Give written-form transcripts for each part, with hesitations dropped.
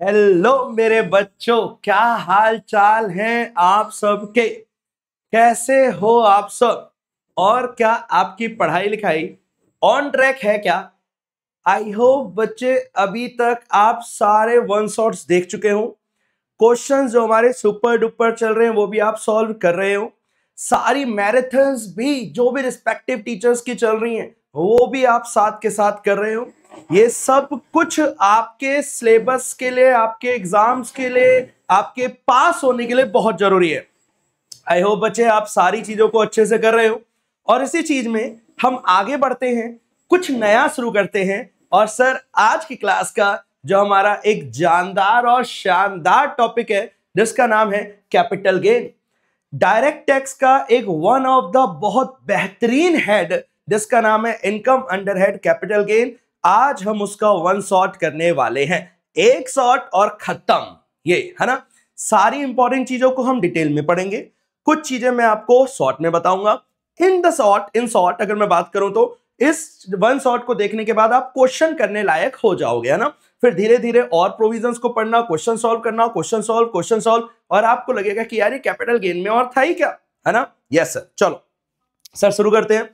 Hello मेरे बच्चों, क्या हाल चाल हैं आप सबके। कैसे हो आप सब? और क्या आपकी पढ़ाई लिखाई ऑन ट्रैक है क्या? आई होप बच्चे अभी तक आप सारे वन शॉट्स देख चुके हो। क्वेश्चंस जो हमारे सुपर डुपर चल रहे हैं वो भी आप सॉल्व कर रहे हो। सारी मैराथन्स भी जो भी रिस्पेक्टिव टीचर्स की चल रही हैं वो भी आप साथ के साथ कर रहे हो। ये सब कुछ आपके सिलेबस के लिए, आपके एग्जाम्स के लिए, आपके पास होने के लिए बहुत जरूरी है। आई होप बच्चे आप सारी चीजों को अच्छे से कर रहे हो। और इसी चीज में हम आगे बढ़ते हैं, कुछ नया शुरू करते हैं। और सर आज की क्लास का जो हमारा एक जानदार और शानदार टॉपिक है जिसका नाम है कैपिटल गेन। डायरेक्ट टैक्स का एक वन ऑफ द बहुत बेहतरीन हेड जिसका नाम है income under head capital gain. आज हम उसका वन शॉट करने वाले हैं, एक शॉट और खत्म। ये है ना, सारी इंपॉर्टेंट चीजों को हम डिटेल में पढ़ेंगे। कुछ चीजें मैं आपको शॉर्ट में बताऊंगा। इन शॉर्ट अगर मैं बात करूं तो इस वन शॉट को देखने के बाद आप क्वेश्चन करने लायक हो जाओगे, है ना। फिर धीरे धीरे और प्रोविजंस को पढ़ना, क्वेश्चन सॉल्व करना, क्वेश्चन सॉल्व, और आपको लगेगा कि यार ये कैपिटल गेन में और था ही क्या, है ना। यस सर, चलो सर शुरू करते हैं।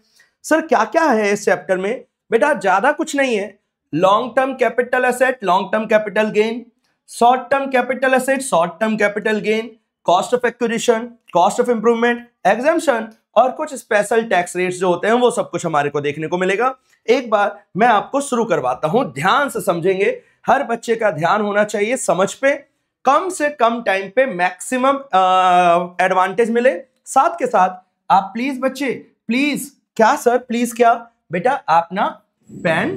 सर क्या क्या है इस चैप्टर में? बेटा ज्यादा कुछ नहीं है। Long term capital asset, long term capital gain, short term capital asset, short term capital gain, cost of acquisition, cost of improvement, exemption और कुछ स्पेशल टैक्स रेट्स जो होते हैं वो सब कुछ हमारे को देखने को मिलेगा। एक बार मैं आपको शुरू करवाता हूं, ध्यान से समझेंगे। हर बच्चे का ध्यान होना चाहिए समझ पे, कम से कम टाइम पे मैक्सिमम एडवांटेज मिले। साथ के साथ आप प्लीज बच्चे, प्लीज क्या सर, प्लीज क्या बेटा, आप ना पेन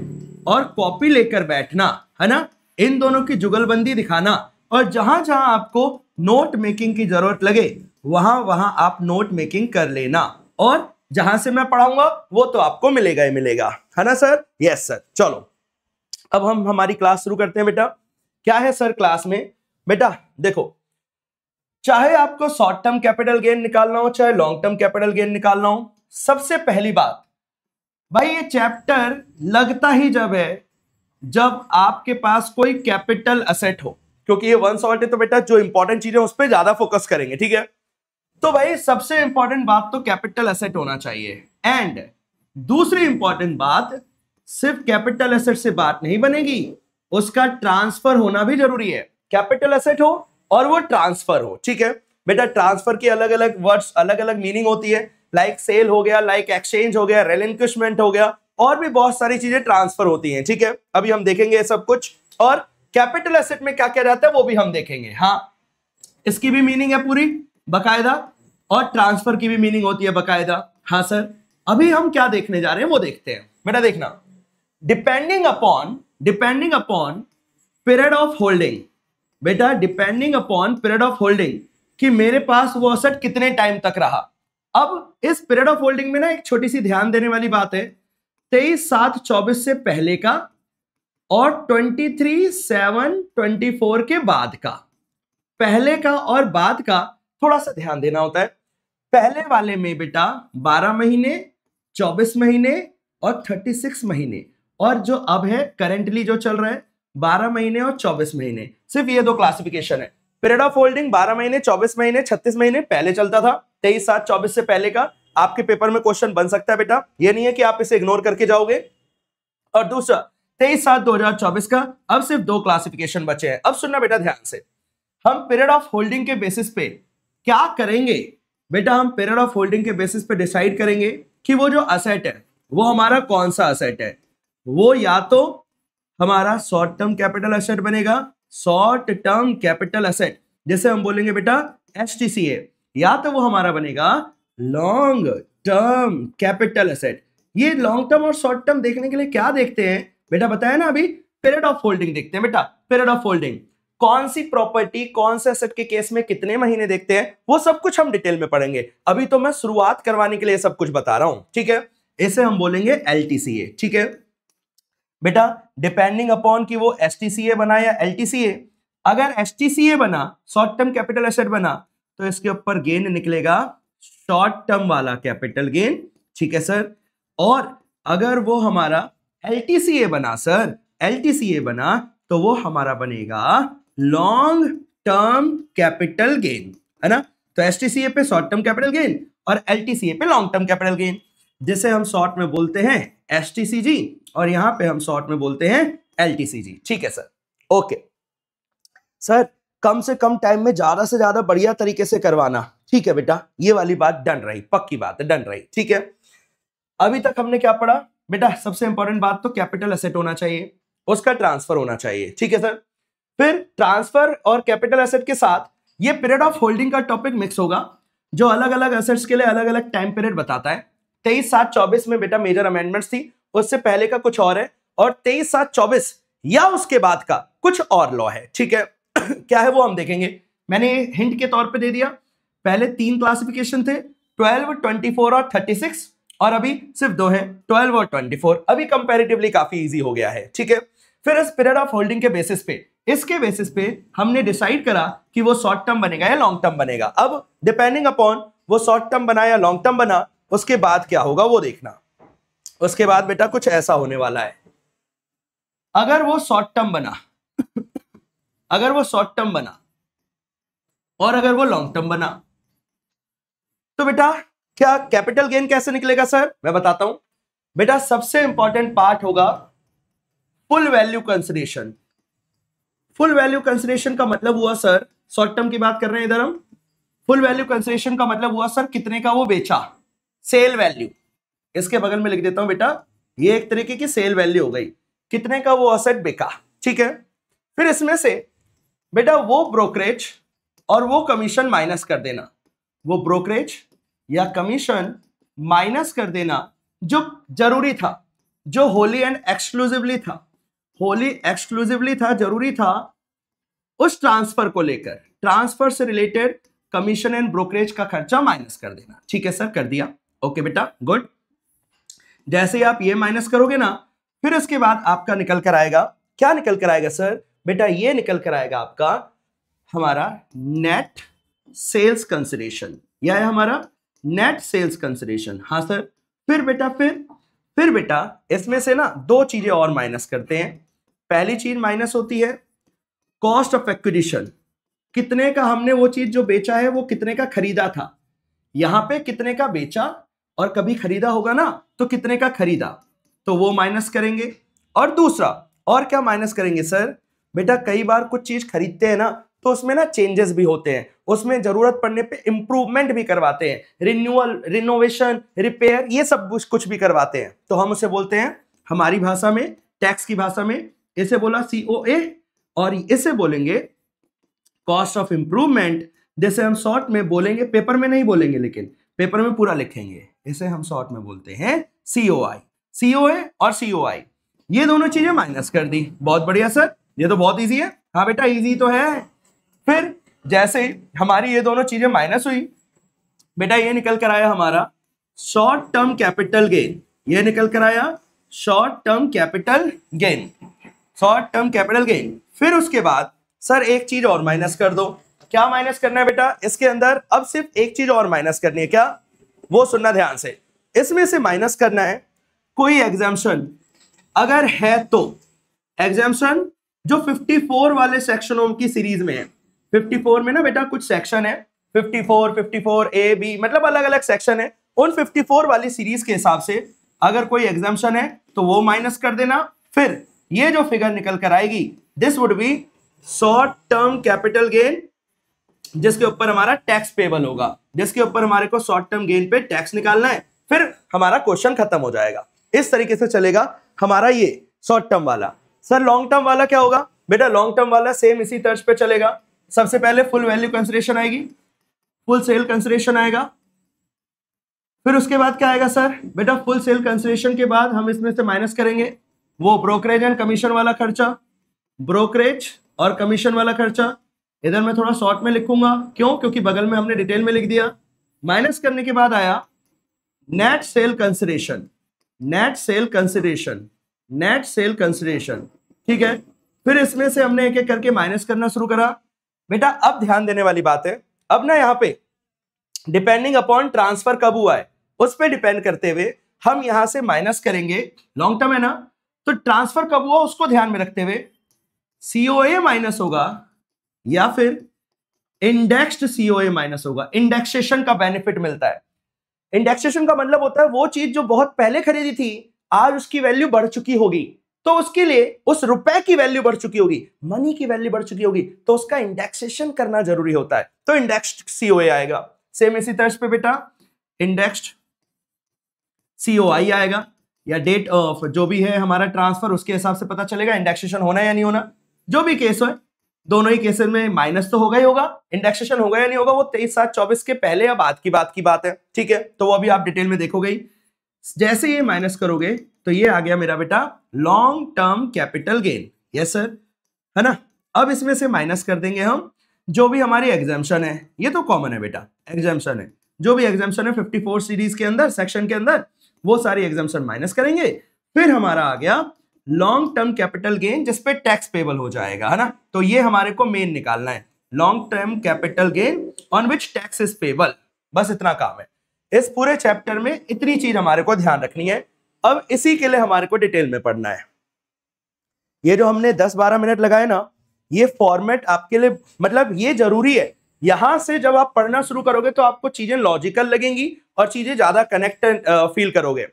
और कॉपी लेकर बैठना, है ना। इन दोनों की जुगलबंदी दिखाना, और जहां जहां आपको नोट मेकिंग की जरूरत लगे वहां वहां आप नोट मेकिंग कर लेना। और जहां से मैं पढ़ाऊंगा वो तो आपको मिलेगा ही मिलेगा, है ना सर। यस सर, चलो अब हम हमारी क्लास शुरू करते हैं। बेटा क्या है सर क्लास में? बेटा देखो, चाहे आपको शॉर्ट टर्म कैपिटल गेन निकालना हो चाहे लॉन्ग टर्म कैपिटल गेन निकालना हो, सबसे पहली बात भाई ये चैप्टर लगता ही जब है जब आपके पास कोई कैपिटल असेट हो, क्योंकि ये वन शॉट है तो बेटा जो इंपॉर्टेंट चीजें उस पर ज्यादा फोकस करेंगे, ठीक है। तो भाई सबसे इंपॉर्टेंट बात तो कैपिटल एसेट होना चाहिए। एंड दूसरी इंपॉर्टेंट बात, सिर्फ कैपिटल एसेट से बात नहीं बनेगी, उसका ट्रांसफर होना भी जरूरी है। कैपिटल एसेट हो और वो ट्रांसफर हो, ठीक है बेटा। ट्रांसफर की अलग अलग वर्ड्स, अलग अलग मीनिंग होती है। लाइक सेल हो गया, लाइक एक्सचेंज हो गया, रेलिंक्विशमेंट हो गया, और भी बहुत सारी चीजें ट्रांसफर होती हैं, ठीक है। अभी हम देखेंगे ये सब कुछ, और कैपिटल एसेट में क्या क्या रहता है वो भी हम देखेंगे। हाँ, इसकी भी मीनिंग है पूरी बकायदा, और ट्रांसफर की भी मीनिंग होती है बकायदा। हाँ सर, अभी हम क्या देखने जा रहे हैं वो देखते हैं। बेटा देखना, depending upon period of holding. बेटा depending upon period of holding, कि मेरे पास वो असेट कितने टाइम तक रहा। अब इस पीरियड ऑफ होल्डिंग में ना एक छोटी सी ध्यान देने वाली बात है, 23/7/24 से पहले का और 23/7/24 के बाद का। पहले का और बाद का थोड़ा सा ध्यान देना होता है। पहले वाले में बेटा 12 महीने, 24 महीने और 36 महीने, और जो अब है करेंटली जो चल रहा है 12 महीने और 24 महीने, सिर्फ ये दो क्लासिफिकेशन है। पीरियड ऑफ होल्डिंग 12 महीने, 24 महीने, 36 महीने पहले चलता था। 23/7/24 से पहले का आपके पेपर में क्वेश्चन बन सकता है बेटा, ये नहीं है कि आप इसे इग्नोर करके जाओगे। और दूसरा 23/7/2024 का अब सिर्फ दो क्लासिफिकेशन बचे हैं। अब सुनना बेटा ध्यान से, हम पीरियड ऑफ होल्डिंग के बेसिस पे क्या करेंगे? बेटा हम पीरियड ऑफ होल्डिंग के बेसिस पे डिसाइड करेंगे कि वो जो असेट है वो हमारा कौन सा असेट है। वो या तो हमारा शॉर्ट टर्म कैपिटल एसेट बनेगा, शॉर्ट टर्म कैपिटल एसेट जैसे हम बोलेंगे बेटा एसटीसीए, या तो वो हमारा बनेगा लॉन्ग टर्म कैपिटल एसेट। ये लॉन्ग टर्म और शॉर्ट टर्म देखने के लिए क्या देखते हैं बेटा, बताया ना अभी, पीरियड ऑफ होल्डिंग देखते हैं बेटा। पीरियड ऑफ होल्डिंग कौन सी प्रॉपर्टी कौन से एसेट के केस में कितने महीने देखते हैं वो सब कुछ हम डिटेल में पढ़ेंगे। अभी तो मैं शुरुआत करवाने के लिए सब कुछ बता रहा हूं, ठीक है। इसे हम बोलेंगे एलटीसीए, ठीक है बेटा। डिपेंडिंग अपॉन कि वो एसटीसीए बना या एलटीसीए, अगर एसटीसीए बना, शॉर्ट टर्म कैपिटल एसेट बना, तो इसके ऊपर गेन निकलेगा शॉर्ट टर्म वाला कैपिटल गेन, ठीक है सर। और अगर वो हमारा एलटीसीए बना सर, एलटीसीए बना, तो वो हमारा बनेगा लॉन्ग टर्म कैपिटल गेन, है ना। तो एसटीसीए पे शॉर्ट टर्म कैपिटल गेन और एलटीसीए पे लॉन्ग टर्म कैपिटल गेन, जिसे हम शॉर्ट में बोलते हैं एसटीसीजी और यहां पे हम शॉर्ट में बोलते हैं एलटीसीजी। ठीक है सर, ओके सर, कम से कम टाइम में ज्यादा से ज्यादा बढ़िया तरीके से करवाना। ठीक है बेटा, ये वाली बात डन रही, पक्की बात है, डन रही। ठीक है, अभी तक हमने क्या पढ़ा बेटा, सबसे इंपॉर्टेंट बात तो कैपिटल एसेट होना चाहिए, उसका ट्रांसफर होना चाहिए। ठीक है सर, फिर ट्रांसफर और कैपिटल एसेट के साथ ये पीरियड ऑफ होल्डिंग का टॉपिक मिक्स होगा, जो अलग अलग एसेट्स के लिए अलग अलग टाइम पीरियड बताता है। 23/7/24 में बेटा मेजर अमेंडमेंट्स थी, उससे पहले का कुछ और है, और 23/7/24 या उसके बाद का कुछ और लॉ है। ठीक है क्या है वो हम देखेंगे, मैंने हिंट के तौर पे दे दिया। पहले 3 क्लासिफिकेशन थे, 12, 24 और 36, और अभी सिर्फ 2 हैं, 12 और 24। अभी कंपैरेटिवली काफी इजी हो गया है। ठीक है, फिर इस पीरियड ऑफ होल्डिंग के बेसिस पे, इसके बेसिस पे हमने डिसाइड करा कि वो शॉर्ट टर्म बनेगा या लॉन्ग टर्म बनेगा। अब डिपेंडिंग अपॉन वो शॉर्ट टर्म बना या लॉन्ग टर्म बना, उसके बाद क्या होगा वो देखना। उसके बाद बेटा कुछ ऐसा होने वाला है, अगर वो शॉर्ट टर्म बना अगर वो शॉर्ट टर्म बना और अगर वो लॉन्ग टर्म बना, तो बेटा क्या कैपिटल गेन कैसे निकलेगा सर, मैं बताता हूं बेटा। सबसे इंपॉर्टेंट पार्ट होगा full value consideration. Full value consideration का मतलब हुआ सर, शॉर्ट टर्म की बात कर रहे हैं इधर हम, फुल वैल्यू कंसिडरेशन का मतलब हुआ सर कितने का वो बेचा, सेल वैल्यू। इसके बगल में लिख देता हूं बेटा, ये एक तरीके की सेल वैल्यू हो गई, कितने का वो एसेट बिका। ठीक है, फिर इसमें से बेटा वो ब्रोकरेज और वो कमीशन माइनस कर देना, वो ब्रोकरेज या कमीशन माइनस कर देना जो जरूरी था, जो होली एंड एक्सक्लूसिवली था, होली एक्सक्लूसिवली था, जरूरी था उस ट्रांसफर को लेकर, ट्रांसफर से रिलेटेड कमीशन एंड ब्रोकरेज का खर्चा माइनस कर देना। ठीक है सर, कर दिया, ओके बेटा, गुड। जैसे ही आप ये माइनस करोगे ना, फिर उसके बाद आपका निकल कर आएगा, क्या निकल कर आएगा सर बेटा, ये निकल कर आएगा आपका हमारा नेट सेल्स कंसिडरेशन, यह है हमारा नेट सेल्स कंसिडरेशन। हाँ सर, फिर बेटा इसमें से ना 2 चीजें और माइनस करते हैं। पहली चीज माइनस होती है कॉस्ट ऑफ एक्विजिशन, कितने का हमने वो चीज जो बेचा है वो कितने का खरीदा था, यहां पे कितने का बेचा और कभी खरीदा होगा ना तो कितने का खरीदा, तो वो माइनस करेंगे। और दूसरा और क्या माइनस करेंगे सर बेटा, कई बार कुछ चीज खरीदते हैं ना तो उसमें ना चेंजेस भी होते हैं, उसमें जरूरत पड़ने पे इंप्रूवमेंट भी करवाते हैं, रिन्यूअल, रिनोवेशन, रिपेयर, ये सब कुछ भी करवाते हैं, तो हम उसे बोलते हैं हमारी भाषा में, टैक्स की भाषा में इसे बोला COA, और इसे बोलेंगे कॉस्ट ऑफ इंप्रूवमेंट, जैसे हम शॉर्ट में बोलेंगे, पेपर में नहीं बोलेंगे लेकिन पेपर में पूरा लिखेंगे, इसे हम शॉर्ट में बोलते हैं COI। COA और COI ये दोनों चीजें माइनस कर दी, बहुत बढ़िया सर, ये तो बहुत इजी है। हाँ बेटा इजी तो है। फिर जैसे हमारी ये दोनों चीजें माइनस हुई बेटा, ये निकल कर आया हमारा शॉर्ट टर्म कैपिटल गेन, ये निकल कर आया short term capital gain, short term capital gain. फिर उसके बाद सर एक चीज और माइनस कर दो, क्या माइनस करना है बेटा इसके अंदर, अब सिर्फ एक चीज और माइनस करनी है, क्या, वो सुनना ध्यान से। इसमें से माइनस करना है कोई एग्जाम्पशन अगर है तो, एग्जाम्पशन जो 54 वाले सेक्शनों की सीरीज में है। 54 में ना बेटा कुछ सेक्शन है, 54, 54 A, B, मतलब अलग अलग सेक्शन है, उन 54 वाली सीरीज के हिसाब से अगर कोई एग्जाम्पशन है तो वो माइनस कर देना। फिर ये जो फिगर निकल कर आएगी, this would be short term capital gain, जिसके ऊपर हमारा टैक्स पेबल होगा, जिसके ऊपर हमारे को शॉर्ट टर्म गेन पे टैक्स निकालना है, फिर हमारा क्वेश्चन खत्म हो जाएगा। इस तरीके से चलेगा हमारा ये शॉर्ट टर्म वाला। सर लॉन्ग टर्म वाला क्या होगा बेटा, लॉन्ग टर्म वाला सेम इसी तर्ज पे चलेगा। सबसे पहले फुल वैल्यू कंसिडरेशन आएगी, फुल सेल कंसिडरेशन आएगा, फिर उसके बाद क्या आएगा सर बेटा, फुल सेल कंसिडरेशन के बाद हम इसमें से माइनस करेंगे वो ब्रोकरेज एंड कमीशन वाला खर्चा, ब्रोकरेज और कमीशन वाला खर्चा। इधर मैं थोड़ा शॉर्ट में लिखूंगा, क्यों, क्योंकि बगल में हमने डिटेल में लिख दिया। माइनस करने के बाद आया net sale consideration, net sale consideration, net sale consideration, ठीक है। फिर इसमें से हमने एक एक करके माइनस करना शुरू करा बेटा। अब ध्यान देने वाली बात है, अब ना यहां पे डिपेंडिंग अपॉन ट्रांसफर कब हुआ है उस पर डिपेंड करते हुए हम यहां से माइनस करेंगे। लॉन्ग टर्म है ना, तो ट्रांसफर कब हुआ उसको ध्यान में रखते हुए COA माइनस होगा या फिर इंडेक्स्ड सीओए माइनस होगा। इंडेक्सेशन का बेनिफिट मिलता है। इंडेक्सेशन का मतलब होता है वो चीज जो बहुत पहले खरीदी थी आज उसकी वैल्यू बढ़ चुकी होगी, तो उसके लिए उस रुपए की वैल्यू बढ़ चुकी होगी, मनी की वैल्यू बढ़ चुकी होगी, तो उसका इंडेक्सेशन करना जरूरी होता है, तो इंडेक्स्ड सीओए आएगा। सेम इसी तर्ज पे बेटा इंडेक्स्ड सीओआई आएगा, या डेट ऑफ जो भी है हमारा ट्रांसफर उसके हिसाब से पता चलेगा इंडेक्सेशन होना है या नहीं होना। जो भी केस हो, दोनों ही केसेस में माइनस तो होगा ही होगा, इंडेक्सेशन होगा या नहीं होगा वो 23/7/24 के पहले या बाद की बात है, ठीक है, तो वो अभी आप डिटेल में देखोगे ही। जैसे ये माइनस करोगे तो ये आ गया मेरा बेटा long term capital gain, yes sir, है ना। अब इसमें से माइनस कर देंगे हम जो भी हमारी एग्जाम्पशन है, ये तो कॉमन है बेटा, एग्जाम्पशन है, जो भी एग्जाम्पशन है 54 सीरीज के अंदर सेक्शन के अंदर वो सारी एग्जाम्पशन माइनस करेंगे, फिर हमारा आ गया लॉन्ग टर्म कैपिटल गेन जिसपे टैक्स पेबल हो जाएगा, है ना। तो ये हमारे को मेन निकालना है, long term capital gain on which tax is payable, बस इतना काम है। इस पूरे चैप्टर में इतनी चीज हमारे को ध्यान रखनी है। अब इसी के लिए हमारे को डिटेल में पढ़ना है। ये जो हमने 10-12 मिनट लगाए ना, ये फॉर्मेट आपके लिए मतलब ये जरूरी है। यहां से जब आप पढ़ना शुरू करोगे तो आपको चीजें लॉजिकल लगेंगी और चीजें ज्यादा कनेक्टेड फील करोगे।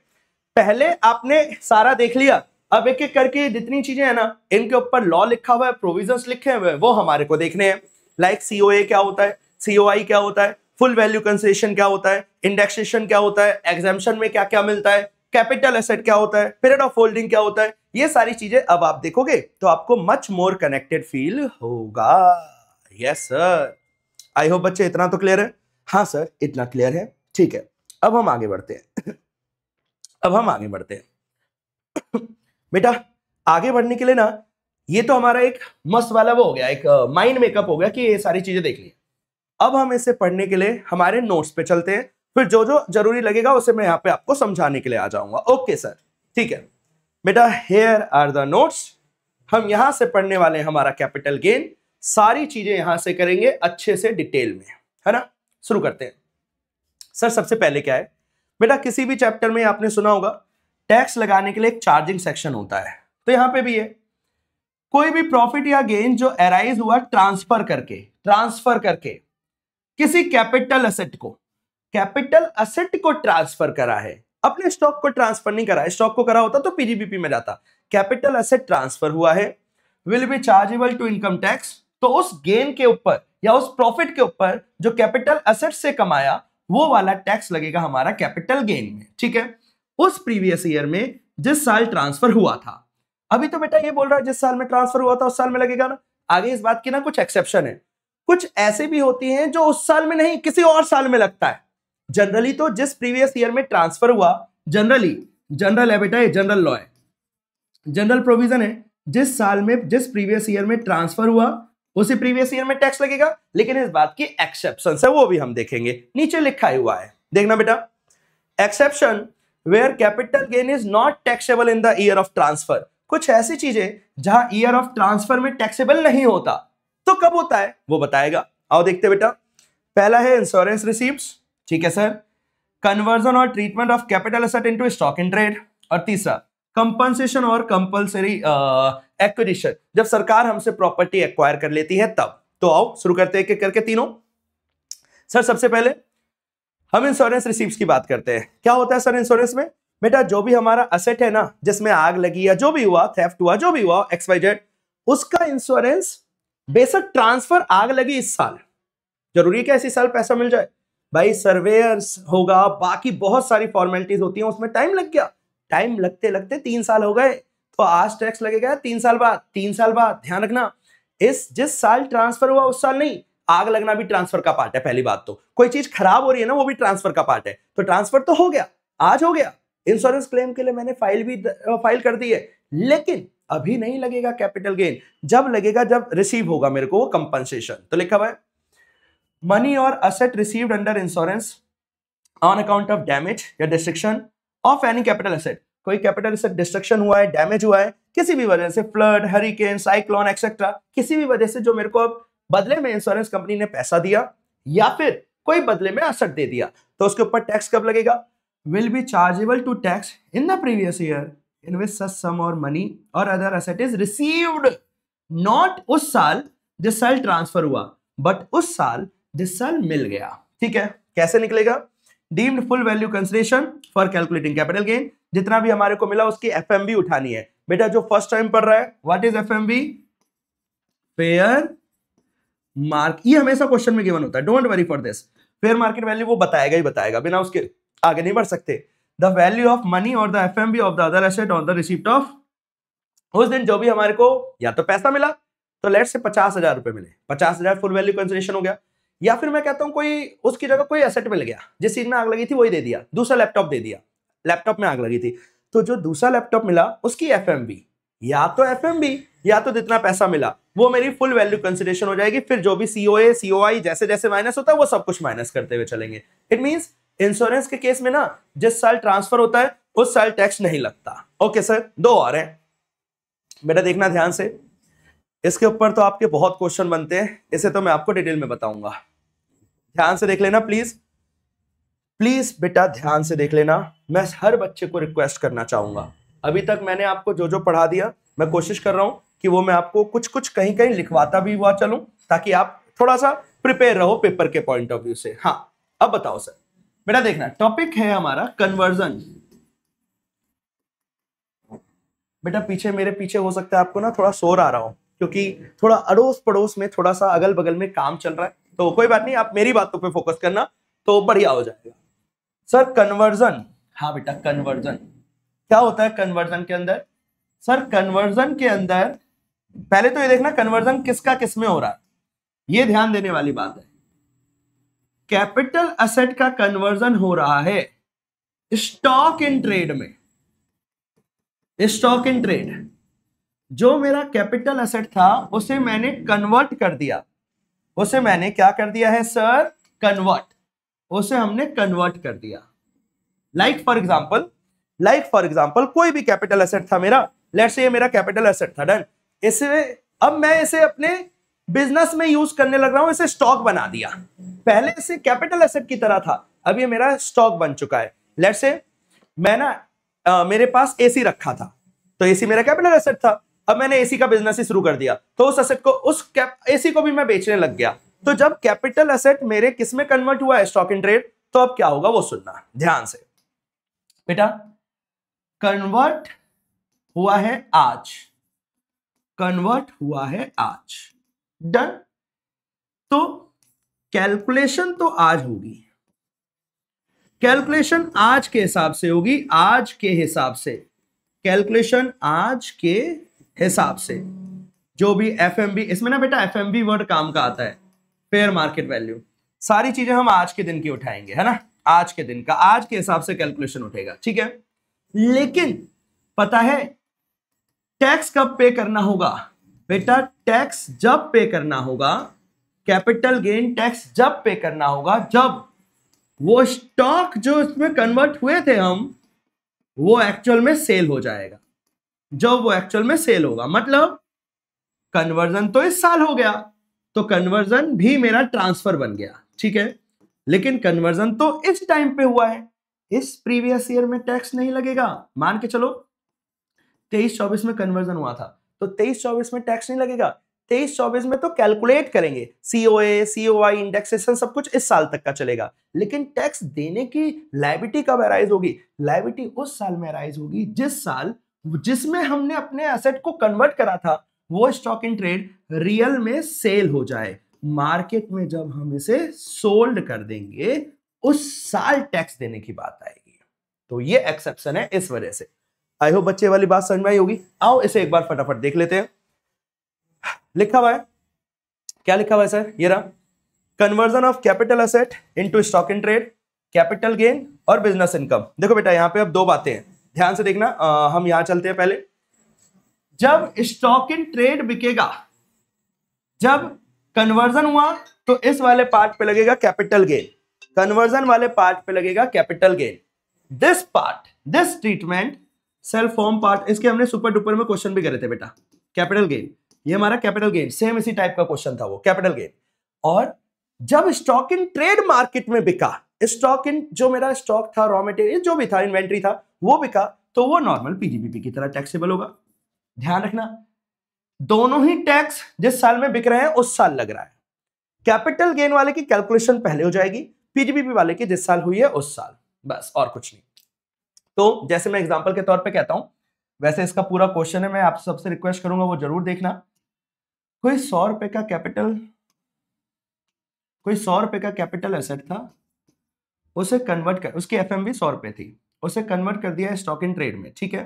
पहले आपने सारा देख लिया, अब एक एक करके जितनी चीजें है ना इनके ऊपर लॉ लिखा हुआ है, प्रोविजंस लिखे हुए हैं, वो हमारे को देखने हैं। लाइक सीओए क्या होता है, सीओआई क्या होता है, फुल वैल्यू कंसेशन क्या होता है, इंडेक्सेशन क्या होता है, एग्जाम्पशन में क्या क्या मिलता है, कैपिटल एसेट क्या होता है, पीरियड ऑफ होल्डिंग क्या होता है, ये सारी चीजें अब आप देखोगे तो आपको मच मोर कनेक्टेड फील होगा। यस सर, आई होप बच्चे इतना तो क्लियर है। हाँ सर इतना क्लियर है, ठीक है। अब हम आगे बढ़ते हैं बेटा आगे बढ़ने के लिए ना ये तो हमारा एक मस्त वाला वो हो गया, एक माइंड मेकअप हो गया कि ये सारी चीजें देख ली। अब हम इसे पढ़ने के लिए हमारे नोट्स पे चलते हैं, फिर जो जो जरूरी लगेगा उसे मैं यहाँ पे आपको समझाने के लिए आ जाऊंगा। ओके सर, ठीक है बेटा, हेयर आर द नोट्स। हम यहां से पढ़ने वाले हैं हमारा कैपिटल गेन, सारी चीजें यहां से करेंगे अच्छे से डिटेल में, है ना। शुरू करते हैं। सर सबसे पहले क्या है बेटा, किसी भी चैप्टर में आपने सुना होगा टैक्स लगाने के लिए एक चार्जिंग सेक्शन होता है, तो यहां पे भी है कोई भी प्रॉफिट या गेन जो अराइज हुआ ट्रांसफर करके किसी कैपिटल एसेट को ट्रांसफर करा है, अपने स्टॉक को ट्रांसफर नहीं करा, स्टॉक को करा होता तो पीजीबीपी में जाता। कैपिटल एसेट ट्रांसफर हुआ है, will be chargeable to income tax, तो उस गेन के ऊपर या उस प्रॉफिट के ऊपर जो कैपिटल एसेट से कमाया वो वाला टैक्स लगेगा हमारा कैपिटल गेन में, ठीक है। उस प्रीवियस ईयर में जिस साल ट्रांसफर हुआ था, अभी तो बेटा ये बोल रहा है जिस साल में ट्रांसफर हुआ था उस साल में लगेगा ना, आगे इस बात की ना कुछ एक्सेप्शन है, कुछ ऐसे भी होती हैं जो उस साल में नहीं किसी और साल में लगता है। जनरली तो जिस प्रीवियस ईयर में ट्रांसफर हुआ, जनरल है बेटा, ये जनरल लॉ है, जनरल प्रोविजन है, जिस साल में जिस प्रीवियस ईयर में ट्रांसफर हुआ उसी प्रीवियस ईयर में टैक्स लगेगा। लेकिन इस बात की एक्सेप्शन है, वो भी हम देखेंगे, नीचे लिखा हुआ है, देखना बेटा। Exception where capital gain is not taxable in the year of transfer, कुछ ऐसी चीजें जहां ईयर ऑफ ट्रांसफर में टैक्सेबल नहीं होता, तो कब होता है वो बताएगा। आओ देखते बेटा। पहला है इंश्योरेंस रिसीप्ट्स, ठीक है सर, कन्वर्जन और treatment of capital asset into stock in trade, और तीसरा कंपनसेशन और कंपल्सरी एक्विजिशन, जब सरकार हमसे प्रॉपर्टी एक्वायर कर लेती है तब। तो आओ शुरू करते हैं एक एक करके तीनों। सर सबसे पहले हम इंश्योरेंस रिसीप्ट्स की बात करते हैं। क्या होता है सर इंश्योरेंस में बेटा, जो भी हमारा एसेट है ना जिसमें आग लगी या जो भी हुआ, थेफ्ट हुआ, जो भी हुआ XYZ, उसका इंश्योरेंस बेशक ट्रांसफर आग लगी इस साल, जरूरी है कि इसी साल पैसा मिल जाए भाई, सर्वेयर्स होगा, बाकी बहुत सारी फॉर्मेलिटीज होती हैं, उसमें टाइम लग गया, टाइम लगते लगते 3 साल हो गए, तो आज टैक्स लगेगा 3 साल बाद। ध्यान रखना, इस जिस साल ट्रांसफर हुआ उस साल नहीं, आग लगना भी ट्रांसफर का पार्ट है। पहली बात तो कोई चीज खराब हो रही है ना वो भी ट्रांसफर का पार्ट है, तो ट्रांसफर तो हो गया, आज हो गया। इंश्योरेंस क्लेम के लिए मैंने फाइल कर दी है, लेकिन अभी नहीं लगेगा कैपिटल गेन, जब लगेगा जब रिसीव होगा मेरे को वो कंपनसेशन। तो लिखा हुआ है मनी और asset received under insurance on account of damage या destruction of any capital asset, कोई कैपिटल एसेट डिस्ट्रक्शन हुआ है, डैमेज हुआ है किसी भी वजह से, फ्लड, हरिकेन, साइक्लोन एक्सेट्रा, किसी भी वजह से, जो मेरे को अब बदले में इंश्योरेंस कंपनी ने पैसा दिया या फिर कोई बदले में एसेट दे दिया, तो उसके ऊपर टैक्स कब लगेगा, will be chargeable to tax in the previous year in which such sum or money or other asset is received, not उस साल जिस साल ट्रांसफर हुआ, बट उस साल जिस साल मिल गया। ठीक है, कैसे निकलेगा? Deemed full value consideration for calculating capital gain, जितना भी हमारे को मिला उसकी एफएमवी उठानी है। बेटा जो फर्स्ट टाइम पढ़ रहा है, what is FMV? Fair mark, ये हमेशा क्वेश्चन में गिवन होता है, don't worry for this. Fair market value वो बताएगा ही बताएगा, बिना उसके आगे नहीं बढ़ सकते। द वैल्यू ऑफ मनी और the FMV of the other asset on the receipt of, उस दिन जो भी हमारे को या तो पैसा मिला, तो लेट से 50,000 रुपए मिले, 50,000 फुल वैल्यू कंसिडरेशन हो गया, या फिर मैं कहता हूं कोई उसकी जगह कोई एसेट मिल गया, जिस चीज में आग लगी थी वही दे दिया, दूसरा लैपटॉप दे दिया, लैपटॉप में आग लगी थी, तो जो दूसरा लैपटॉप मिला उसकी एफएमवी, या तो एफएमवी या तो जितना पैसा मिला वो मेरी फुल वैल्यू कंसिडरेशन हो जाएगी। फिर जो भी सीओए सीओआई जैसे जैसे माइनस होता है वो सब कुछ माइनस करते हुए चलेंगे। इट मींस इंश्योरेंस के केस में ना, जिस साल ट्रांसफर होता है उस साल टैक्स नहीं लगता। ओके सर, दो और हैं बेटा, देखना ध्यान से, इसके ऊपर तो आपके बहुत क्वेश्चन बनते हैं, इसे तो मैं आपको डिटेल में बताऊंगा, ध्यान से देख लेना प्लीज, प्लीज बेटा ध्यान से देख लेना। मैं हर बच्चे को रिक्वेस्ट करना चाहूंगा, अभी तक मैंने आपको जो जो पढ़ा दिया, मैं कोशिश कर रहा हूं कि वो मैं आपको कुछ कुछ कहीं कहीं लिखवाता भी हुआ चलूं, ताकि आप थोड़ा सा प्रिपेयर रहो पेपर के पॉइंट ऑफ व्यू से। हाँ, अब बताओ सर, बेटा देखना, टॉपिक है हमारा कन्वर्जन। बेटा पीछे, मेरे पीछे हो सकता है आपको ना थोड़ा शोर आ रहा हो, क्योंकि थोड़ा अड़ोस पड़ोस में, थोड़ा सा अगल बगल में काम चल रहा है, तो कोई बात नहीं, आप मेरी बातों पे फोकस करना तो बढ़िया हो जाएगा। सर कन्वर्जन, हाँ बेटा कन्वर्जन क्या होता है कन्वर्जन के अंदर? सर कन्वर्जन के अंदर पहले तो ये देखना कन्वर्जन किसका किसमें हो रहा है, ये ध्यान देने वाली बात है। कैपिटल एसेट का कन्वर्जन हो रहा है स्टॉक इन ट्रेड में। स्टॉक इन ट्रेड, जो मेरा कैपिटल एसेट था उसे मैंने कन्वर्ट कर दिया, उसे मैंने क्या कर दिया है सर? कन्वर्ट, उसे हमने कन्वर्ट कर दिया। लाइक फॉर एग्जांपल कोई भी कैपिटल एसेट था मेरा, लेट्स से ये मेरा कैपिटल एसेट था, डन। इसे अब मैं इसे अपने बिजनेस में यूज करने लग रहा हूं, इसे स्टॉक बना दिया। पहले इसे कैपिटल एसेट की तरह था, अब ये मेरा स्टॉक बन चुका है। लेट्स से मैं ना मेरे पास एसी रखा था, तो एसी मेरा कैपिटल एसेट था, अब मैंने एसी का बिजनेस ही शुरू कर दिया, तो उस एसेट को, उस एसी को भी मैं बेचने लग गया। तो जब कैपिटल एसेट मेरे किस में कन्वर्ट हुआ है? Stock in trade. तो अब क्या होगा वो सुनना ध्यान से बेटा, कन्वर्ट हुआ है आज, कन्वर्ट हुआ है आज, डन। तो कैलकुलेशन तो आज होगी, कैलकुलेशन आज के हिसाब से होगी, आज के हिसाब से कैलकुलेशन आज के हिसाब से, जो भी एफएमवी, इसमें ना बेटा एफएमवी वर्ड काम का आता है, फेयर मार्केट वैल्यू, सारी चीजें हम आज के दिन की उठाएंगे, है ना, आज के दिन का, आज के हिसाब से कैलकुलेशन उठेगा, ठीक है। लेकिन पता है टैक्स कब पे करना होगा? बेटा टैक्स जब पे करना होगा, कैपिटल गेन टैक्स जब पे करना होगा जब वो स्टॉक जो इसमें कन्वर्ट हुए थे हम, वो एक्चुअल में सेल हो जाएगा। जब वो एक्चुअल में सेल होगा, मतलब कन्वर्जन तो इस साल हो गया, तो कन्वर्जन भी मेरा ट्रांसफर बन गया, ठीक है। लेकिन कन्वर्जन तो इस टाइम पे हुआ है, इस प्रीवियस ईयर में टैक्स नहीं लगेगा। मान के चलो 23-24 में कन्वर्जन हुआ था, तो 23-24 में टैक्स नहीं लगेगा। 23-24 में तो कैलकुलेट करेंगे, सीओए सीओआई इंडेक्सेशन सब कुछ इस साल तक का चलेगा, लेकिन टैक्स देने की लायबिलिटी कब अराइज होगी? लायबिलिटी उस साल में अराइज होगी जिस साल, जिसमें हमने अपने एसेट को कन्वर्ट करा था, वो स्टॉक इन ट्रेड रियल में सेल हो जाए। मार्केट में जब हम इसे सोल्ड कर देंगे उस साल टैक्स देने की बात आएगी। तो ये एक्सेप्शन है इस वजह से। आई होप बच्चे वाली बात समझ में आई होगी। आओ इसे एक बार फटाफट देख लेते हैं। लिखा हुआ है, क्या लिखा हुआ है सर? ये रहा, conversion of capital asset into stock in trade, capital gain और बिजनेस इनकम। देखो बेटा यहां पे अब दो बातें हैं, ध्यान से देखना। हम यहां चलते हैं पहले। जब स्टॉक इन ट्रेड बिकेगा, जब कन्वर्जन हुआ, तो इस वाले पार्ट पे लगेगा कैपिटल गेन, कन्वर्जन वाले पार्ट पे लगेगा capital gain. This part, this treatment self form part, इसके हमने सुपर डुपर में क्वेश्चन भी करे थे बेटा। कैपिटल गेन, ये हमारा कैपिटल गेन, सेम इसी टाइप का क्वेश्चन था वो, कैपिटल गेन। और जब स्टॉक इन ट्रेड मार्केट में बिका, स्टॉक इन, जो मेरा स्टॉक था, रॉ मटेरियल जो भी था, इन्वेंट्री था, वो बिका, तो वो नॉर्मल पीजीबीपी की तरह टैक्सेबल होगा। ध्यान रखना, दोनों ही टैक्स जिस साल में बिक रहे हैं उस साल लग रहा है। कैपिटल गेन वाले की कैलकुलेशन पहले हो जाएगी, पीजीबीपी वाले की जिस साल हुई है उस साल, बस और कुछ नहीं। तो जैसे मैं एग्जांपल के तौर पे कहता हूं, वैसे इसका पूरा क्वेश्चन है, मैं आप सबसे रिक्वेस्ट करूंगा वो जरूर देखना। कोई 100 रुपए का कैपिटल एसेट था, उसे कन्वर्ट कर, उसकी एफएमवी 100 रुपए थी, उसे कन्वर्ट कर दिया स्टॉक इन ट्रेड में, ठीक है।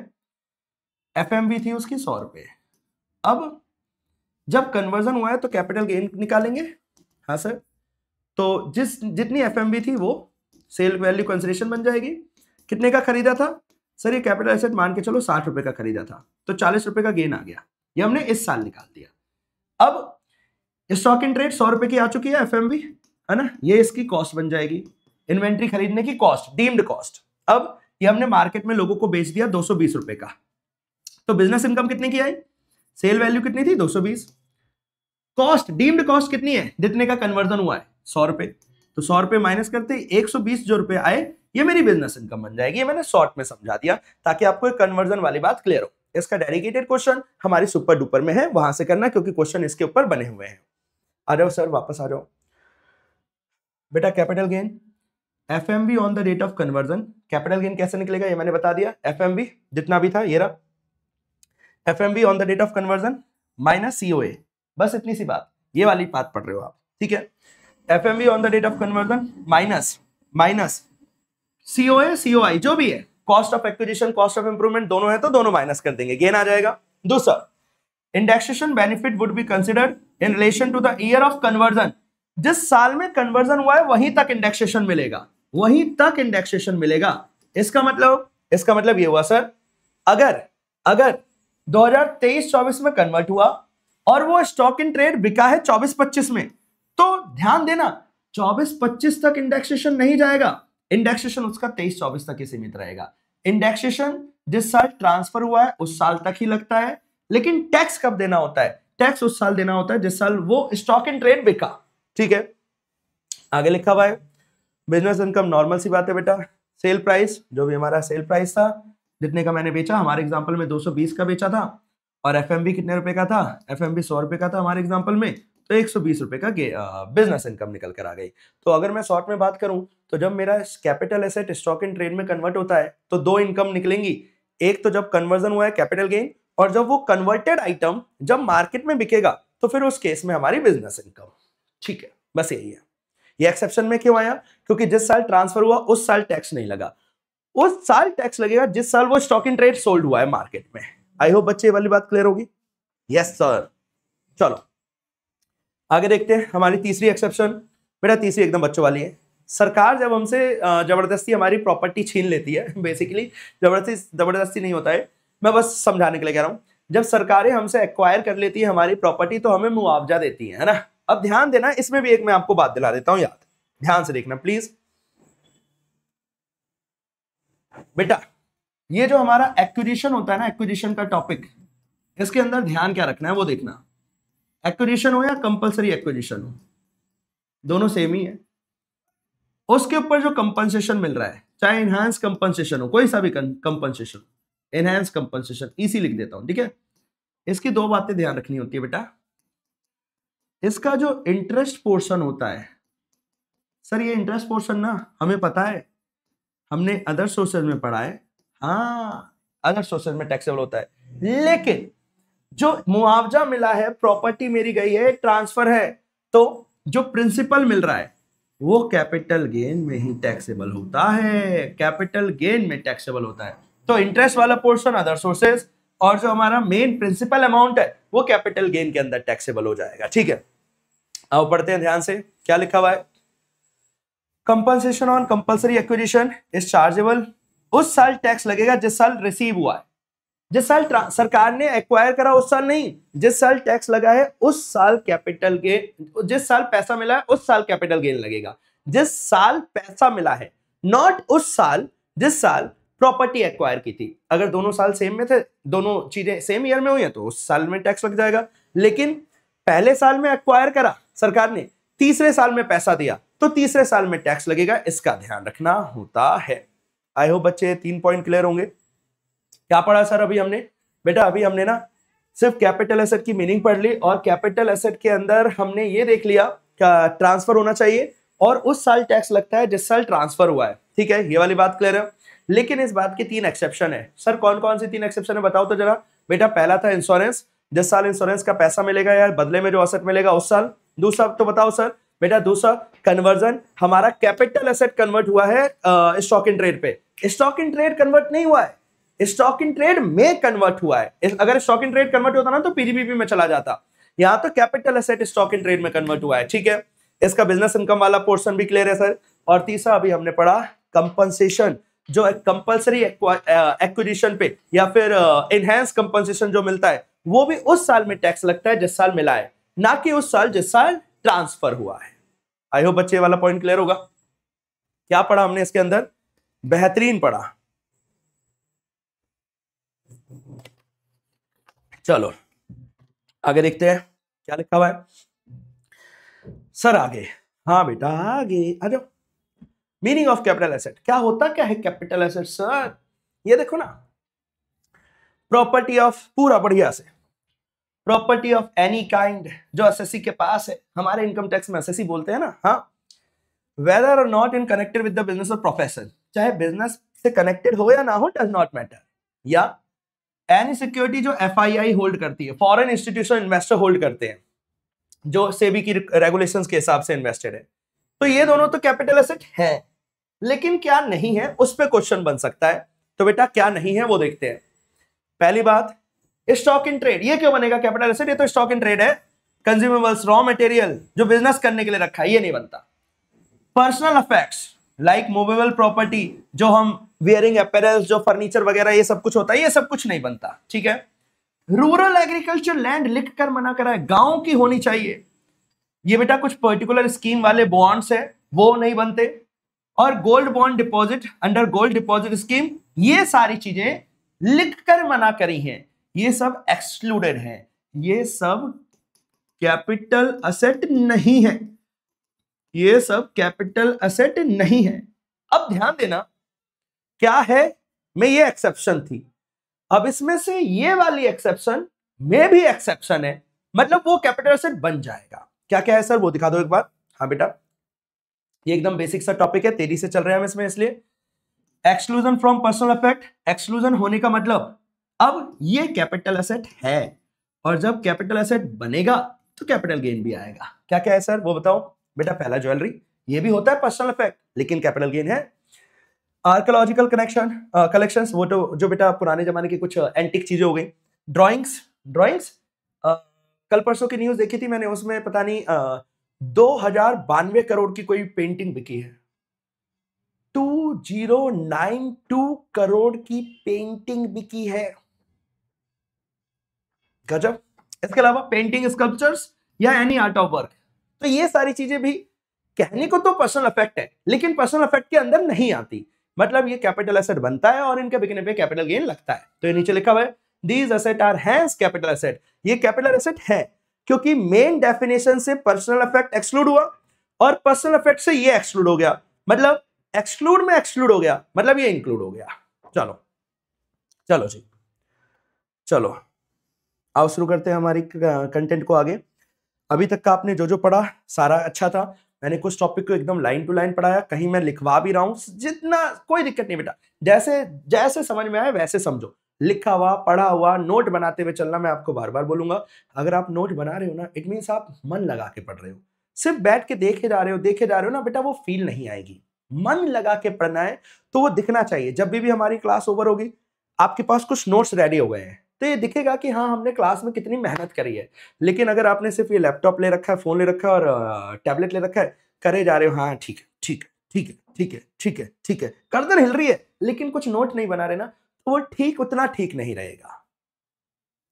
एफएमवी थी उसकी 100 रुपए। अब जब कन्वर्जन हुआ है तो कैपिटल गेन निकालेंगे। हाँ सर, तो जितनी एफएमवी थी वो सेल वैल्यू कंसिडरेशन बन जाएगी। कितने का खरीदा था सर, ये कैपिटल एसेट मान के चलो 60 रुपए का खरीदा था, तो 40 रुपए का गेन आ गया, ये हमने इस साल निकाल दिया। अब स्टॉक इन ट्रेड 100 रुपए की आ चुकी है एफएमवी, है ना, ये इसकी कॉस्ट बन जाएगी, इन्वेंट्री खरीदने की कॉस्ट, डीम्ड कॉस्ट। अब ये हमने मार्केट में लोगों को बेच दिया 220 रुपए का, तो बिजनेस इनकम कितने की आई, सेल वैल्यू कितनी थी 220, कॉस्ट डीम्ड कॉस्ट कितनी है, जितने का कन्वर्जन हुआ है 100 रुपए, तो 100 रुपए माइनस करते 120 जो रुपए आए, ये मेरी बिजनेस इनकम बन जाएगी। ये मैंने शॉर्ट में समझा दिया ताकि आपको एक कन्वर्जन वाली बात क्लियर हो। इसका डेडिकेटेड क्वेश्चन हमारी सुपर डुपर में है, वहां से करना, क्योंकि क्वेश्चन इसके ऊपर बने हुए हैं। आ जाओ सर, वापस आ जाओ बेटा। Capital gain FMV on the date of conversion, capital gain कैसे निकलेगा ये मैंने बता दिया। एफएमवी जितना भी था ये रहा, FMV on the date of conversion minus COA, बस इतनी सी बात, ये वाली बात पढ़ रहे हो आप, ठीक है। FMV on the date of conversion minus COA COI जो भी है, cost of acquisition, cost of improvement दोनों है तो दोनों माइनस कर देंगे, गेन आ जाएगा। दूसरा, indexation benefit would be considered in relation to the year of conversion, जिस साल में कन्वर्जन हुआ है वहीं तक इंडेक्सेशन मिलेगा, वहीं तक इंडेक्सेशन मिलेगा। इसका मतलब ये हुआ सर, अगर 2023-24 में कन्वर्ट हुआ और वो स्टॉक इन ट्रेड बिका है 24-25 में, तो ध्यान देना 24-25 तक इंडेक्सेशन नहीं जाएगा, इंडेक्सेशन उसका 23-24 तक ही सीमित रहेगा। इंडेक्सेशन जिस साल ट्रांसफर हुआ है उस साल तक ही लगता है, लेकिन टैक्स कब देना होता है, टैक्स उस साल देना होता है जिस साल वो स्टॉक इन ट्रेड बिका, ठीक है। आगे लिखा हुआ है बिजनेस इनकम, नॉर्मल सी बात है बेटा। सेल प्राइस, जो भी हमारा सेल प्राइस था, जितने का मैंने बेचा, हमारे एग्जांपल में 220 का बेचा था, और एफएमबी कितने रुपए का था, एफएमबी 100 रुपए का था हमारे एग्जांपल में, तो 120 रुपए का बिजनेस इनकम निकल कर आ गई। तो अगर मैं शॉर्ट में बात करूं तो जब मेरा capital asset stock in trade में कन्वर्ट होता है तो दो इनकम निकलेंगी, एक तो जब कन्वर्जन हुआ है कैपिटल गेन, और जब वो कन्वर्टेड आइटम जब मार्केट में बिकेगा तो फिर उस केस में हमारी बिजनेस इनकम, ठीक है। बस यही है। ये एक्सेप्शन में क्यों आया, क्योंकि जिस साल ट्रांसफर हुआ उस साल टैक्स नहीं लगा, उस साल टैक्स लगेगा जिस साल वो स्टॉक इन ट्रेड सोल्ड हुआ है मार्केट में। आई होप बच्चे वाली बात क्लियर होगी। Yes sir. चलो आगे देखते हैं हमारी तीसरी एक्सेप्शन। बेटा तीसरी एकदम बच्चों वाली है। सरकार जब हमसे जबरदस्ती हमारी प्रॉपर्टी छीन लेती है, बेसिकली जबरदस्ती नहीं होता है, मैं बस समझाने के लिए कह रहा हूं, जब सरकारें हमसे एक्वायर कर लेती है हमारी प्रॉपर्टी तो हमें मुआवजा देती है ना। अब ध्यान देना, इसमें भी एक मैं आपको बात दिला देता हूं, याद ध्यान से देखना प्लीज बेटा। ये जो हमारा एक्विजिशन होता है ना, एक्विजिशन का टॉपिक, इसके अंदर ध्यान क्या रखना है वो देखना। एक्विजिशन हो या कंपलसरी एक्विजिशन हो, दोनों सेम ही है। उसके ऊपर जो कंपनसेशन मिल रहा है, चाहे इनहैंस कंपनसेशन हो, कोई सा भी कंपनसेशन, इनहैंस कंपनसेशन इसी लिख देता हूं, ठीक है। इसकी दो बातें ध्यान रखनी होती है बेटा। इसका जो इंटरेस्ट पोर्शन होता है, सर ये इंटरेस्ट पोर्शन ना हमें पता है, हमने अदर सोर्सेज में पढ़ा है, हाँ अदर सोर्सेज में टैक्सेबल होता है, लेकिन जो मुआवजा मिला है, प्रॉपर्टी मेरी गई है, ट्रांसफर है, तो जो प्रिंसिपल मिल रहा है वो कैपिटल गेन में ही टैक्सेबल होता है, कैपिटल गेन में टैक्सेबल होता है। तो इंटरेस्ट वाला पोर्शन अदर सोर्सेज, और जो हमारा मेन प्रिंसिपल अमाउंट है वो कैपिटल गेन के अंदर टैक्सेबल हो जाएगा, ठीक है। अब पढ़ते हैं ध्यान से क्या लिखा हुआ है। Compensation on compulsory acquisition is chargeable, उस साल टैक्स लगेगा जिस साल रिसीव हुआ है, जिस साल सरकार ने एक्वायर करा उस साल नहीं, जिस साल टैक्स लगा है उस साल कैपिटल गेन, जिस साल पैसा मिला है उस साल कैपिटल गेन लगेगा, जिस साल पैसा मिला है, नॉट उस साल जिस साल प्रॉपर्टी एक्वायर की थी। अगर दोनों साल सेम में थे, दोनों चीजें सेम ईयर में हुई है तो उस साल में टैक्स लग जाएगा, लेकिन पहले साल में एक्वायर करा सरकार ने, तीसरे साल में पैसा दिया तो तीसरे साल में टैक्स लगेगा, इसका ध्यान रखना होता है। आई होप बच्चे 3 पॉइंट क्लियर होंगे। क्या पढ़ा सर अभी हमने? बेटा अभी हमने ना सिर्फ कैपिटल एसेट की मीनिंग पढ़ ली और कैपिटल एसेट के अंदर हमने ये देख लिया क्या ट्रांसफर होना चाहिए और उस साल टैक्स लगता है जिस साल ट्रांसफर हुआ है। ठीक है, ये वाली बात क्लियर है। लेकिन इस बात के 3 एक्सेप्शन है। सर कौन कौन सी 3 एक्सेप्शन है बताओ तो जरा। बेटा पहला था इंश्योरेंस, जिस साल इंश्योरेंस का पैसा मिलेगा या बदले में जो एसेट मिलेगा उस साल। दूसरा तो बताओ सर। बेटा दूसरा कन्वर्जन, हमारा कैपिटल एसेट कन्वर्ट हुआ है स्टॉक इन ट्रेड पे। स्टॉक इन ट्रेड कन्वर्ट नहीं हुआ है, स्टॉक इन ट्रेड में कन्वर्ट हुआ है। अगर स्टॉक इन ट्रेड कन्वर्ट होता ना तो पीडीपीपी में चला जाता। यहां तो capital asset stock in trade में कन्वर्ट हुआ है। ठीक है, इसका बिजनेस इनकम वाला पोर्शन भी क्लियर है सर। और तीसरा अभी हमने पढ़ा कंपनसेशन, जो कंपल्सरी एक्विजिशन पे या फिर एनहांस कंपनसेशन जो मिलता है वो भी उस साल में टैक्स लगता है जिस साल मिला है, ना कि उस साल जिस साल ट्रांसफर हुआ है। आई होप बच्चे वाला पॉइंट क्लियर होगा। क्या पढ़ा हमने इसके अंदर? बेहतरीन पढ़ा। चलो आगे देखते हैं क्या लिखा हुआ है सर। आगे, हाँ बेटा आगे आ जाओ। मीनिंग ऑफ कैपिटल एसेट, क्या होता क्या है कैपिटल एसेट सर? ये देखो ना, प्रॉपर्टी ऑफ, पूरा बढ़िया से, प्रॉपर्टी ऑफ एनी काइंड जो एसएससी के पास है, हमारे इनकम टैक्स में एसएससी बोलते हैं ना, हाँ, वेदर और not in connected with the business और प्रोफेशन, चाहे बिजनेस से कनेक्टेड हो या ना हो, डज नॉट मैटर। या एनी सिक्योरिटी जो एफआईआई होल्ड करती है, फॉरेन इंस्टीट्यूशन इन्वेस्टर होल्ड करते हैं, जो सेबी की रेगुलेशंस के हिसाब से इन्वेस्टेड है। तो ये दोनों तो कैपिटल एसेट है, लेकिन क्या नहीं है उस पर क्वेश्चन बन सकता है। तो बेटा क्या नहीं है वो देखते हैं। पहली बात, स्टॉक इन ट्रेड, ये क्यों बनेगा कैपिटल एसेट? ये तो स्टॉक इन ट्रेड है। कंज्यूमेबल्स, रॉ मटेरियल जो बिजनेस करने के लिए रखा है, ये नहीं बनता। Personal effects like movable property, जो हम वियरिंग अपैरल्स, जो फर्नीचर वगैरह ये सब कुछ होता है, ये सब कुछ नहीं बनता। ठीक है। रूरल एग्रीकल्चर लैंड लिख कर मना करा है, गांव की होनी चाहिए। ये बेटा कुछ पर्टिकुलर स्कीम वाले बॉन्ड्स है वो नहीं बनते। और gold bond deposit under gold deposit scheme, ये सारी चीजें लिखकर मना करी हैं, ये सब एक्सक्लूडेड हैं, ये सब कैपिटल एसेट नहीं है, ये सब कैपिटल एसेट नहीं है। अब ध्यान देना क्या है, में ये एक्सेप्शन थी, अब इसमें से ये वाली एक्सेप्शन में भी एक्सेप्शन है, मतलब वो कैपिटल एसेट बन जाएगा। क्या क्या है सर वो दिखा दो एक बार। हाँ बेटा, ये एकदम बेसिक सा टॉपिक है, तेजी से चल रहे हैं हम इसमें, इसलिए exclusion from personal effect, exclusion होने का मतलब अब ये कैपिटल एसेट है, और जब कैपिटल एसेट बनेगा तो कैपिटल गेन भी आएगा। क्या क्या है सर वो बताओ। बेटा पहला ज्वेलरी, ये भी होता है पर्सनल इफेक्ट, लेकिन कैपिटल गेन है। आर्कोलॉजिकल कलेक्शंस, वो तो जो बेटा पुराने जमाने की कुछ एंटिक चीजें हो गई। ड्राइंग्स कल परसों की न्यूज देखी थी मैंने, उसमें पता नहीं 2092 करोड़ की कोई पेंटिंग बिकी है। 2092 करोड़ की पेंटिंग बिकी है, गजब। इसके अलावा पेंटिंग, स्कल्पचर्स या एनी आर्ट ऑफ वर्क, तो ये सारी चीजें भी कहने को तो पर्सनल इफेक्ट है, लेकिन पर्सनल इफेक्ट के अंदर नहीं आती, मतलब ये कैपिटल एसेट बनता है और इनके बिकने पे कैपिटल गेन लगता है। तो ये नीचे लिखा हुआ है these asset are hence capital asset, ये कैपिटल एसेट है क्योंकि मेन डेफिनेशन से पर्सनल इफेक्ट एक्सक्लूड हुआ और पर्सनल इफेक्ट से ये एक्सक्लूड हो गया, मतलब एक्सक्लूड में एक्सक्लूड हो गया, मतलब ये इंक्लूड हो गया। चलो जी, चलो आओ शुरू करते हैं हमारी कंटेंट को आगे। अभी तक का आपने जो जो पढ़ा सारा अच्छा था, मैंने कुछ टॉपिक को एकदम लाइन टू लाइन पढ़ाया, कहीं मैं लिखवा भी रहा हूं, जितना कोई दिक्कत नहीं बेटा, जैसे जैसे समझ में आए वैसे समझो, लिखा हुआ पढ़ा हुआ नोट बनाते हुए चलना। मैं आपको बार बार बोलूंगा, अगर आप नोट बना रहे हो ना, इट मीन्स आप मन लगा के पढ़ रहे हो। सिर्फ बैठ के देखे जा रहे हो ना बेटा, वो फील नहीं आएगी। मन लगा के पढ़ना है तो वो दिखना चाहिए। जब भी हमारी क्लास ओवर होगी, आपके पास कुछ नोट्स रेडी हो गए हैं, तो ये दिखेगा कि हाँ हमने क्लास में कितनी मेहनत करी है। लेकिन अगर आपने सिर्फ ये लैपटॉप ले रखा है, फोन ले रखा है और टैबलेट ले रखा है, करे जा रहे हो, हाँ ठीक है ठीक है ठीक है ठीक है ठीक है ठीक है, गर्दन हिल रही है, लेकिन कुछ नोट नहीं बना रहे ना, तो वो ठीक उतना ठीक नहीं रहेगा,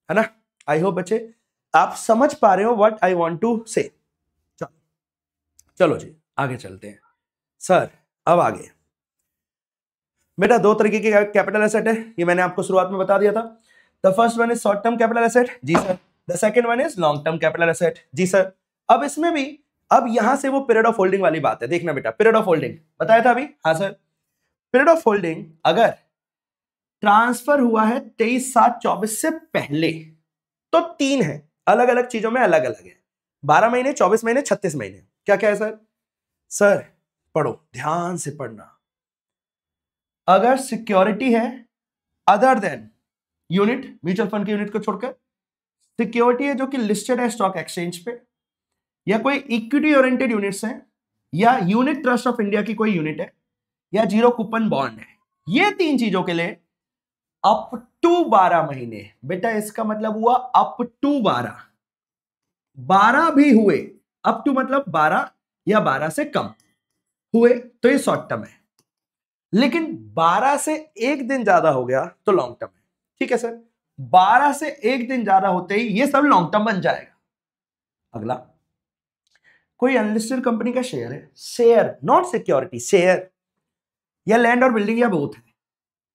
है ना। आई होप बच्चे आप समझ पा रहे हो व्हाट आई वांट टू से। चलो जी आगे चलते हैं सर। अब आगे बेटा दो तरीके के कैपिटल एसेट है, ये मैंने आपको शुरुआत में बता दिया था। The first one is short term capital asset, जी sir. The second one is long term capital asset, जी सर। अब इसमें भी, अब यहां से वो पीरियड ऑफ होल्डिंग वाली बात है, देखना बेटा, पीरियड ऑफ होल्डिंग बताया था अभी, हाँ सर। पीरियड ऑफ होल्डिंग अगर ट्रांसफर हुआ है 23/7/24 से पहले, तो 3 है, अलग अलग चीजों में अलग अलग है। 12 महीने, 24 महीने, 36 महीने। क्या क्या है सर? सर पढ़ो, ध्यान से पढ़ना। अगर सिक्योरिटी है other than unit, mutual fund की यूनिट को छोड़कर, सिक्योरिटी है जो कि लिस्टेड है स्टॉक एक्सचेंज पे, या कोई इक्विटी ओरिएंटेड यूनिट्स है, या यूनिट ट्रस्ट ऑफ इंडिया की कोई यूनिट है, या जीरो कूपन बॉन्ड है, ये 3 चीजों के लिए अप टू 12 महीने। बेटा इसका मतलब हुआ अप टू 12 भी हुए, अप टू मतलब 12 या 12 से कम हुए तो ये शॉर्ट टर्म है, लेकिन 12 से एक दिन ज्यादा हो गया तो लॉन्ग टर्म है। ठीक है सर, 12 से एक दिन ज्यादा होते ही ये सब लॉन्ग टर्म बन जाएगा। अगला, कोई अनलिस्टेड कंपनी का शेयर है, शेयर नॉट सिक्योरिटी, शेयर या लैंड और बिल्डिंग या बोथ है,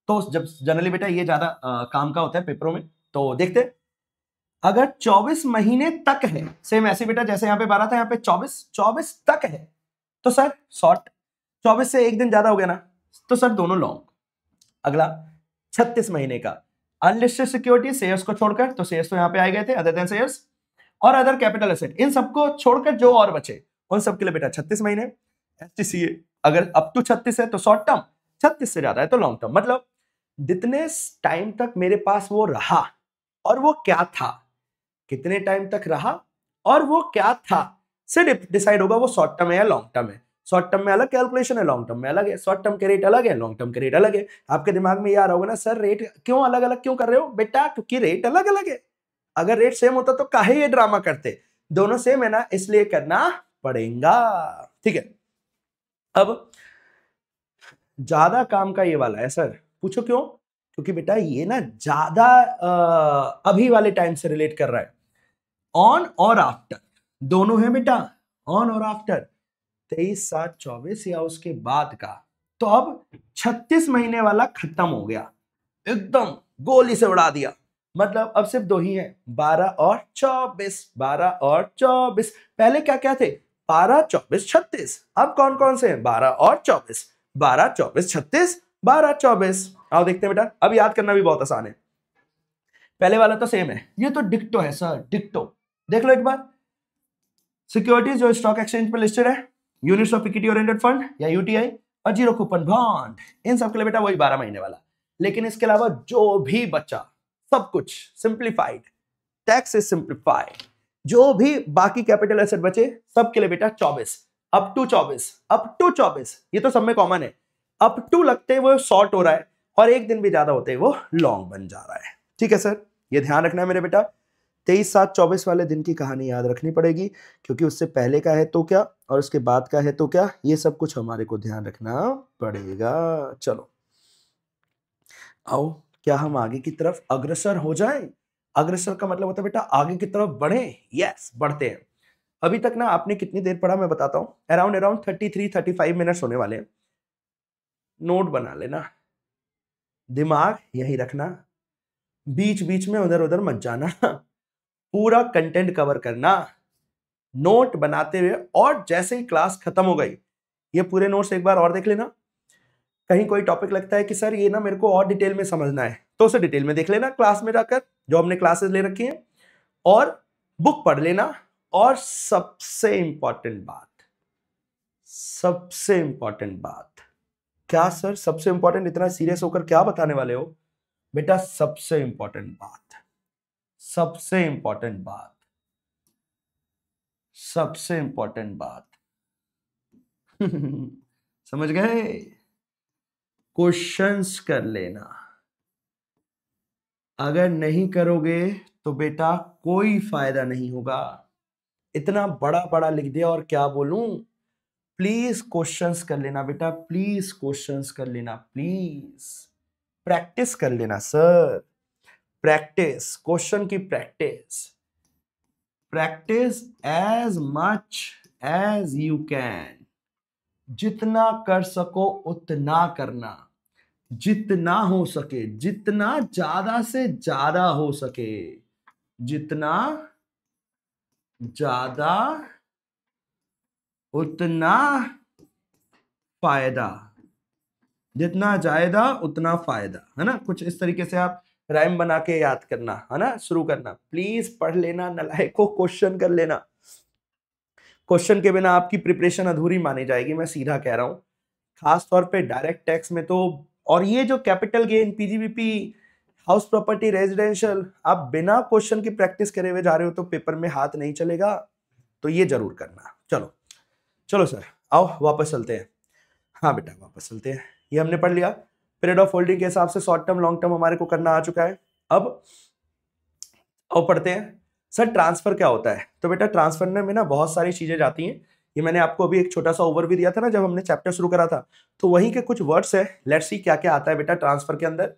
तो जब जनरली बेटा ये ज्यादा काम का होता है पेपरों में, तो देखते अगर 24 महीने तक है, सेम ऐसे बेटा जैसे यहां पे 12 था, यहां पे 24 तक है तो सर शॉर्ट, 24 से एक दिन ज्यादा हो गया ना तो सर दोनों लॉन्ग। अगला 36 महीने का अनलिस्टेड सिक्योरिटी, शेयर्स को छोड़कर, तो शेयर्स तो यहां पे आए गए थे, अदर देन शेयर्स और अदर कैपिटल एसेट, इन सबको छोड़कर जो और बचे उन सबके लिए बेटा 36 महीने। एसटीसीए अगर अप टू 36 है तो शॉर्ट टर्म, 36 से ज्यादा है तो लॉन्ग टर्म। मतलब जितने टाइम तक मेरे पास वो रहा और वो क्या था, कितने टाइम तक रहा और वो क्या था से डिसाइड होगा वो शॉर्ट टर्म है या लॉन्ग टर्म है। शॉर्ट टर्म में अलग कैलकुलेशन है, लॉन्ग टर्म में अलग है। शॉर्ट टर्म के रेट अलग है, लॉन्ग टर्म के रेट अलग है। आपके दिमाग में ये आ रहा होगा ना, सर रेट क्यों अलग अलग क्यों कर रहे हो? बेटा क्योंकि रेट अलग अलग है। अगर रेट सेम होता तो काहे ये ड्रामा करते? दोनों सेम है ना, इसलिए करना पड़ेगा। ठीक है, अब ज्यादा काम का ये वाला है सर। पूछो क्यों? क्योंकि बेटा ये ना ज्यादा अभी वाले टाइम से रिलेट कर रहा है। ऑन और आफ्टर दोनों है बेटा, ऑन और आफ्टर 23/7/24 या उसके बाद का। तो अब 36 महीने वाला खत्म हो गया, एकदम गोली से उड़ा दिया। मतलब अब सिर्फ दो ही है, 12 और 24, 12 और 24। पहले क्या क्या थे? 12, 24, 36। अब कौन कौन से हैं? 12 और 24, 12, 24, 36, 12, 24। आओ देखते हैं बेटा, अब याद करना भी बहुत आसान है। पहले वाला तो सेम है, ये तो डिक्टो है सर, डिक्टो। देख लो एक बार, सिक्योरिटीज जो स्टॉक एक्सचेंज पर लिस्टेड है, units of equity oriented fund या यूटीआई, और जीरो कूपन बॉन्ड, इन सब के लिए बेटा वही 12 महीने वाला। लेकिन इसके अलावा जो भी बचा सब कुछ सिंप्लीफाइड, टैक्स इज सिंप्लीफाइड। जो भी बाकी कैपिटल एसेट बचे सबके लिए बेटा 24, अप टू 24, अप टू 24। ये तो सब में कॉमन है, अप टू लगते वो शॉर्ट हो रहा है और एक दिन भी ज्यादा होते वो लॉन्ग बन जा रहा है। ठीक है सर, ये ध्यान रखना है मेरे बेटा। 23/7/24 वाले दिन की कहानी याद रखनी पड़ेगी, क्योंकि उससे पहले का है तो क्या और उसके बाद का है तो क्या, ये सब कुछ हमारे को ध्यान रखना पड़ेगा। चलो आओ, क्या हम आगे की तरफ अग्रसर हो जाएं? अग्रसर का मतलब होता है बेटा आगे की तरफ बढ़े। यस, बढ़ते हैं। अभी तक ना आपने कितनी देर पढ़ा मैं बताता हूं, अराउंड 33-35 मिनट्स होने वाले हैं। नोट बना लेना, दिमाग यहीं रखना, बीच बीच में उधर उधर मत जाना, पूरा कंटेंट कवर करना, नोट बनाते हुए। और जैसे ही क्लास खत्म हो गई ये पूरे नोट्स एक बार और देख लेना। कहीं कोई टॉपिक लगता है कि सर ये ना मेरे को और डिटेल में समझना है, तो उसे डिटेल में देख लेना क्लास में जाकर, जो हमने क्लासेस ले रखी हैं, और बुक पढ़ लेना। और सबसे इंपॉर्टेंट बात, सबसे इंपॉर्टेंट बात, क्या सर सबसे इंपॉर्टेंट? इतना सीरियस होकर क्या बताने वाले हो बेटा? सबसे इंपॉर्टेंट बात, सबसे इंपॉर्टेंट बात, सबसे इंपॉर्टेंट बात समझ गए? क्वेश्चंस कर लेना। अगर नहीं करोगे तो बेटा कोई फायदा नहीं होगा। इतना बड़ा बड़ा लिख दिया और क्या बोलूं? प्लीज क्वेश्चंस कर लेना बेटा, प्लीज क्वेश्चंस कर लेना, प्लीज प्रैक्टिस कर लेना सर, प्रैक्टिस, क्वेश्चन की practice, practice as much as you can. जितना कर सको उतना करना, जितना हो सके, जितना ज्यादा से ज्यादा हो सके, जितना ज्यादा उतना फायदा, जितना ज्यादा उतना फायदा, है ना? कुछ इस तरीके से आप राइम बना के याद करना है ना, शुरू करना। प्लीज पढ़ लेना, नालायकों क्वेश्चन कर लेना। क्वेश्चन के बिना आपकी प्रिपरेशन अधूरी मानी जाएगी, मैं सीधा कह रहा हूं। खास तौर पे डायरेक्ट टैक्स में तो, और ये जो capital gain, PGBP, house property, residential, आप बिना क्वेश्चन की प्रैक्टिस करे हुए जा रहे हो तो पेपर में हाथ नहीं चलेगा, तो ये जरूर करना। चलो चलो सर, आओ वापस चलते हैं। हाँ बेटा वापस चलते हैं। ये हमने पढ़ लिया, पीरियड ऑफ होल्डिंग के हिसाब से शॉर्ट टर्म लॉन्ग टर्म हमारे को करना आ चुका है। अब पढ़ते हैं सर ट्रांसफर क्या होता है। तो बेटा ट्रांसफर में ना बहुत सारी चीजें जाती हैं। ये मैंने आपको अभी एक छोटा सा ओवरव्यू दिया था ना जब हमने चैप्टर शुरू करा था, तो वहीं के कुछ वर्ड्स है। लेट्स सी क्या क्या आता है बेटा ट्रांसफर के अंदर।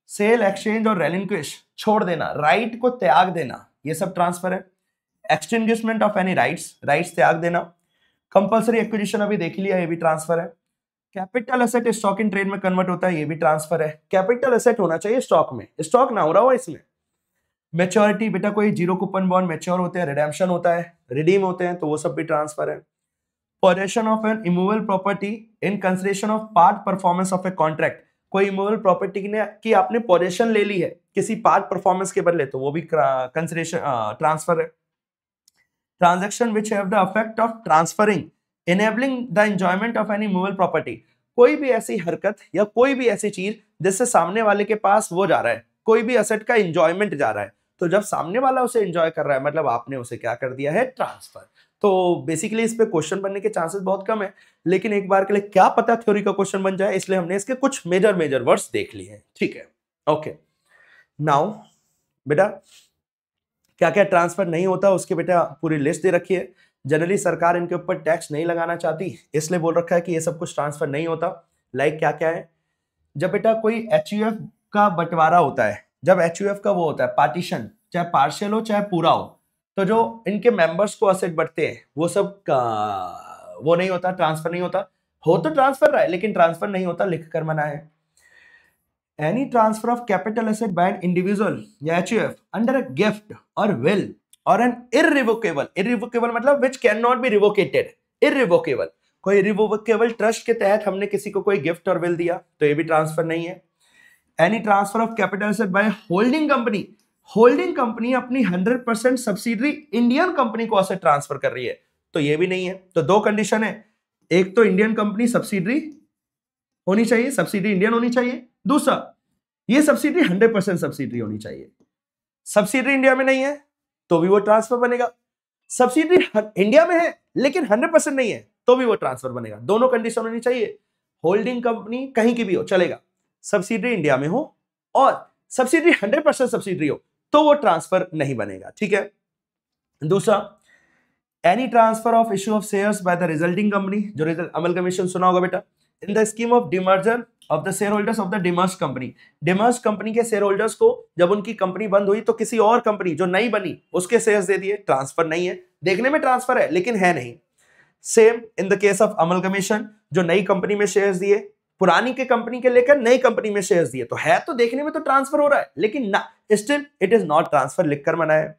सेल, एक्सचेंज और रेलिंक्विश, छोड़ देना, राइट को त्याग देना, ये सब ट्रांसफर है। Extinguishment of any rights, rights त्याग देना। कंपल्सरी एक्विजिशन अभी देख लिया, ये भी ट्रांसफर है। Capital asset stock in trade में कन्वर्ट होता है, ये भी ट्रांसफर है। कैपिटल एसेट होना चाहिए स्टॉक में, स्टॉक ना हो रहा हो इसमें। मैच्योरिटी बेटा, कोई जीरो कूपन बॉन्ड मैच्योर होते हैं, रिडेम्पशन होता है, रिडीम होते हैं, तो वो सब भी ट्रांसफर है। Possession of N immovable property in consideration of part performance of a contract, कोई इमूवेबल प्रॉपर्टी की आपने पोजेशन ले ली है किसी पार्ट परफॉर्मेंस के बदले, तो वो भी कंसिडरेशन ट्रांसफर है। Transaction which have the effect of transferring enabling the enjoyment of any movable property, कोई भी ऐसी हरकत या कोई भी ऐसी चीज जिससे सामने वाले के पास वो जा रहा है, कोई भी एसेट का एंजॉयमेंट जा रहा है, तो जब सामने वाला उसे एंजॉय कर रहा है मतलब आपने उसे क्या कर दिया है, ट्रांसफर। तो बेसिकली इस पे क्वेश्चन बनने के चांसेस बहुत कम है, लेकिन एक बार के लिए क्या पता थ्योरी का क्वेश्चन बन जाए, इसलिए हमने इसके कुछ मेजर वर्ड्स देख लिए हैं। ठीक है, ओके। नाउ बेटा क्या क्या ट्रांसफर नहीं होता उसके बेटा पूरी लिस्ट दे रखी है। जनरली सरकार इनके ऊपर टैक्स नहीं लगाना चाहती, इसलिए बोल रखा है कि ये सब कुछ ट्रांसफर नहीं होता। लाइक क्या क्या है, जब बेटा कोई एचयूएफ का बंटवारा होता है, जब एचयूएफ का वो होता है पार्टीशन, चाहे पार्शियल हो चाहे पूरा हो, तो जो इनके मेंबर्स को असेट बढ़ते हैं वो सब का वो नहीं होता, ट्रांसफर नहीं होता। हो तो ट्रांसफर रहा है लेकिन ट्रांसफर नहीं होता, लिख कर मना है। Any transfer of capital asset by an individual या एचयूएफ अंडर अ गिफ्ट और will or an irrevocable, irrevocable मतलब which can not be revocated, irrevocable, कोई रिवोकेबल ट्रस्ट के तहत हमने किसी को कोई गिफ्ट और विल दिया तो ये भी ट्रांसफर नहीं है। Any transfer of capital asset by holding company, holding company अपनी 100% सब्सिडरी इंडियन कंपनी को एसेट ट्रांसफर कर रही है, तो ये भी नहीं है। तो दो कंडीशन है, एक तो इंडियन कंपनी सब्सिडरी होनी चाहिए, सब्सिडरी इंडियन होनी चाहिए, दूसरा ये सब्सिडरी 100% सब्सिडरी होनी चाहिए। सब्सिडरी इंडिया में नहीं है तो भी वो ट्रांसफर बनेगा, सब्सिडरी इंडिया में है लेकिन 100% नहीं है तो भी वो ट्रांसफर बनेगा। दोनों कंडीशन होनी चाहिए, होल्डिंग कंपनी कहीं की भी हो चलेगा, सब्सिडरी इंडिया में हो और सब्सिडरी 100% सब्सिडरी हो तो वो ट्रांसफर नहीं बनेगा। ठीक है। दूसरा, any transfer of issue of shares by the resulting company, जो अमलगमेशन सुना होगा बेटा, in the scheme of demerger of the share holders of the demerge company, demerge company के शेयर होल्डर्स को जब उनकी कंपनी बंद हुई तो किसी और कंपनी जो नई बनी उसके शेयर्स दे दिए, ट्रांसफर नहीं है। देखने में ट्रांसफर है लेकिन है नहीं। Same in the case of amalgamation, जो नई कंपनी में शेयर्स दिए, पुरानी के कंपनी के लेकर नई कंपनी में शेयर्स दिए, तो है तो देखने में तो ट्रांसफर हो रहा है लेकिन ना, still it is not transfer, लिखकर मना है।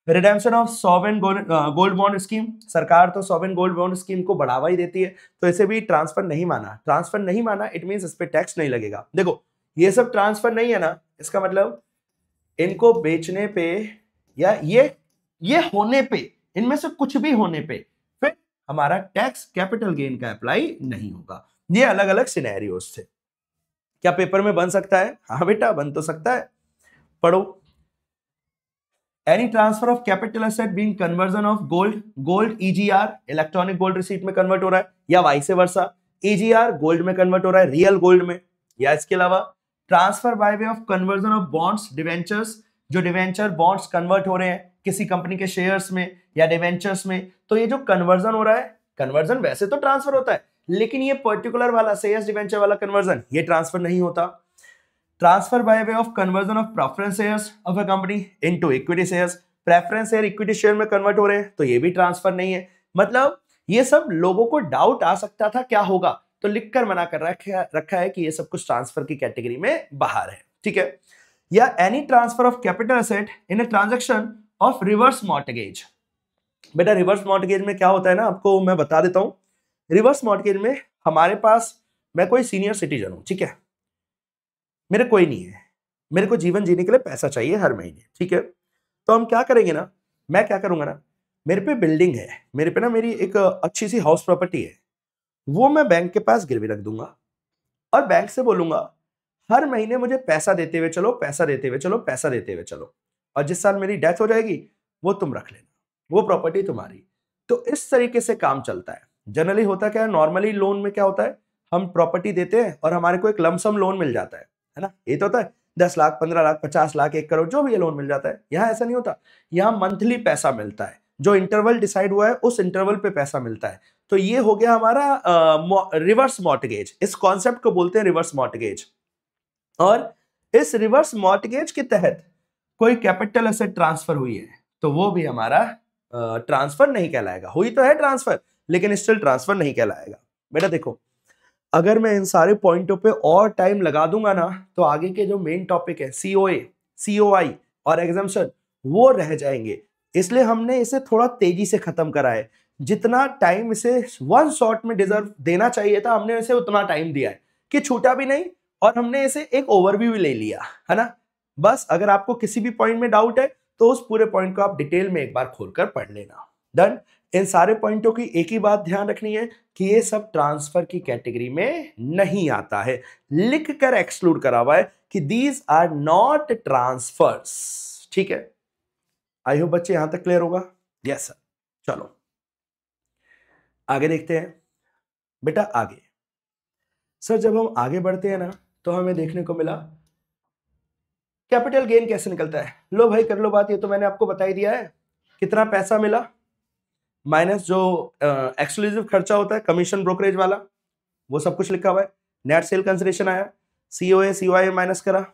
Redemption of sovereign gold bond scheme, सरकार तो सॉवरेन गोल्ड बॉन्ड स्कीम को बढ़ावा ही देती है तो इसे भी ट्रांसफर नहीं माना। ट्रांसफर नहीं माना इट मींस इस पे टैक्स नहीं लगेगा। देखो ये सब ट्रांसफर नहीं है ना, इसका मतलब इनको बेचने पे या ये होने पे, इनमें से कुछ भी होने पे फिर हमारा टैक्स कैपिटल गेन का अप्लाई नहीं होगा। ये अलग अलग सिनेरियोस थे। क्या पेपर में बन सकता है? हाँ बेटा बन तो सकता है, पढ़ो। Any transfer of capital asset being conversion of gold, gold EGR electronic gold receipt में कन्वर्ट हो रहा है या वाइस वर्सा, ईजीआर गोल्ड में कन्वर्ट हो रहा है रियल गोल्ड में, या इसके अलावा transfer by way of conversion of bonds debentures, जो डिवेंचर बॉन्ड्स कन्वर्ट हो रहे हैं किसी कंपनी के शेयर्स में या डिवेंचर्स में, तो ये जो कन्वर्जन हो रहा है, कन्वर्जन वैसे तो ट्रांसफर होता है लेकिन ये पर्टिकुलर वाला शेयर्स डिवेंचर वाला कन्वर्जन ये ट्रांसफर नहीं होता। Transfer by way of conversion of preference shares of a company into equity shares, preference share equity share में कन्वर्ट हो रहे हैं तो ये भी ट्रांसफर नहीं है। मतलब ये सब लोगों को डाउट आ सकता था क्या होगा, तो लिखकर मना कर रखा है कि ये सब कुछ ट्रांसफर की कैटेगरी में बाहर है। ठीक है। या any transfer of capital asset in a transaction of reverse mortgage, बेटा रिवर्स मॉर्टगेज में क्या होता है ना, आपको मैं बता देता हूं। रिवर्स मॉर्टगेज में हमारे पास, मैं कोई सीनियर सिटीजन हूं, ठीक है, मेरे कोई नहीं है, मेरे को जीवन जीने के लिए पैसा चाहिए हर महीने, ठीक है। तो हम क्या करेंगे ना, मैं क्या करूंगा ना, मेरे पे बिल्डिंग है, मेरे पे ना मेरी एक अच्छी सी हाउस प्रॉपर्टी है, वो मैं बैंक के पास गिरवी रख दूंगा और बैंक से बोलूंगा हर महीने मुझे पैसा देते हुए चलो, पैसा देते हुए चलो, पैसा देते हुए चलो, और जिस साल मेरी डेथ हो जाएगी वो तुम रख लेना, वो प्रॉपर्टी तुम्हारी। तो इस तरीके से काम चलता है। जनरली होता क्या है, नॉर्मली लोन में क्या होता है, हम प्रॉपर्टी देते हैं और हमारे को एक लमसम लोन मिल जाता है ना। ये तो होता है 10 लाख, 15 लाख, 50 लाख, 1 करोड़, जो भी ये लोन मिल जाता है। यहाँ ऐसा नहीं होता, यहाँ मंथली पैसा मिलता है, जो इंटरवल डिसाइड हुआ है उस इंटरवल पे पैसा मिलता है। तो ये हो गया हमारा रिवर्स मॉर्टगेज, इस कॉन्सेप्ट को बोलते हैं रिवर्स मॉर्टगेज। और इस रिवर्स मॉर्टगेज के तहत कोई कैपिटल एसेट ट्रांसफर हुई है तो वो भी हमारा ट्रांसफर नहीं कहलाएगा। हुई तो है ट्रांसफर, लेकिन स्टिल ट्रांसफर नहीं कहलाएगा। बेटा देखो, अगर मैं इन सारे पॉइंटों पे और टाइम लगा दूंगा ना, तो आगे के जो मेन टॉपिक है सीओए, सीओआई और एग्जम्पशन, वो रह जाएंगे। इसलिए हमने इसे थोड़ा तेजी से खत्म करा है। जितना टाइम इसे वन शॉट में डिजर्व देना चाहिए था, हमने इसे उतना टाइम दिया है कि छूटा भी नहीं, और हमने इसे एक ओवरव्यू भी ले लिया, है ना। बस अगर आपको किसी भी पॉइंट में डाउट है तो उस पूरे पॉइंट को आप डिटेल में एक बार खोलकर पढ़ लेना। डन। इन सारे पॉइंटों की एक ही बात ध्यान रखनी है कि ये सब ट्रांसफर की कैटेगरी में नहीं आता है, लिख कर एक्सक्लूड करा हुआ है कि दीज आर नॉट ट्रांसफर्स। ठीक है, आई होप बच्चे यहां तक क्लियर होगा। Yes sir. चलो आगे देखते हैं। बेटा आगे सर, जब हम आगे बढ़ते हैं ना, तो हमें देखने को मिला कैपिटल गेन कैसे निकलता है। लो भाई कर लो बात, ये तो मैंने आपको बता ही दिया है। कितना पैसा मिला माइनस जो एक्सक्लूसिव खर्चा होता है कमीशन ब्रोकरेज वाला, वो सब कुछ लिखा हुआ है। नेट सेल कंसिडरेशन आया, सीओए सीओआई माइनस करा,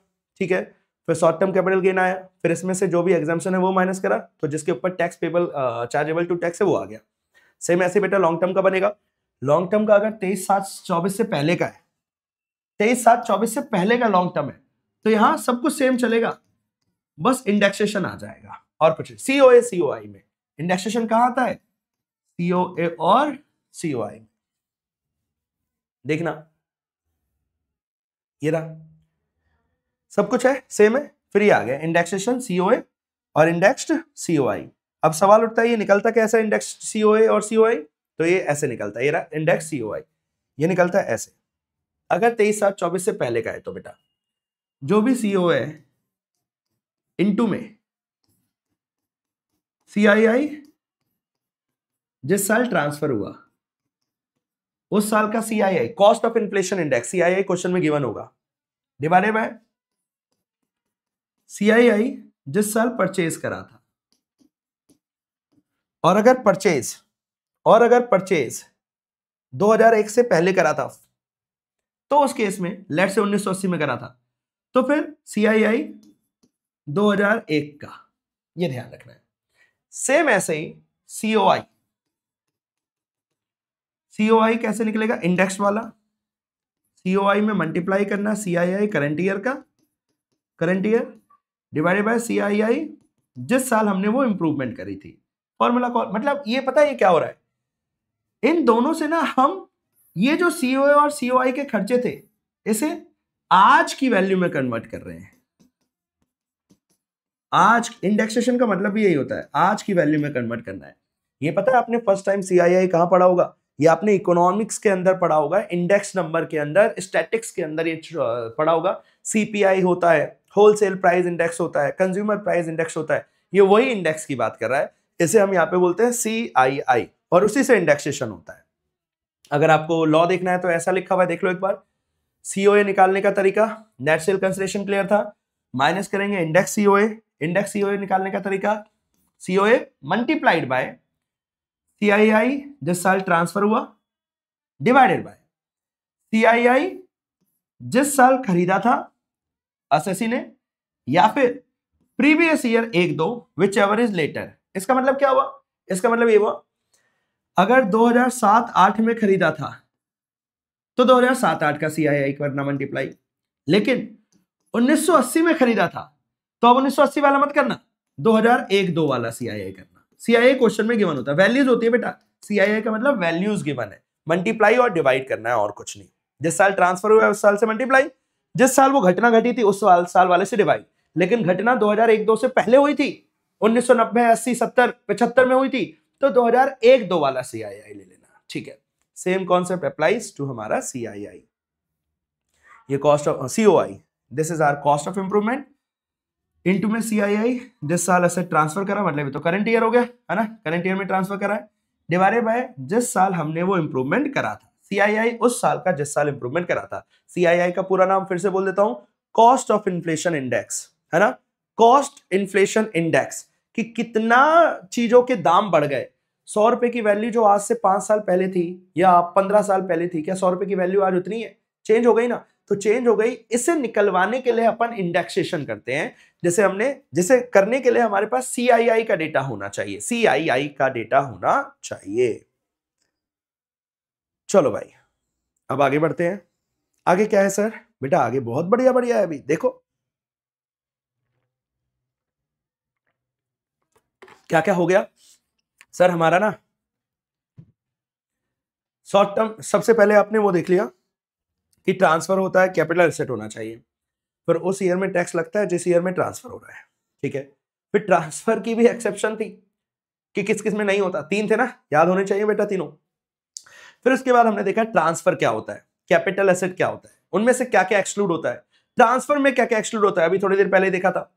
ठीक है। फिर शॉर्ट टर्म कैपिटल गेन आया, फिर इसमें से जो भी एग्जाम्पशन है वो माइनस करा, तो जिसके ऊपर tax payable chargeable to tax है वो आ गया। सेम ऐसे बेटा लॉन्ग टर्म का बनेगा। लॉन्ग टर्म का अगर 23/7/24 से पहले का है, 23/7/24 से पहले का लॉन्ग टर्म है, तो यहां सब कुछ सेम चलेगा, बस इंडेक्सेशन आ जाएगा और कुछ। सीओए सीओआई में इंडेक्सेशन कहां आता है, सीओए और सीओआई। देखना ये रहा, सब कुछ है सेम है, फिर ये आ गया इंडेक्सेशन सीओए और इंडेक्स्ड सीओआई। अब सवाल उठता है ये निकलता कैसा इंडेक्स्ड सीओए और सीओआई, तो ये ऐसे निकलता है, ये रहा इंडेक्स सीओआई, ये निकलता है ऐसे। अगर 23/7/24 से पहले का है तो बेटा जो भी सीओ है इनटू में सीआईआई जिस साल ट्रांसफर हुआ उस साल का CII, cost of inflation index, CII question में गिवन होगा, डिवाइडेड बाय सीआईआई जिस साल परचेज करा था। और अगर परचेज 2001 से पहले करा था, तो उस केस में लेट से 1980 में करा था, तो फिर सीआईआई 2001 का, ये ध्यान रखना है। सेम ऐसे ही सीओआई, सीओआई कैसे निकलेगा, इंडेक्स वाला, सीओआई में मल्टीप्लाई करना सीआईआई करंट ईयर का, current year divided by CII जिस साल हमने वो इंप्रूवमेंट करी थी। फॉर्मूला कॉल, मतलब ये पता है ये क्या हो रहा है, इन दोनों से ना हम ये जो सीओए और सीओआई के खर्चे थे इसे आज की वैल्यू में कन्वर्ट कर रहे हैं। आज इंडेक्सेशन का मतलब भी यही होता है, आज की वैल्यू में कन्वर्ट करना है। ये पता है आपने फर्स्ट टाइम सीआईआई कहां पढ़ा होगा, ये आपने इकोनॉमिक्स के अंदर पढ़ा होगा, इंडेक्स नंबर के अंदर, स्टैटिक्स के अंदर ये पढ़ा होगा। सीपीआई होता है, होलसेल प्राइस इंडेक्स होता है, कंज्यूमर प्राइस इंडेक्स होता है, ये वही इंडेक्स की बात कर रहा है। इसे हम यहाँ पे बोलते हैं सीआईआई, और उसी से इंडेक्सेशन होता है। अगर आपको लॉ देखना है तो ऐसा लिखा हुआ है, देख लो एक बार। सीओए निकालने का तरीका, नेट सेल कंसिडरेशन क्लियर था, माइनस करेंगे इंडेक्स सीओए, इंडेक्स सीओए निकालने का तरीका सीओए मल्टीप्लाइड बाय सीआईआई जिस साल ट्रांसफर हुआ, डिवाइडेड बाय सीआईआई जिस साल खरीदा था असेसी ने, या फिर previous year 1-2 whichever is later. इसका मतलब क्या हुआ, इसका मतलब ये हुआ अगर 2007-8 में खरीदा था तो 2007-8 का सीआईआई करना मल्टीप्लाई, लेकिन 1980 में खरीदा था तो अब 1980 वाला मत करना, 2001-2 वाला सीआईआई करना। सीआईआई क्वेश्चन में गिवन होता है, वैल्यूज होती है बेटा, सीआईआई का मतलब वैल्यूज गिवन है, मल्टीप्लाई और डिवाइड करना है और कुछ नहीं। जिस साल ट्रांसफर हुआ उस साल से मल्टीप्लाई, जिस साल वो घटना घटी थी उस साल वाले से डिवाइड, लेकिन घटना 2001-2 से पहले हुई थी, 1990, 80, 70, 75 में हुई थी, तो 2001-2 वाला CII ले लेना, ठीक है। सेम कॉन्सेप्ट अप्लाइज टू हमारा CII। ये cost of COI, this is our cost of improvement into में CII, जिस साल एसेट ट्रांसफर करा, मतलब ये तो करंट ईयर हो गया है ना, करंट ईयर में ट्रांसफर करा है, डिवाइडेड बाय जिस साल हमने वो इंप्रूवमेंट करा था। CII उस साल का जिस साल इंप्रूवमेंट करा था। CII का पूरा नाम फिर से बोल देता हूं, कॉस्ट ऑफ इन्फ्लेशन इंडेक्स, है ना, कॉस्ट इन्फ्लेशन इंडेक्स, कि कितना चीजों के दाम बढ़ गए। 100 रुपए की वैल्यू जो आज से 5 साल पहले थी या 15 साल पहले थी, क्या 100 रुपए की वैल्यू आज उतनी है? चेंज हो गई ना, तो चेंज हो गई। इसे निकलवाने के लिए अपन इंडेक्सेशन करते हैं, जिसे करने के लिए हमारे पास CII का डेटा होना चाहिए, CII का डेटा होना चाहिए। चलो भाई अब आगे बढ़ते हैं। आगे क्या है सर? बेटा आगे बहुत बढ़िया बढ़िया है। अभी देखो क्या क्या हो गया सर हमारा ना, शॉर्ट टर्म सबसे पहले आपने वो देख लिया कि ट्रांसफर होता है, कैपिटल एसेट होना चाहिए, फिर उस ईयर में टैक्स लगता है जिस ईयर में ट्रांसफर हो रहा है, ठीक है। फिर ट्रांसफर की भी एक्सेप्शन थी कि किस किस में नहीं होता, 3 थे ना, याद होने चाहिए बेटा तीनों। फिर उसके बाद हमने देखा ट्रांसफर क्या होता है, कैपिटल एसेट क्या होता है, उनमें से क्या क्या एक्सक्लूड होता है, ट्रांसफर में क्या क्या एक्सक्लूड होता है, अभी थोड़ी देर पहले देखा था।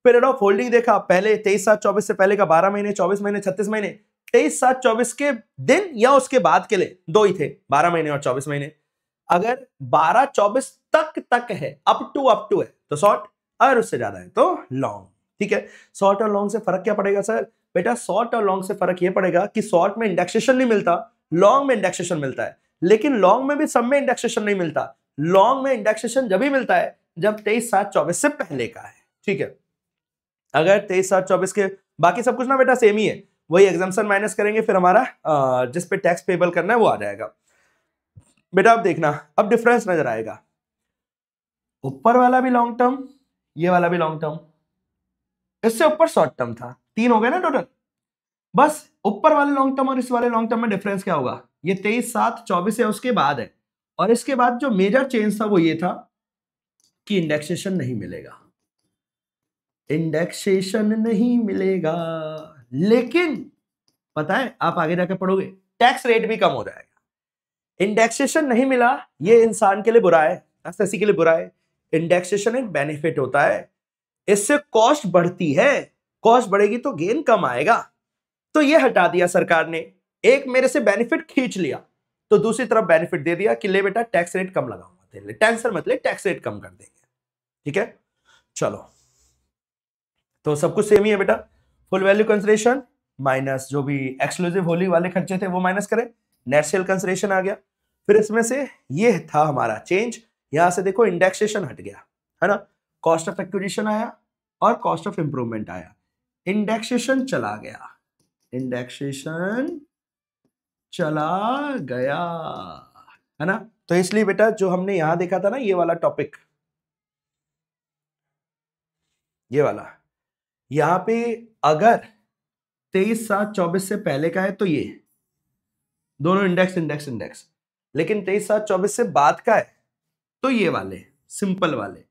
पीरियड ऑफ होल्डिंग देखा, पहले 23/7/24 से पहले का 12 महीने, 24 महीने, 36 महीने। 23/7/24 के दिन या उसके बाद के लिए 2 ही थे, 12 महीने और 24 महीने। अगर 12-24 तक है, अप टू है तो शॉर्ट, और उससे ज्यादा है तो लॉन्ग, ठीक है। शॉर्ट और लॉन्ग से फर्क क्या पड़ेगा सर? बेटा शॉर्ट और लॉन्ग से फर्क यह पड़ेगा कि शॉर्ट में इंडेक्सेशन नहीं मिलता, लॉन्ग में इंडेक्सेशन मिलता है। लेकिन लॉन्ग में भी सब में इंडेक्सेशन नहीं मिलता, लॉन्ग में इंडेक्सेशन जब ही मिलता है जब 23/7/24 से पहले का है, ठीक है। अगर 23/7/24 के बाकी सब कुछ ना बेटा सेम ही है, वही एग्जाम्पशन माइनस करेंगे, फिर हमारा जिस पे टैक्स पेबल करना है वो आ जाएगा। बेटा अब देखना, अब डिफरेंस नजर आएगा, ऊपर वाला भी लॉन्ग टर्म, ये वाला भी लॉन्ग टर्म, इससे ऊपर शॉर्ट टर्म था, 3 हो गए ना टोटल। बस ऊपर वाले लॉन्ग टर्म और इस वाले लॉन्ग टर्म में डिफरेंस क्या होगा? ये 23/7/24 है उसके बाद है, और इसके बाद जो मेजर चेंज था वो ये था कि इंडेक्सेशन नहीं मिलेगा, इंडेक्सेशन नहीं मिलेगा। लेकिन पता है आप आगे जाकर पढ़ोगे टैक्स रेट भी कम हो जाएगा। इंडेक्सेशन नहीं मिला, ये इंसान के लिए बुरा है, एसएससी के लिए बुरा है। इंडेक्सेशन एक बेनिफिट होता है, इससे कॉस्ट बढ़ती है, कॉस्ट बढ़ेगी तो गेन कम आएगा, तो ये हटा दिया सरकार ने। एक मेरे से बेनिफिट खींच लिया तो दूसरी तरफ बेनिफिट दे दिया कि ले बेटा टैक्स रेट कम लगाऊंगा, टेंशन मत ले, टैक्स रेट कम कर देंगे, ठीक है। चलो तो सब कुछ सेम ही है बेटा, फुल वैल्यू कंसिडरेशन माइनस जो भी एक्सक्लूसिव होली वाले खर्चे थे वो माइनस करें, नेट सेल कंसिडरेशन आ गया। फिर इसमें से ये था हमारा चेंज, यहां से देखो इंडेक्सेशन हट गया, है ना, कॉस्ट ऑफ एक्विजिशन आया और कॉस्ट ऑफ इंप्रूवमेंट आया, इंडेक्सेशन चला गया, इंडेक्सेशन चला गया, है ना। तो इसलिए बेटा जो हमने यहां देखा था ना ये वाला टॉपिक, ये वाला, यहां पे अगर 23/7/24 से पहले का है तो ये दोनों इंडेक्स इंडेक्स इंडेक्स, लेकिन 23/7/24 से बाद का है तो ये वाले सिंपल वाले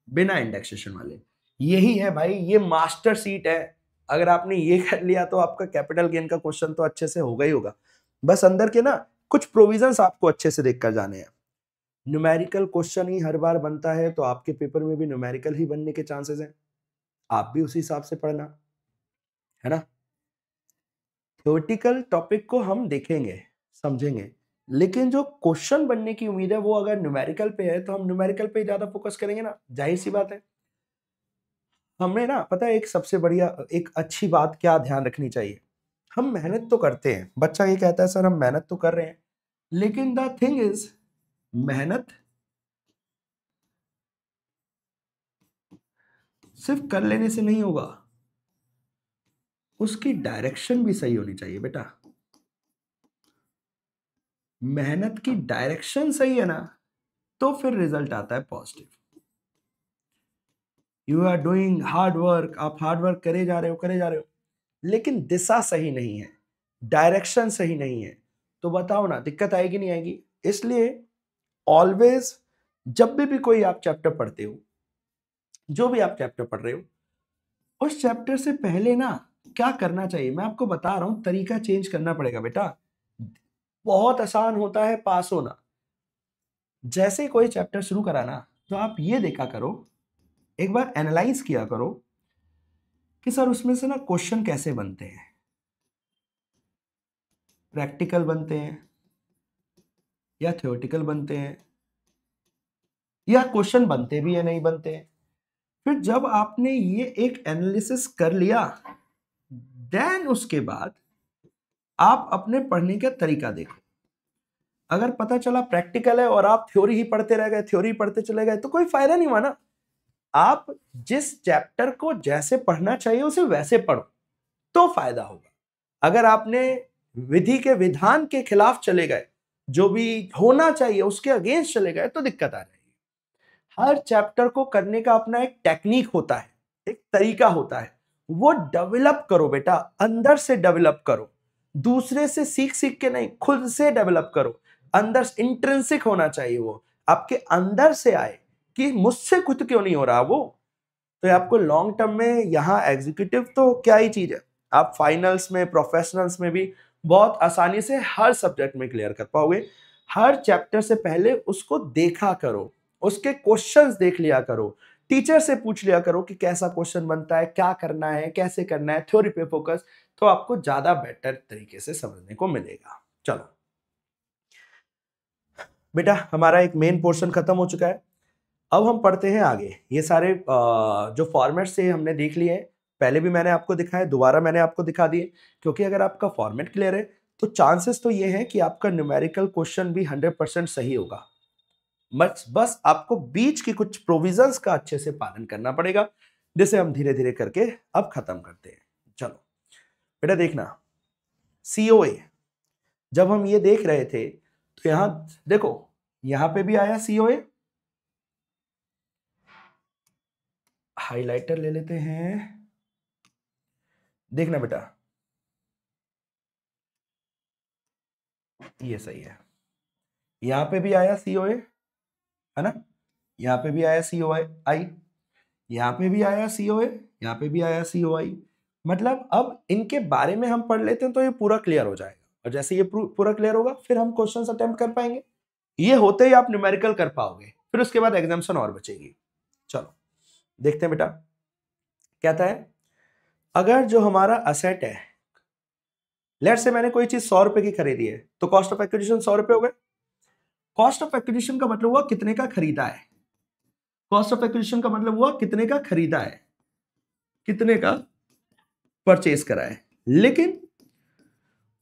बिना इंडेक्सेशन वाले। यही है भाई, ये मास्टर सीट है। अगर आपने ये कर लिया तो आपका कैपिटल गेन का क्वेश्चन तो अच्छे से होगा ही होगा। बस अंदर के ना कुछ प्रोविजंस आपको अच्छे से देखकर जाने हैं। न्यूमेरिकल क्वेश्चन ही हर बार बनता है तो आपके पेपर में भी न्यूमेरिकल ही बनने के चांसेस हैं, आप भी उसी हिसाब से पढ़ना, है ना। थ्योरेटिकल टॉपिक को हम देखेंगे समझेंगे, लेकिन जो क्वेश्चन बनने की उम्मीद है वो अगर न्यूमेरिकल पे है तो हम न्यूमेरिकल पे ज्यादा फोकस करेंगे ना, जाहिर सी बात है। हमें ना पता है एक सबसे बढ़िया एक अच्छी बात क्या ध्यान रखनी चाहिए, हम मेहनत तो करते हैं, बच्चा ये कहता है सर हम मेहनत तो कर रहे हैं, लेकिन द थिंग इज मेहनत सिर्फ कर लेने से नहीं होगा, उसकी डायरेक्शन भी सही होनी चाहिए बेटा। मेहनत की डायरेक्शन सही है ना तो फिर रिजल्ट आता है positive. You are doing hard work, आप हार्ड वर्क करे जा रहे हो, लेकिन दिशा सही नहीं है, डायरेक्शन सही नहीं है, तो बताओ ना दिक्कत आएगी नहीं आएगी। इसलिए ऑलवेज जब भी कोई आप चैप्टर पढ़ते हो, जो भी आप चैप्टर पढ़ रहे हो, उस चैप्टर से पहले ना क्या करना चाहिए, मैं आपको बता रहा हूं, तरीका चेंज करना पड़ेगा बेटा। बहुत आसान होता है पास होना। जैसे ही कोई चैप्टर शुरू करा ना, तो आप ये देखा करो, एक बार एनालाइज किया करो कि सर उसमें से ना क्वेश्चन कैसे बनते हैं, प्रैक्टिकल बनते हैं या थ्योरेटिकल बनते हैं, या क्वेश्चन बनते भी है नहीं बनते हैं। फिर जब आपने ये एक एनालिसिस कर लिया, देन उसके बाद आप अपने पढ़ने का तरीका देखो। अगर पता चला प्रैक्टिकल है और आप थ्योरी ही पढ़ते रह गए, थ्योरी पढ़ते चले गए, तो कोई फायदा नहीं हुआ ना। आप जिस चैप्टर को जैसे पढ़ना चाहिए उसे वैसे पढ़ो तो फायदा होगा। अगर आपने विधि के विधान के खिलाफ चले गए, जो भी होना चाहिए उसके अगेंस्ट चले गए, तो दिक्कत आ जाएगी। हर चैप्टर को करने का अपना एक टेक्निक होता है, एक तरीका होता है, वो डेवलप करो बेटा, अंदर से डेवलप करो, दूसरे से सीख सीख के नहीं, खुद से डेवलप करो। अंदर इंट्रिंसिक होना चाहिए, वो आपके अंदर से आए कि मुझसे खुद क्यों नहीं हो रहा वो। तो आपको लॉन्ग टर्म में यहाँ एग्जीक्यूटिव तो क्या ही चीज है, आप फाइनल्स में, प्रोफेशनल्स में भी बहुत आसानी से हर सब्जेक्ट में क्लियर कर पाओगे। हर चैप्टर से पहले उसको देखा करो, उसके क्वेश्चंस देख लिया करो, टीचर से पूछ लिया करो कि कैसा क्वेश्चन बनता है, क्या करना है, कैसे करना है, थ्योरी पे फोकस, तो आपको ज्यादा बेटर तरीके से समझने को मिलेगा। चलो बेटा, हमारा एक मेन पोर्शन खत्म हो चुका है। अब हम पढ़ते हैं आगे। ये सारे जो फॉर्मेट से हमने देख लिए हैं, पहले भी मैंने आपको दिखाया, दोबारा मैंने आपको दिखा दिए, क्योंकि अगर आपका फॉर्मेट क्लियर है तो चांसेस तो ये हैं कि आपका न्यूमेरिकल क्वेश्चन भी 100% सही होगा। बस आपको बीच की कुछ प्रोविजंस का अच्छे से पालन करना पड़ेगा, जिसे हम धीरे धीरे करके अब खत्म करते हैं। चलो बेटा देखना, सीओए जब हम ये देख रहे थे तो यहां देखो, यहां पे भी आया सीओए। हाइलाइटर ले लेते हैं, देखना बेटा, ये सही है। यहां पे भी आया सीओए, है ना, यहां पे भी आया सीओए आई, यहां पे भी आया सीओए, यहां पे भी आया सीओआई। मतलब अब इनके बारे में हम पढ़ लेते हैं तो ये पूरा क्लियर हो जाएगा, और जैसे ये पूरा क्लियर होगा फिर हम क्वेश्चन अटेम्प्ट कर पाएंगे। ये होते ही आप न्यूमेरिकल कर पाओगे, फिर उसके बाद एग्जाम्शन और बचेगी। चलो देखते हैं बेटा, कहता है अगर जो हमारा असेट है, लेट्स से मैंने कोई चीज 100 रुपए की खरीदी है, तो कॉस्ट ऑफ एक्विजिशन 100 रुपए हो गए। कॉस्ट ऑफ एक्विजिशन का मतलब हुआ कितने का खरीदा है, कॉस्ट ऑफ एक्विजिशन का मतलब हुआ कितने का खरीदा है, कितने का परचेज करा है। लेकिन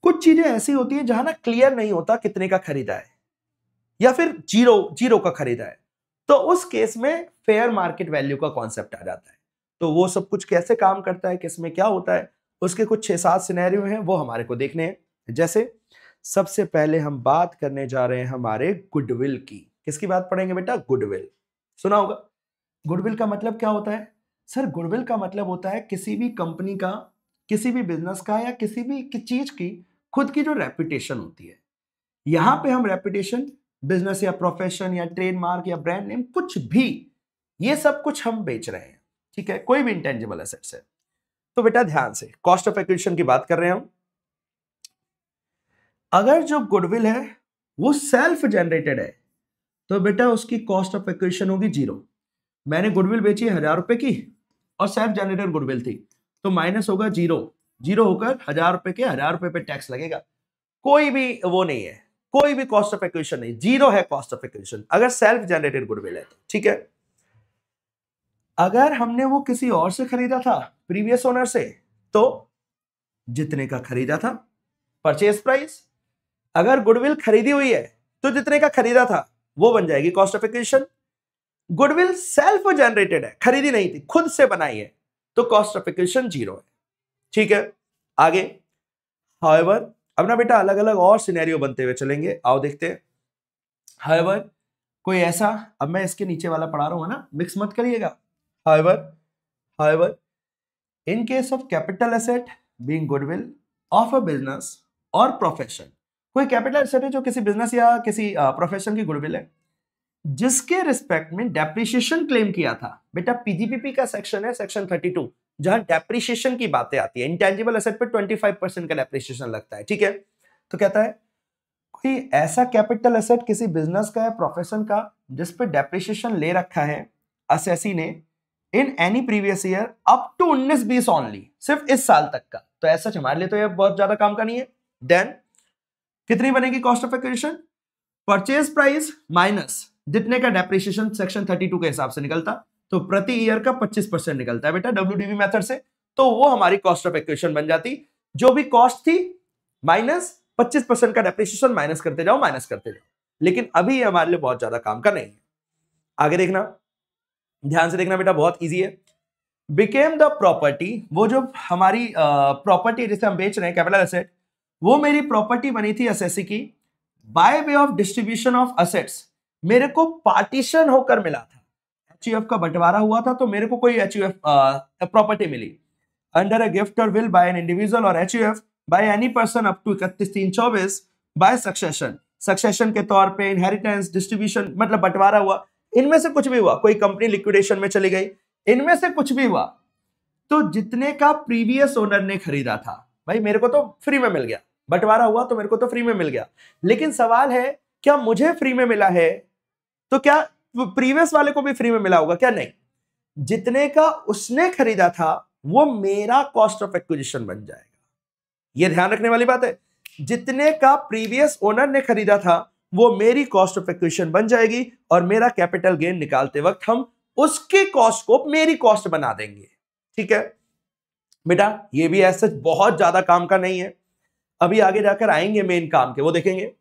कुछ चीजें ऐसी होती है जहां ना क्लियर नहीं होता कितने का खरीदा है, या फिर जीरो जीरो का खरीदा है, तो उस केस में फेयर मार्केट वैल्यू का कॉन्सेप्ट आ जाता है। तो वो सब कुछ कैसे काम करता है, किसमें क्या होता है, उसके कुछ 6-7 सिनेरियो हैं, वो हमारे को देखने हैं। जैसे सबसे पहले हम बात करने जा रहे हैं हमारे गुडविल की। किसकी बात पढ़ेंगे बेटा, गुडविल। सुना होगा, गुडविल का मतलब क्या होता है सर? गुडविल का मतलब होता है किसी भी कंपनी का, किसी भी बिजनेस का, या किसी भी चीज की खुद की जो रेपुटेशन होती है। यहां पे हम रेपुटेशन, बिजनेस या प्रोफेशन या ट्रेडमार्क या ब्रांड नेम, कुछ भी, ये सब कुछ हम बेच रहे हैं, ठीक है, कोई भी इंटेंजिबल एसेट्स है। तो बेटा ध्यान से, कॉस्ट ऑफ एक्विजिशन की बात कर रहे हैं हम। अगर जो गुडविल है वो सेल्फ जनरेटेड है, तो बेटा उसकी कॉस्ट ऑफ एक्विजिशन होगी 0। मैंने गुडविल बेची 1000 रुपए की और सेल्फ जनरेटेड गुडविल थी, तो माइनस होगा 0, 0 होकर 1000 रुपए के 1000 रुपए पे टैक्स लगेगा। कोई भी वो नहीं है, कोई भी कॉस्ट ऑफ एक्विजिशन नहीं, 0 है कॉस्ट ऑफ एक्विजिशन अगर सेल्फ जनरेटेड गुडविल है तो, ठीक है। अगर हमने वो किसी और से खरीदा था, प्रीवियस ओनर से, तो जितने का खरीदा था, परचेज प्राइस। अगर गुडविल खरीदी हुई है तो जितने का खरीदा था वो बन जाएगी cost of acquisition. Goodwill self generated है, खरीदी नहीं थी, खुद से बनाई है, तो कॉस्ट ऑफ एक्विजिशन 0 है, ठीक है। आगे हाउएवर, अब ना बेटा अलग अलग और सिनेरियो बनते हुए चलेंगे, आओ देखते हैं। हाउएवर कोई ऐसा, अब मैं इसके नीचे वाला पढ़ा रहा हूं ना, मिक्स मत करिएगा। However in case of capital asset being goodwill of a business और प्रोफेशन, कोई कैपिटल एसेट है जो किसी बिजनेस या किसी प्रोफेशन की गुडविल है, जिसके रिस्पेक्ट में डेप्रिसिएशन क्लेम किया था। बेटा पीजीपीपी का सेक्शन है सेक्शन 32, जहां डेप्रिसिएशन की बातें आती है। इंटेंजिबल एसेट पे 25% का डेप्रिसिएशन लगता है, ठीक है। तो कहता है कोई ऐसा कैपिटल एसेट किसी बिजनेस का या प्रोफेशन का जिस पे डेप्रिसिएशन ले रखा है असेसी ने in any previous year up to 19-20 only, सिर्फ इस साल तक का, तो ऐसा हमारे लिए तो ये बहुत ज्यादा काम का नहीं है। देन कितनी बनेगी cost of acquisition? Purchase price minus जितने का डेप्रिसिएशन सेक्शन 32 के हिसाब से निकलता, तो प्रति ईयर का 25% निकलता है बेटा डब्ल्यूडीवी मेथड से, तो वो हमारी कॉस्ट ऑफ एक्विजिशन बन जाती। जो भी कॉस्ट थी माइनस 25% का डेप्रिसिएशन, माइनस करते जाओ माइनस करते जाओ। लेकिन अभी हमारे लिए बहुत ज्यादा काम का नहीं है। आगे देखना, ध्यान से देखना बेटा, बहुत इजी है। बिकेम द प्रॉपर्टी, वो जो हमारी प्रॉपर्टी जिसे हम बेच रहे हैं कैपिटल एसेट, वो मेरी प्रॉपर्टी बनी थी एसएससी की by way of distribution of assets, मेरे को पार्टीशन होकर मिला था। एचयूएफ का बंटवारा हुआ था तो मेरे को कोई एचयूएफ प्रॉपर्टी मिली अंडर अ गिफ्ट और विल बाय एन इंडिविजुअल और HUF by any person up to 31/3/24 by succession, succession के तौर पे, इनहेरिटेंस, डिस्ट्रीब्यूशन, मतलब बंटवारा हुआ। इनमें से कुछ भी हुआ, कोई कंपनी लिक्विडेशन में चली गई, इनमें से कुछ भी हुआ, तो जितने का प्रीवियस ओनर ने खरीदा था, भाई मेरे को तो फ्री में मिल गया, बंटवारा हुआ तो मेरे को तो फ्री में मिल गया। लेकिन सवाल है क्या मुझे फ्री में मिला है तो क्या प्रीवियस वाले को भी फ्री में मिला होगा? क्या नहीं, जितने का उसने खरीदा था वो मेरा कॉस्ट ऑफ एक्विजिशन बन जाएगा। ये ध्यान रखने वाली बात है, जितने का प्रीवियस ओनर ने खरीदा था वो मेरी कॉस्ट ऑफ एक्विजिशन बन जाएगी, और मेरा कैपिटल गेन निकालते वक्त हम उसकी कॉस्ट को मेरी कॉस्ट बना देंगे, ठीक है बेटा। ये भी ऐसा बहुत ज्यादा काम का नहीं है, अभी आगे जाकर आएंगे मेन काम के, वो देखेंगे।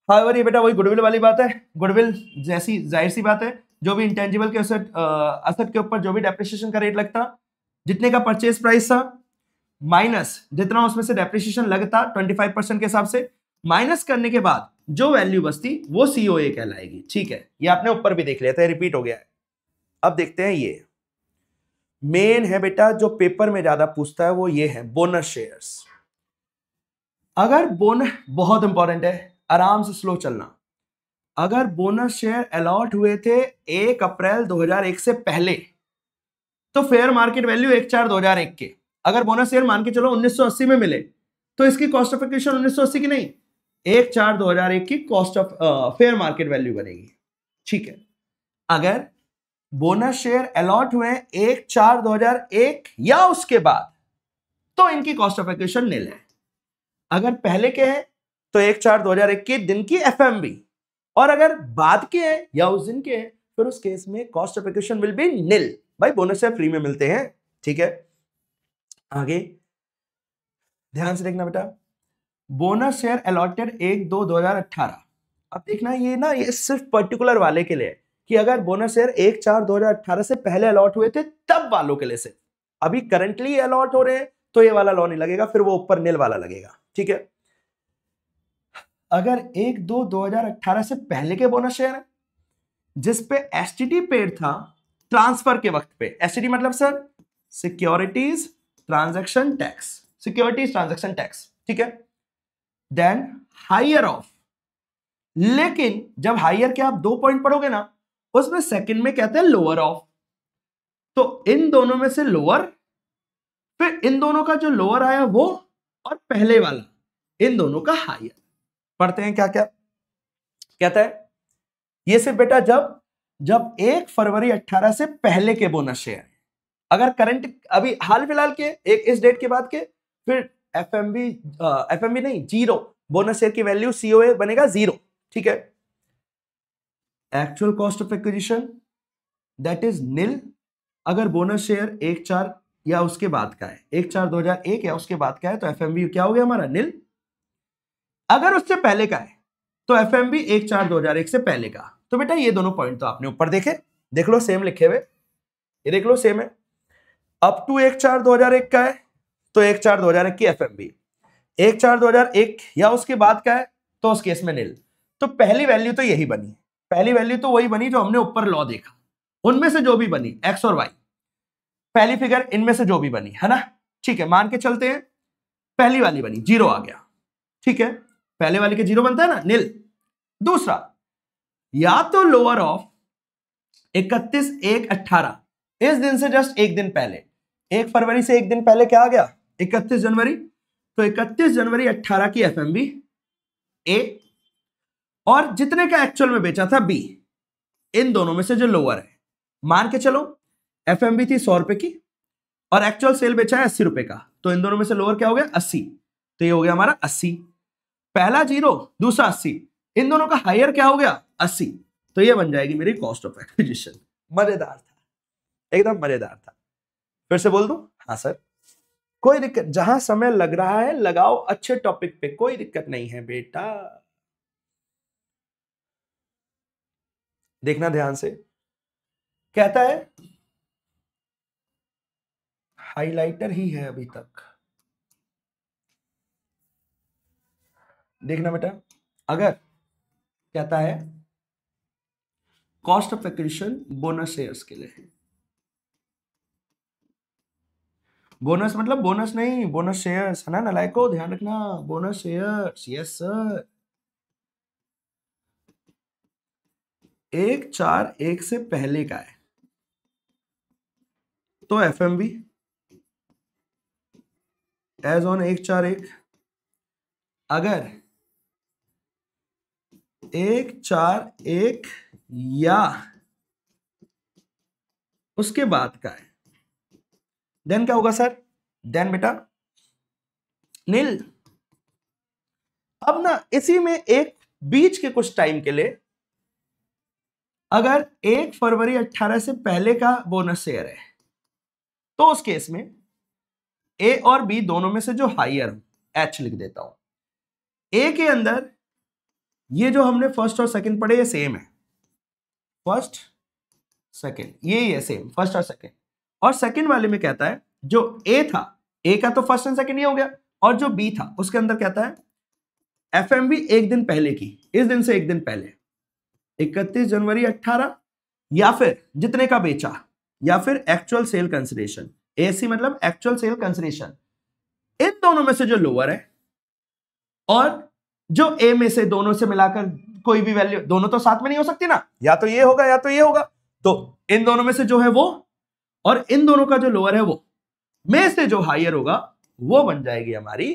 हाउएवर ये बेटा वही गुडविल वाली बात है, गुडविल जैसी जाहिर सी बात है, जो भी इंटेंजिबल के असेट के ऊपर जो भी डेप्रिसिएशन का रेट लगता, जितने का परचेज प्राइस था माइनस जितना उसमें से डेप्रिसिएशन लगता 25% के हिसाब से, माइनस करने के बाद जो वैल्यू बचती वो सीओए कहलाएगी, ठीक है। ये आपने ऊपर भी देख लिया था, रिपीट हो गया है। अब देखते हैं ये मेन है बेटा, जो पेपर में ज्यादा पूछता है वो ये है बोनस शेयर्स। अगर बोनस, बहुत इंपॉर्टेंट है, आराम से स्लो चलना, अगर बोनस शेयर अलॉट हुए थे 1 अप्रैल 2001 से पहले, तो फेयर मार्केट वैल्यू 1/4/2001 के, अगर बोनस शेयर मान के चलो 1980 में मिले, तो इसकी कॉस्ट ऑफ एक्विजिशन 1980 की नहीं, 1/4/2001 की cost of fair market value बनेगी, ठीक है। अगर बोनस शेयर अलॉट हुए 1/4/2001 या उसके बाद, तो इनकी कॉस्ट ऑफ एक्विजिशन निल है। अगर पहले के हैं तो 1/4/2001 के दिन की एफएमबी, और अगर बाद के हैं या उस दिन के हैं, फिर उस केस में cost of acquisition will be nil. भाई बोनस शेयर फ्री में मिलते हैं, ठीक है। आगे ध्यान से देखना बेटा, बोनस शेयर अलॉटेड 1/2/2018। अब देखना ये ना, ये सिर्फ पर्टिकुलर वाले के लिए कि अगर बोनस शेयर 1/4/2018 से पहले अलॉट हुए थे तब वालों के लिए से, अभी करंटली अलॉट हो रहे हैं तो ये वाला लॉ नहीं लगेगा, फिर वो ऊपर निल वाला लगेगा, ठीक है। अगर 1/2/2018 से पहले के बोनस शेयर है जिस पे एसटीटी पेड था ट्रांसफर के वक्त पे, एसटीटी मतलब sir securities transaction tax, securities transaction tax, ठीक है। देन हायर ऑफ, लेकिन जब हायर के आप 2 पॉइंट पढ़ोगे ना, उसमें सेकंड में कहते हैं लोअर ऑफ, तो इन दोनों में से लोअर, फिर इन दोनों का जो लोअर आया वो, और पहले वाला, इन दोनों का हायर। पढ़ते हैं क्या क्या कहता है ये सिर्फ बेटा जब 1 फरवरी 18 से पहले के बोनस शेयर, अगर करंट अभी हाल फिलहाल के एक इस डेट के बाद के, फिर एफएमबी नहीं, जीरो, बोनस शेयर की वैल्यू सीओए बनेगा 0, ठीक है। Actual cost of acquisition that is निल, अगर बोनस शेयर 1/4 या उसके बाद का है, 1/4/2001 या उसके बाद का है, तो एफएमबी क्या हो गया हमारा निल। अगर उससे पहले का है तो एफएमबी 1/4/2001 से पहले का। तो बेटा ये दोनों पॉइंट तो आपने ऊपर देखे, देख लो सेम लिखे हुए, ये देख लो सेम है। अप टू 1/4/2001 का है तो 1/4/2001 की एफएमबी, 1/4/2001 या उसके बाद का है तो उस केस में निल। तो पहली वैल्यू तो यही बनी, पहली वैल्यू तो वही बनी जो हमने ऊपर लॉ देखा, उनमें से जो भी बनी एक्स और वाई, पहली फिगर इनमें से जो भी बनी है ना, ठीक है। मान के चलते हैं पहली वाली बनी, 0 आ गया, ठीक है, पहले वाले के 0 बनता है ना, निल। दूसरा या तो लोअर ऑफ 31/1/18, इस दिन से जस्ट एक दिन पहले, 1 फरवरी से एक दिन पहले क्या आ गया 31 जनवरी, तो 31 जनवरी 18 की एफएमबी ए, और जितने का एक्चुअल में बेचा था बी, इन दोनों में से जो लोअर है, मान के चलो एफएमबी थी 100 रुपए की और एक्चुअल सेल बेचा है 80 रुपए का, तो इन दोनों में से लोअर क्या हो गया 80, तो ये हो गया हमारा 80, पहला 0 दूसरा 80, इन दोनों का हायर क्या हो गया 80, तो ये बन जाएगी मेरी कॉस्ट ऑफ एक्विजिशन। मजेदार था, एकदम मजेदार था। फिर से बोल दूं? हाँ सर, कोई दिक्कत, जहां समय लग रहा है लगाओ अच्छे टॉपिक पे, कोई दिक्कत नहीं है बेटा। देखना ध्यान से, कहता है हाइलाइटर ही है अभी तक, देखना बेटा, अगर कहता है cost of acquisition bonus shares के लिए, बोनस मतलब बोनस नहीं, बोनस शेयर्स है ना नालायको, ध्यान रखना, बोनस शेयर्स, यस सर। 1/4/1 से पहले का है, तो एफएमबी एज ऑन 1/4/1, अगर 1/4/1 या उसके बाद का है, देन क्या होगा सर? देन बेटा नील। अब ना इसी में एक बीच के कुछ टाइम के लिए, अगर 1 फरवरी 18 से पहले का बोनस शेयर है, तो उस केस में ए और बी दोनों में से जो हायर, एच लिख देता हूं, ए के अंदर ये जो हमने फर्स्ट और सेकंड पढ़े ये सेम है, फर्स्ट सेकंड ये सेम, फर्स्ट और सेकंड, और सेकंड वाले में कहता है जो ए था, ए का तो फर्स्ट एंड सेकंड ये हो गया, और जो बी था उसके अंदर कहता है एफएमबी एक दिन पहले की, इस दिन से एक दिन पहले 31 जनवरी 18, या फिर जितने का बेचा, या फिर एक्चुअल सेल कंसिडरेशन, एसी मतलब एक्चुअल सेल कंसिडरेशन, इन दोनों में से जो लोअर है और जो ए में से दोनों से मिलाकर कोई भी वैल्यू, दोनों तो साथ में नहीं हो सकती ना, या तो ये होगा या तो ये होगा, तो इन दोनों में से जो है वो, और इन दोनों का जो लोअर है वो में से जो हायर होगा वो बन जाएगी हमारी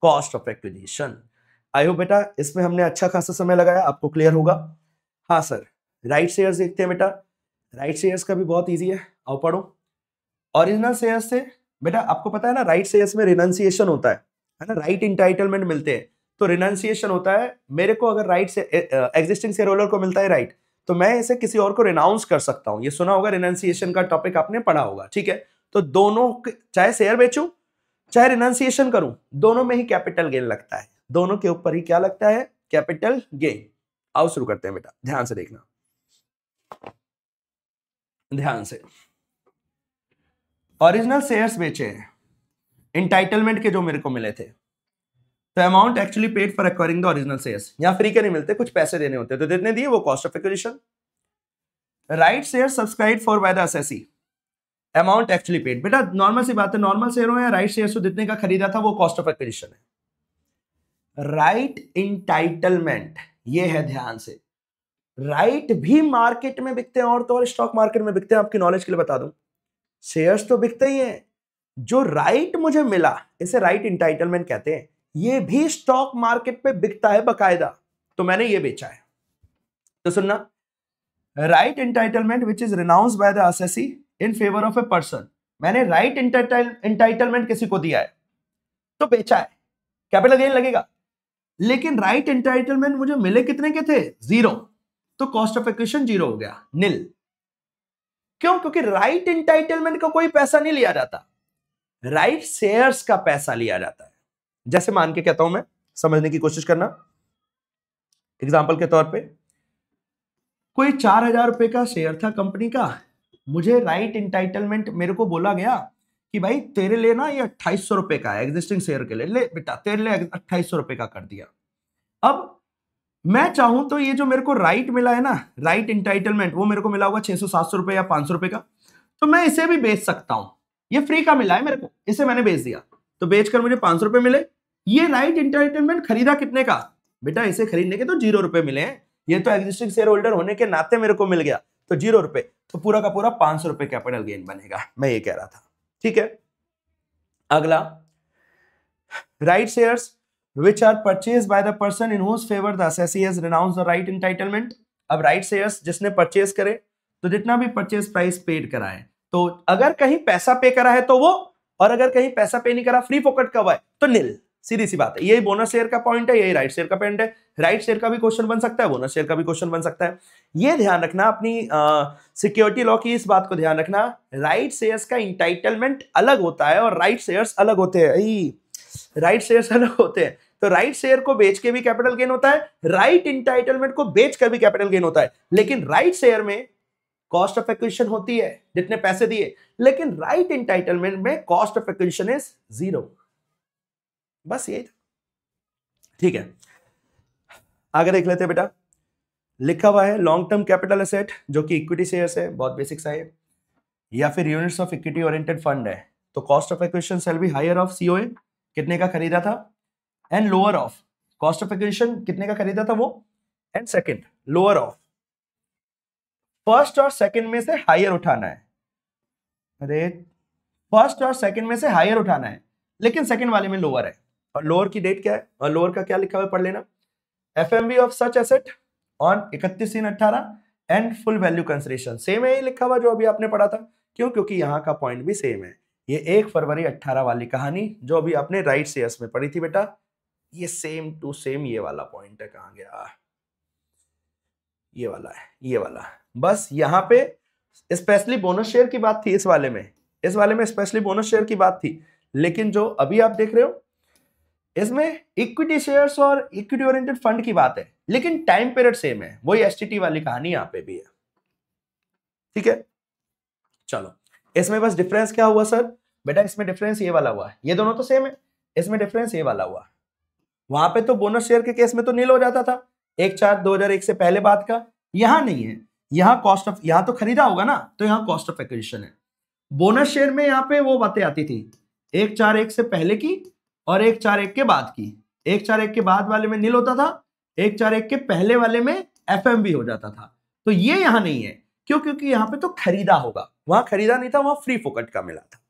cost of acquisition. I hope बेटा इसमें हमने अच्छा खासा समय लगाया, आपको क्लियर होगा। हाँ सर, राइट शेयर्स देखते हैं बेटा, राइट शेयर्स का भी बहुत इजी है, आओ पढ़ो। ओरिजिनल शेयर्स से बेटा आपको पता है ना, राइट शेयर्स में रिनंसिएशन होता है ना, राइट इंटाइटलमेंट मिलते हैं, तो रिनंसिएशन होता है, मेरे को अगर राइट से एग्जिस्टिंग शेयर होल्डर को मिलता है राइट, तो मैं इसे किसी और को रिनाउंस कर सकता हूं, ये सुना होगा, रिनंसिएशन का टॉपिक आपने पढ़ा होगा, ठीक है। तो दोनों, चाहे शेयर बेचूं चाहे रिनंसिएशन करूं, दोनों में ही कैपिटल गेन लगता है, दोनों के ऊपर ही क्या लगता है? Capital gain. आओ शुरू करते हैं बेटा, ध्यान से देखना, ध्यान से। ओरिजिनल शेयर्स बेचे हैं इंटाइटलमेंट के जो मेरे को मिले थे, तो amount actually paid for acquiring the original shares, या फ्री के नहीं मिलते, कुछ पैसे देने होते, तो जितने दिए वो cost of acquisition. Right share subscribe for by the assessee, amount actually paid, बेटा नॉर्मल सी बात है, नॉर्मल शेयर हो या राइट शेयर हो, जितने का खरीदा था वो कॉस्ट ऑफ एक्विजिशन है। राइट इंटाइटलमेंट ये है, ध्यान से, राइट भी मार्केट में बिकते हैं और तो और स्टॉक मार्केट में बिकते हैं, आपकी नॉलेज के लिए बता दूं, शेयर्स तो बिकते ही हैं, जो राइट मुझे मिला इसे राइट इंटाइटलमेंट कहते हैं, ये भी स्टॉक मार्केट पे बिकता है बकायदा, तो मैंने ये बेचा है। तो सुनना, right entitlement which is renounced by the assessee in favour of a person, मैंने राइट इंटाइटलमेंट किसी को दिया है तो बेचा है, कैपिटल गेन लगेगा, लेकिन राइट इंटाइटलमेंट मुझे मिले कितने के थे? 0, तो कॉस्ट ऑफ एक्विजिशन 0 हो गया, नील। क्यों? क्योंकि राइट इंटाइटलमेंट का कोई पैसा नहीं लिया जाता, राइट शेयर्स का पैसा लिया जाता है। जैसे मान के कहता हूं मैं, समझने की कोशिश करना, एग्जांपल के तौर पे कोई 4000 रुपए का शेयर था कंपनी का, मुझे राइट इंटाइटलमेंट, मेरे को बोला गया कि भाई तेरे लिए ना ये 2800 रुपए का है, एग्जिस्टिंग शेयर के लिए, ले बेटा तेरे लिए 2800 रुपए का कर दिया। अब मैं चाहूं तो ये जो मेरे को राइट मिला है ना, राइट इंटाइटलमेंट, वो मेरे को मिला होगा 600-700 रुपए या 500 रुपए का, तो मैं इसे भी बेच सकता हूं, ये फ्री का मिला है मेरे को, इसे मैंने बेच दिया, तो बेचकर मुझे 500 रुपए मिले। ये राइट इंटाइटलमेंट खरीदा कितने का? बेटा इसे खरीदने के तो 0 रुपए मिले हैं, ये तो एग्जिस्टिंग शेयर होल्डर होने के नाते मेरे को मिल गया, तो 0 रुपए, तो पूरा का पूरा 500 रुपए कैपिटल गेन बनेगा, मैं ये कह रहा था। ठीक है, अगला, right shares which are purchased by the person in whose favor the assessee has renounced the right entitlement। अब राइट शेयर्स जिसने परचेज करे, तो जितना भी परचेज प्राइस पेड करा है, तो अगर कहीं पैसा पे करा है तो वो, और अगर कहीं पैसा पे नहीं करा, फ्री फोकट का हुआ है, तो नील। सीधी सी बात है, यही बोनस शेयर का पॉइंट है, यही राइट शेयर का पॉइंट है। राइट शेयर का भी क्वेश्चन बन सकता है, बोनस शेयर का भी क्वेश्चन बन सकता है। ये ध्यान रखना, अपनी सिक्योरिटी लॉ की इस बात को ध्यान रखना, राइट शेयर्स का इंटाइटलमेंट अलग होता है और राइट शेयर्स अलग होते हैं। राइट शेयर्स अलग होते हैं, तो राइट शेयर को बेच के भी कैपिटल गेन होता है, राइट इंटाइटलमेंट को बेच कर भी कैपिटल गेन होता है। लेकिन राइट शेयर में कॉस्ट ऑफ एक्विजिशन होती है, जितने पैसे दिए, लेकिन राइट इंटाइटलमेंट में कॉस्ट ऑफ एक्विजिशन इज 0। बस यही, ठीक है। आगे देख लेते हैं बेटा, लिखा हुआ है लॉन्ग टर्म कैपिटल एसेट, जो कि इक्विटी शेयर्स है, बहुत बेसिक सा है, या फिर units of equity oriented fund है, तो cost of acquisition shall be higher of COA, कितने का खरीदा था, and lower of, cost of acquisition कितने का खरीदा था वो, and second lower of. First और सेकंड में से हायर उठाना है, अरे फर्स्ट और सेकंड में से हायर उठाना है, लेकिन सेकंड वाले में लोअर है, और लोअर की डेट क्या है, और लोअर का क्या लिखा हुआ है पढ़ लेना। FMV of such asset on 31/3/18 and full value consideration, same है, ये लिखा हुआ जो अभी आपने पढ़ा था। क्यों? क्योंकि यहाँ का पॉइंट भी सेम है, ये 1 फरवरी 18 वाली कहानी जो अभी आपने राइट शेयर्स में पढ़ी थी बेटा, ये सेम टू सेम ये वाला पॉइंट है। कहां गया, ये वाला है, ये वाला। बस यहाँ पे स्पेशली बोनस शेयर की बात थी, इस वाले में स्पेशली बोनस शेयर की बात थी, लेकिन जो अभी आप देख रहे हो इसमें इक्विटी शेयर्स और इक्विटी ओरिएंटेड फंड की बात है, लेकिन टाइम पीरियड सेम है, वही एसटीटी वाली कहानी यहाँ पे भी है। ठीक है, चलो, इसमें बस डिफरेंस क्या हुआ सर बेटा, इसमें डिफरेंस ये वाला हुआ, ये दोनों तो सेम है, इसमें डिफरेंस ये वाला हुआ। वहां पे तो बोनस शेयर के केस में तो नील हो जाता था 1/4/2001 से पहले बात का, यहां नहीं है, यहां कॉस्ट ऑफ, यहां तो खरीदा होगा ना, तो यहां कॉस्ट ऑफ एक्विजिशन है। बोनस शेयर में यहां पे वो बातें आती थी 1/4/1 से पहले की और 1/4/1 के बाद की। 1/4/1 के बाद वाले में नील होता था, 1/4/1 के पहले वाले में एफएमवी हो जाता था। तो ये यहां नहीं है, क्यों? क्योंकि यहां पे तो खरीदा होगा, वहां खरीदा नहीं था, वहां फ्री फोकट का मिला था,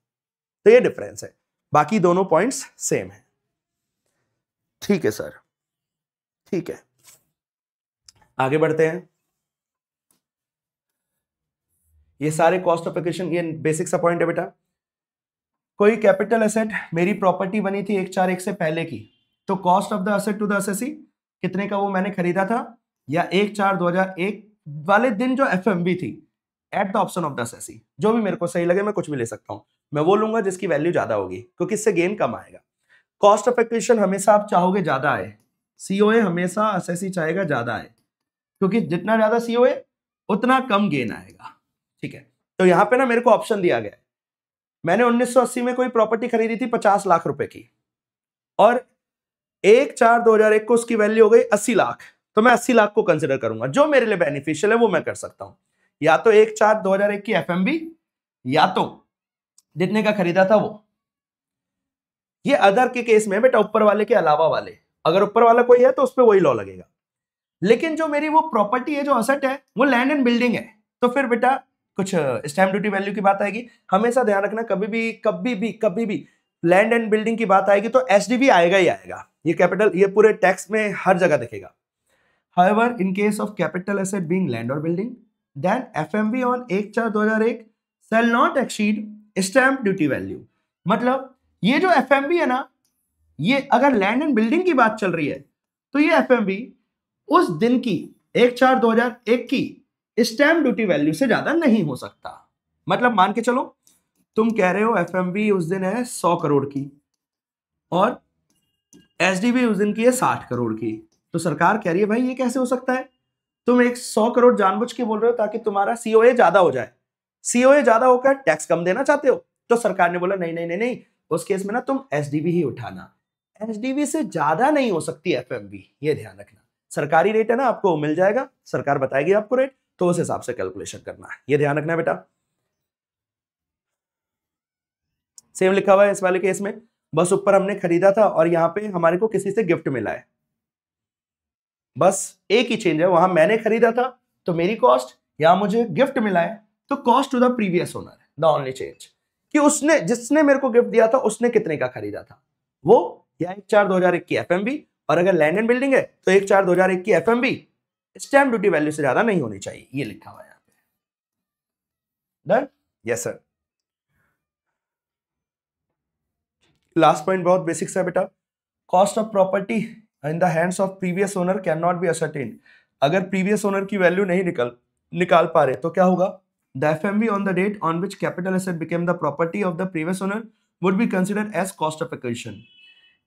तो ये डिफरेंस है। बाकी दोनों पॉइंट्स सेम है। ठीक है सर, ठीक है, आगे बढ़ते हैं। ये सारे कॉस्ट ऑफ एक्विजिशन, ये बेसिक सा पॉइंट है बेटा। कोई कैपिटल एसेट मेरी प्रॉपर्टी बनी थी 1/4/1 से पहले की, तो cost of the asset to the assessee कितने का वो मैंने खरीदा था, या 1/4/2001 वाले दिन जो एफएमवी थी, at the option of the एसेसी, जो भी मेरे को सही लगे मैं कुछ भी ले सकता हूं, मैं वो लूंगा जिसकी वैल्यू ज्यादा होगी, क्योंकि इससे गेन कम आएगा। कॉस्ट ऑफ एक्विजिशन हमेशा आप चाहोगे ज्यादा आए, सीओए हमेशा एसएससी चाहेगा ज्यादा आए, क्योंकि जितना ज्यादा सीओए उतना कम गेन आएगा। ठीक है, तो यहां पे ना मेरे को ऑप्शन दिया गया है, मैंने 1980 में कोई प्रॉपर्टी खरीदी थी 50 लाख रुपए की, और 1/4/2001 को उसकी वैल्यू हो गई 80 लाख, तो मैं 80 लाख को कंसिडर करूंगा, जो मेरे लिए बेनिफिशियल है वो मैं कर सकता हूं, या तो 1/4/2001 की एफएमबी, या तो जितने का खरीदा था वो। ये अदर के केस में बेटा, ऊपर वाले के अलावा वाले, अगर ऊपर वाला कोई है तो उस पर वही लॉ लगेगा। लेकिन जो मेरी वो प्रॉपर्टी है, जो असेट है, वो लैंड एंड बिल्डिंग है, तो फिर बेटा कुछ स्टैम्प ड्यूटी वैल्यू की बात आएगी। हमेशा ध्यान रखना, कभी भी लैंड एंड बिल्डिंग की बात आएगी तो एसडीबी आएगा ही आएगा, ये कैपिटल, ये पूरे टैक्स में हर जगह दिखेगा। However in case of capital asset being land or building, then FMV on 1/4/2001 shall not exceed stamp duty value. मतलब ये जो एफएमवी है ना, ये अगर लैंड एंड बिल्डिंग की बात चल रही है, तो ये एफएमवी उस दिन की 1/4/2001 की स्टैम्प ड्यूटी वैल्यू से ज्यादा नहीं हो सकता। मतलब मान के चलो, तुम कह रहे हो एफएमवी उस दिन है 100 करोड़ की, और एसडीबी उस दिन की है 60 करोड़ की, तो सरकार कह रही है भाई ये कैसे हो सकता है, तुम एक 100 करोड़ जानबूझ के बोल रहे हो ताकि तुम्हारा सीओए ज्यादा हो जाए, सीओए ज्यादा होकर टैक्स कम देना चाहते हो। तो सरकार ने बोला नहीं नहीं नहीं नहीं, उस केस में ना तुम एसडीबी ही उठाना, एसडीबी से ज्यादा नहीं हो सकती एफएमवी, ये ध्यान रखना। सरकारी रेट है ना, आपको मिल जाएगा, सरकार बताएगी आपको रेट, तो उस हिसाब से कैलकुलेशन करना है, ये ध्यान रखना बेटा। सेम लिखा हुआ है इस वाले केस में, बस ऊपर हमने खरीदा था और यहाँ पे हमारे को किसी से गिफ्ट मिला है, बस एक ही चेंज है, वहां मैंने खरीदा था तो मेरी कॉस्ट, यहां मुझे गिफ्ट मिला है तो cost to the previous owner है। द ओनली चेंज कि उसने, जिसने मेरे को गिफ्ट दिया था उसने कितने का खरीदा था, वो या 1/4/2001 की एफएमबी, और अगर लैंड एंड बिल्डिंग है तो 1/4/2001 की एफएमबी स्टैम्प ड्यूटी वैल्यू से ज्यादा नहीं होनी चाहिए, ये लिखा हुआ है यहां पे। Done? Yes sir. Last point बहुत बेसिक सा बेटा, cost of property in the hands of previous owner can not be ascertained. अगर प्रीवियस ओनर की वैल्यू नहीं निकाल पा रहे तो क्या होगा, the FMV on the date on which capital asset became the property of the previous owner would be considered as cost of acquisition.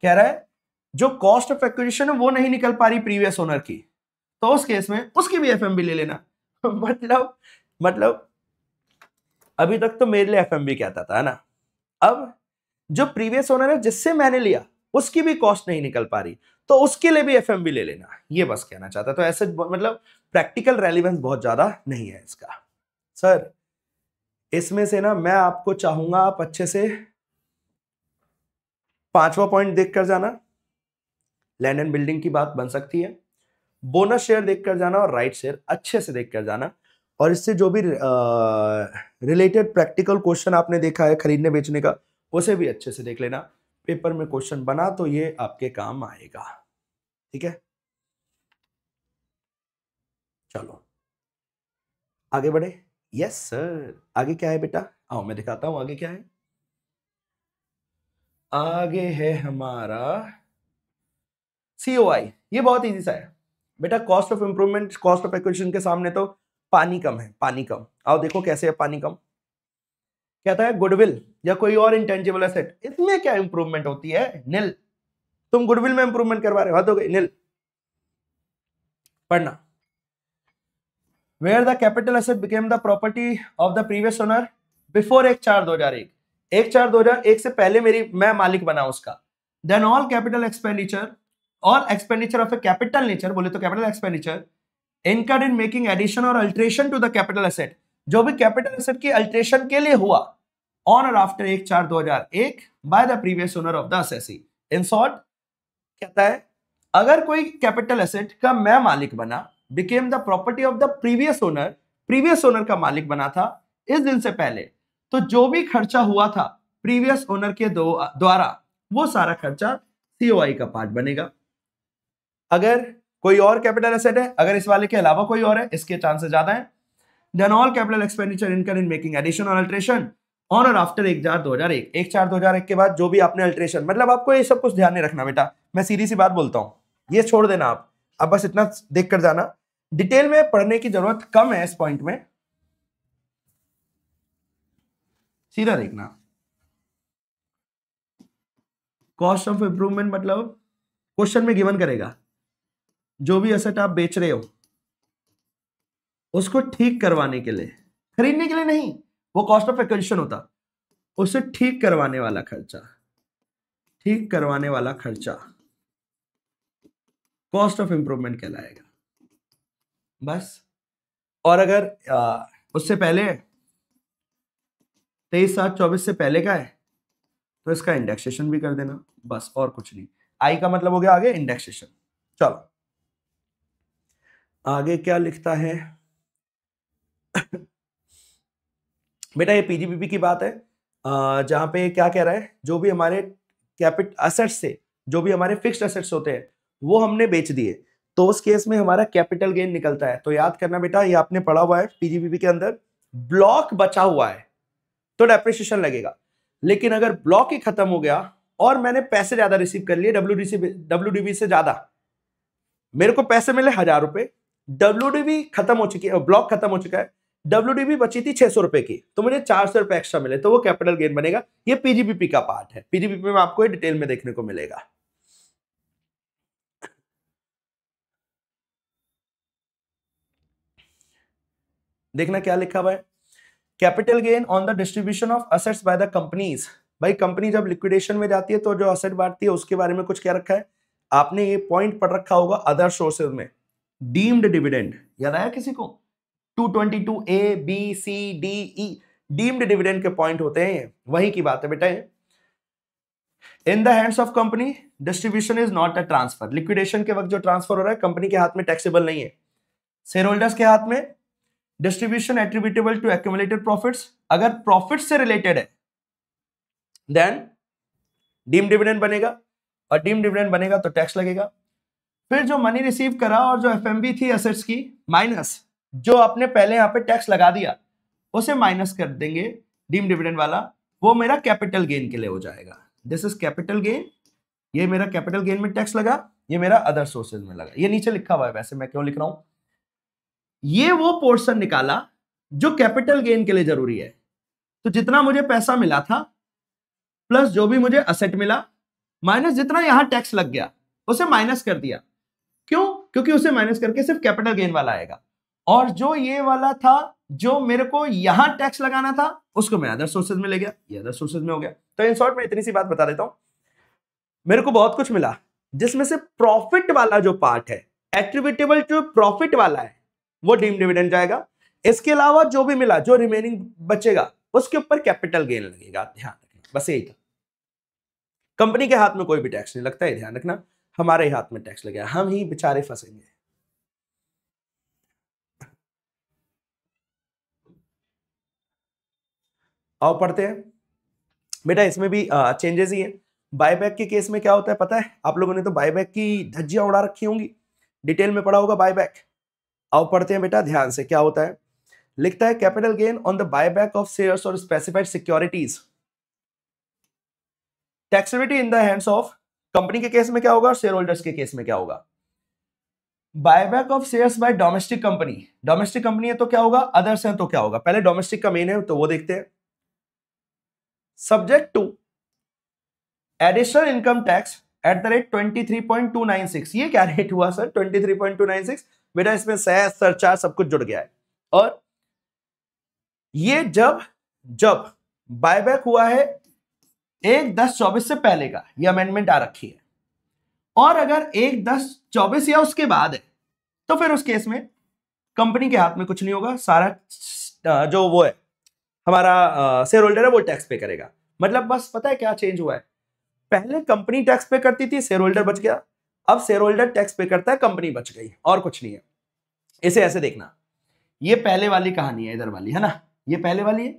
कह रहा है जो कॉस्ट ऑफ एक्विजिशन है वो नहीं निकल पा रही प्रीवियस ओनर की, तो उस केस में उसकी भी एफएमवी ले लेना। मतलब अभी तक तो मेरे लिए एफएमवी कहता था ना, अब जो प्रीवियस ओनर है जिससे मैंने लिया उसकी भी कॉस्ट नहीं निकल पा रही तो उसके लिए भी एफएमवी ले लेना, ये बस कहना चाहता। तो ऐसे मतलब प्रैक्टिकल रेलिवेंस बहुत ज्यादा नहीं है इसका। सर इसमें से ना मैं आपको चाहूंगा आप अच्छे से 5वां पॉइंट देखकर जाना, लैंड एंड बिल्डिंग की बात बन सकती है, बोनस शेयर देखकर जाना और राइट शेयर अच्छे से देखकर जाना, और इससे जो भी रिलेटेड प्रैक्टिकल क्वेश्चन आपने देखा है खरीदने बेचने का उसे भी अच्छे से देख लेना। पेपर में क्वेश्चन बना तो ये आपके काम आएगा, ठीक है। चलो आगे बढ़े। यस सर, आगे क्या है बेटा, आओ मैं दिखाता हूं आगे क्या है। आगे है हमारा COI, ये बहुत इजी सा है बेटा। Cost of improvement cost of acquisition के सामने तो पानी कम है, पानी कम। आओ देखो कैसे है पानी कम। कहता है गुडविल या कोई और इंटेंजिबल एसेट, इसमें क्या इंप्रूवमेंट होती है, नील। तुम गुडविल में इंप्रूवमेंट करवा रहे हो, हद हो गई, नील। पढ़ना, where the capital asset became the property of the previous owner before 1/4/2001, 1/4/2001 से पहले मैं मालिक बना उसका। Then all capital expenditure, all expenditure of a capital nature, बोले तो capital expenditure incurred in making addition और alteration to the capital asset, जो भी कैपिटल एसेट की अल्टरेशन के लिए हुआ ऑन और after 1/4/2001 by the previous owner of the assessee. In short कहता है अगर कोई कैपिटल एसेट का मैं मालिक बना, became the property of the previous owner का मालिक बना था इस दिन से पहले, तो जो भी खर्चा हुआ था प्रीवियस ओनर के द्वारा वो सारा खर्चा COI का पार्ट बनेगा। अगर कोई और कैपिटल एसेट है, अगर इस वाले के अलावा कोई और है, इसके चांसेस ज्यादा है। Then all capital expenditure incurred in making addition और अल्टरेशन ऑन और आफ्टर 1/4/2001, 1/4/2001 के बाद जो भी आपने अल्टरेशन, मतलब आपको ये सब कुछ ध्यान नहीं रखना बेटा, मैं सीधी सी बात बोलता हूं, ये छोड़ देना आप, अब बस इतना देख कर जाना, डिटेल में पढ़ने की जरूरत कम है इस पॉइंट में, सीधा देखना। कॉस्ट ऑफ इंप्रूवमेंट मतलब क्वेश्चन में गिवन करेगा जो भी एसेट आप बेच रहे हो उसको ठीक करवाने के लिए, खरीदने के लिए नहीं, वो कॉस्ट ऑफ एक्विजिशन होता, उसे ठीक करवाने वाला खर्चा, ठीक करवाने वाला खर्चा कॉस्ट ऑफ इंप्रूवमेंट कहलाएगा बस। और अगर उससे पहले 23/7/24 से पहले का है तो इसका इंडेक्सेशन भी कर देना बस, और कुछ नहीं। आई का मतलब हो गया आगे इंडेक्सेशन। चलो आगे क्या लिखता है बेटा, ये PGBP की बात है, जहां पे क्या कह रहा है, जो भी हमारे कैपिटल एसेट्स से, जो भी हमारे फिक्स्ड एसेट्स होते हैं वो हमने बेच दिए तो उस केस में हमारा कैपिटल गेन निकलता है। तो याद करना बेटा, ये आपने पढ़ा हुआ है PGBP के अंदर, ब्लॉक बचा हुआ है तो डेप्रिसिएशन लगेगा, लेकिन अगर ब्लॉक ही खत्म हो गया और मैंने पैसे ज्यादा रिसीव कर लिए, WDV से ज्यादा, मेरे को पैसे मिले 1000 रुपए, WDV खत्म हो चुकी है, ब्लॉक खत्म हो चुका है, WDV बची थी 600 रुपए की, तो मुझे 400 रुपए एक्स्ट्रा मिले, तो वो कैपिटल गेन बनेगा। ये PGBP का पार्ट है, PGBP में आपको डिटेल में देखने को मिलेगा। देखना क्या लिखा हुआ है, capital gain on the distribution of assets by the companies. भाई कंपनी जब लिक्विडेशन में जाती है तो जो असेट बांटती है उसके बारे में कुछ क्या रखा है, आपने ये पॉइंट पढ़ रखा होगा अदर सोर्सेज में, डीम्ड डिविडेंड, याद आया किसी को, 222A, B, C, D, E, deemed dividend के पॉइंट होते हैं, वही की बात है बेटा। इन the hands of company distribution is not a transfer. Liquidation के वक्त जो ट्रांसफर हो रहा है कंपनी के हाथ में टैक्सेबल नहीं है, शेयर होल्डर्स के हाथ में। Distribution attributable to accumulated profits, अगर प्रॉफिट से रिलेटेड है देन डीम डिविडेंड बनेगा, और डीम डिविडेंड बनेगा तो टैक्स लगेगा। फिर जो मनी रिसीव करा और जो एफएमवी थी एसेट्स की, माइनस जो आपने पहले यहां पे टैक्स लगा दिया उसे माइनस कर देंगे डीम डिविडेंड वाला, वो मेरा कैपिटल गेन के लिए हो जाएगा। दिस इज कैपिटल गेन, ये मेरा कैपिटल गेन में टैक्स लगा, ये मेरा अदर सोर्सेज में लगा। ये नीचे लिखा हुआ है, वैसे मैं क्यों लिख रहा हूं, ये वो पोर्शन निकाला जो कैपिटल गेन के लिए जरूरी है। तो जितना मुझे पैसा मिला था प्लस जो भी मुझे असेट मिला माइनस जितना यहां टैक्स लग गया उसे माइनस कर दिया। क्यों? क्योंकि उसे माइनस करके सिर्फ कैपिटल गेन वाला आएगा, और जो ये वाला था जो मेरे को यहां टैक्स लगाना था उसको मैं अदर सोर्सेज में ले गया, ये अदर सोर्सेज में हो गया। तो इन शॉर्ट में इतनी सी बात बता देता हूं, मेरे को बहुत कुछ मिला जिसमें से प्रॉफिट वाला जो पार्ट है, एट्रीब्यूटेबल टू प्रॉफिट वाला है, वो डीम डिविडेंड जाएगा। इसके अलावा जो भी मिला, जो रिमेनिंग बचेगा उसके ऊपर कैपिटल गेन लगेगा। ध्यान रखना, बस यही था। कंपनी के हाथ में कोई भी टैक्स नहीं लगता है, ध्यान रखना, हमारे ही हाथ में टैक्स लगेगा, हम ही बेचारे फंसेंगे। आओ पढ़ते हैं बेटा, इसमें भी चेंजेस ही है। बायबैक के केस में क्या होता है पता है? आप लोगों ने तो बायबैक की धज्जियां उड़ा रखी होंगी, डिटेल में पढ़ा होगा बायबैक। आओ पढ़ते हैं बेटा ध्यान से, क्या होता है। लिखता है capital gain on the buyback of shares or specified securities, taxability in the hands of. Company के केस में क्या होगा, शेयर होल्डर्स के केस में क्या होगा। Buyback of shares bye domestic company, domestic company है तो क्या होगा, अदर्स है तो क्या होगा। पहले डोमेस्टिक का मेन है तो वो देखते हैं। Subject to additional income tax at the rate 23.296। ये क्या रेट हुआ सर 23.296? बेटा इसमें सेस सरचार्ज सब कुछ जुड़ गया है। और ये जब बायबैक हुआ है 1/10/24 से पहले का, ये अमेंडमेंट आ रखी है, और अगर 1/10/24 या उसके बाद है तो फिर उस केस में कंपनी के हाथ में कुछ नहीं होगा, सारा जो वो है हमारा शेयर होल्डर है वो टैक्स पे करेगा। मतलब बस पता है क्या चेंज हुआ है, पहले कंपनी टैक्स पे करती थी, शेयर होल्डर बच गया, अब शेयर होल्डर टैक्स पे करता है, कंपनी बच गई, और कुछ नहीं है। इसे ऐसे देखना, ये पहले वाली कहानी है, इधर वाली है ना, ये पहले वाली है।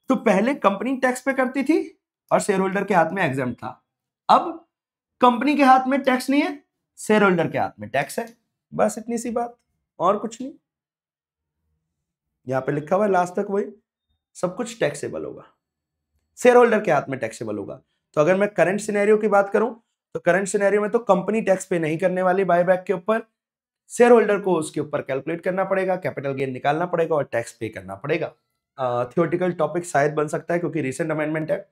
तो पहले कंपनी टैक्स पे करती थी और शेयर होल्डर के हाथ में एग्जम्प्ट था, अब कंपनी के हाथ में टैक्स नहीं है, शेयर होल्डर के हाथ में टैक्स है। बस इतनी सी बात, और कुछ नहीं। यहां पे लिखा हुआ है लास्ट तक वही, सब कुछ टैक्सेबल होगा, शेयर होल्डर के हाथ में टैक्सेबल होगा। तो अगर मैं करंट सिनेरियो की बात करूं तो करंट सिनेरियो में तो कंपनी टैक्स पे नहीं करने वाली बायबैक के ऊपर, शेयर होल्डर को उसके ऊपर कैलकुलेट करना पड़ेगा, कैपिटल गेन निकालना पड़ेगा और टैक्स पे करना पड़ेगा। थियोरेटिकल टॉपिक शायद बन सकता है क्योंकि रिसेंट अमेंडमेंट है।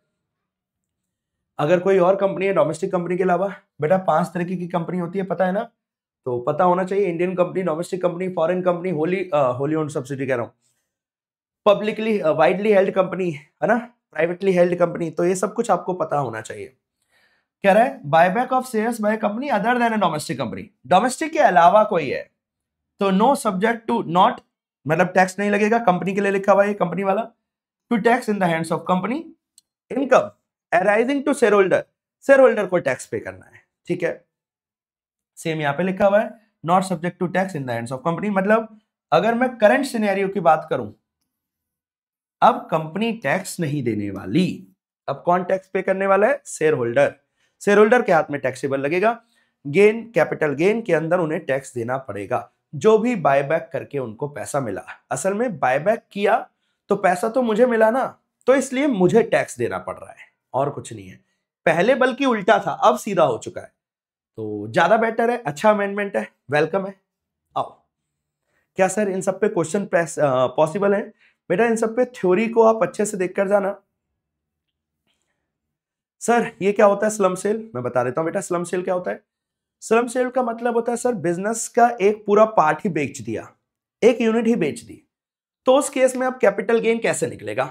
अगर कोई और कंपनी है डोमेस्टिक कंपनी के अलावा, बेटा 5 तरीके की कंपनी होती है पता है ना, तो पता होना चाहिए। Indian company, domestic company, foreign company, wholly owned subsidy कह रहा हूं, पब्लिकली वाइडली हेल्ड कंपनी है ना, प्राइवेटली हेल्ड कंपनी, तो ये सब कुछ आपको पता होना चाहिए। कह रहा है buyback of shares by company other than a domestic company, domestic के अलावा कोई है तो नो सब्जेक्ट टू, नॉट मतलब टैक्स नहीं लगेगा, कंपनी के लिए लिखा हुआ है कंपनी वाला, to tax in the hands of company, income arising to share holder, share holder को टैक्स पे करना है, ठीक है। सेम यहां पे लिखा हुआ है not subject to tax in the hands of company. मतलब अगर मैं करंट सिनेरियो की बात करूं, अब कंपनी टैक्स नहीं देने वाली, अब कौन टैक्स पे करने वाला है, शेयर होल्डर, शेयर होल्डर के हाथ में टैक्सेबल लगेगा। गेन, कैपिटल गेन के अंदर उन्हें टैक्स देना पड़ेगा, जो भी बायबैक करके उनको पैसा मिला। असल में बायबैक किया तो पैसा तो मुझे मिला ना, तो इसलिए मुझे टैक्स देना पड़ रहा है, और कुछ नहीं है। पहले बल्कि उल्टा था, अब सीधा हो चुका है, तो ज्यादा बेटर है, अच्छा अमेंडमेंट है, वेलकम है। आओ, क्या सर इन सब पे क्वेश्चन पॉसिबल है? बेटा इन सब पे थ्योरी को आप अच्छे से देखकर जाना। सर ये क्या होता है स्लम सेल, मैं बता देता हूं बेटा। स्लम सेल क्या होता है? स्लम सेल का मतलब होता है सर बिजनेस का एक पूरा पार्ट ही बेच दिया, एक यूनिट ही बेच दी, तो उस केस में अब कैपिटल गेन कैसे निकलेगा?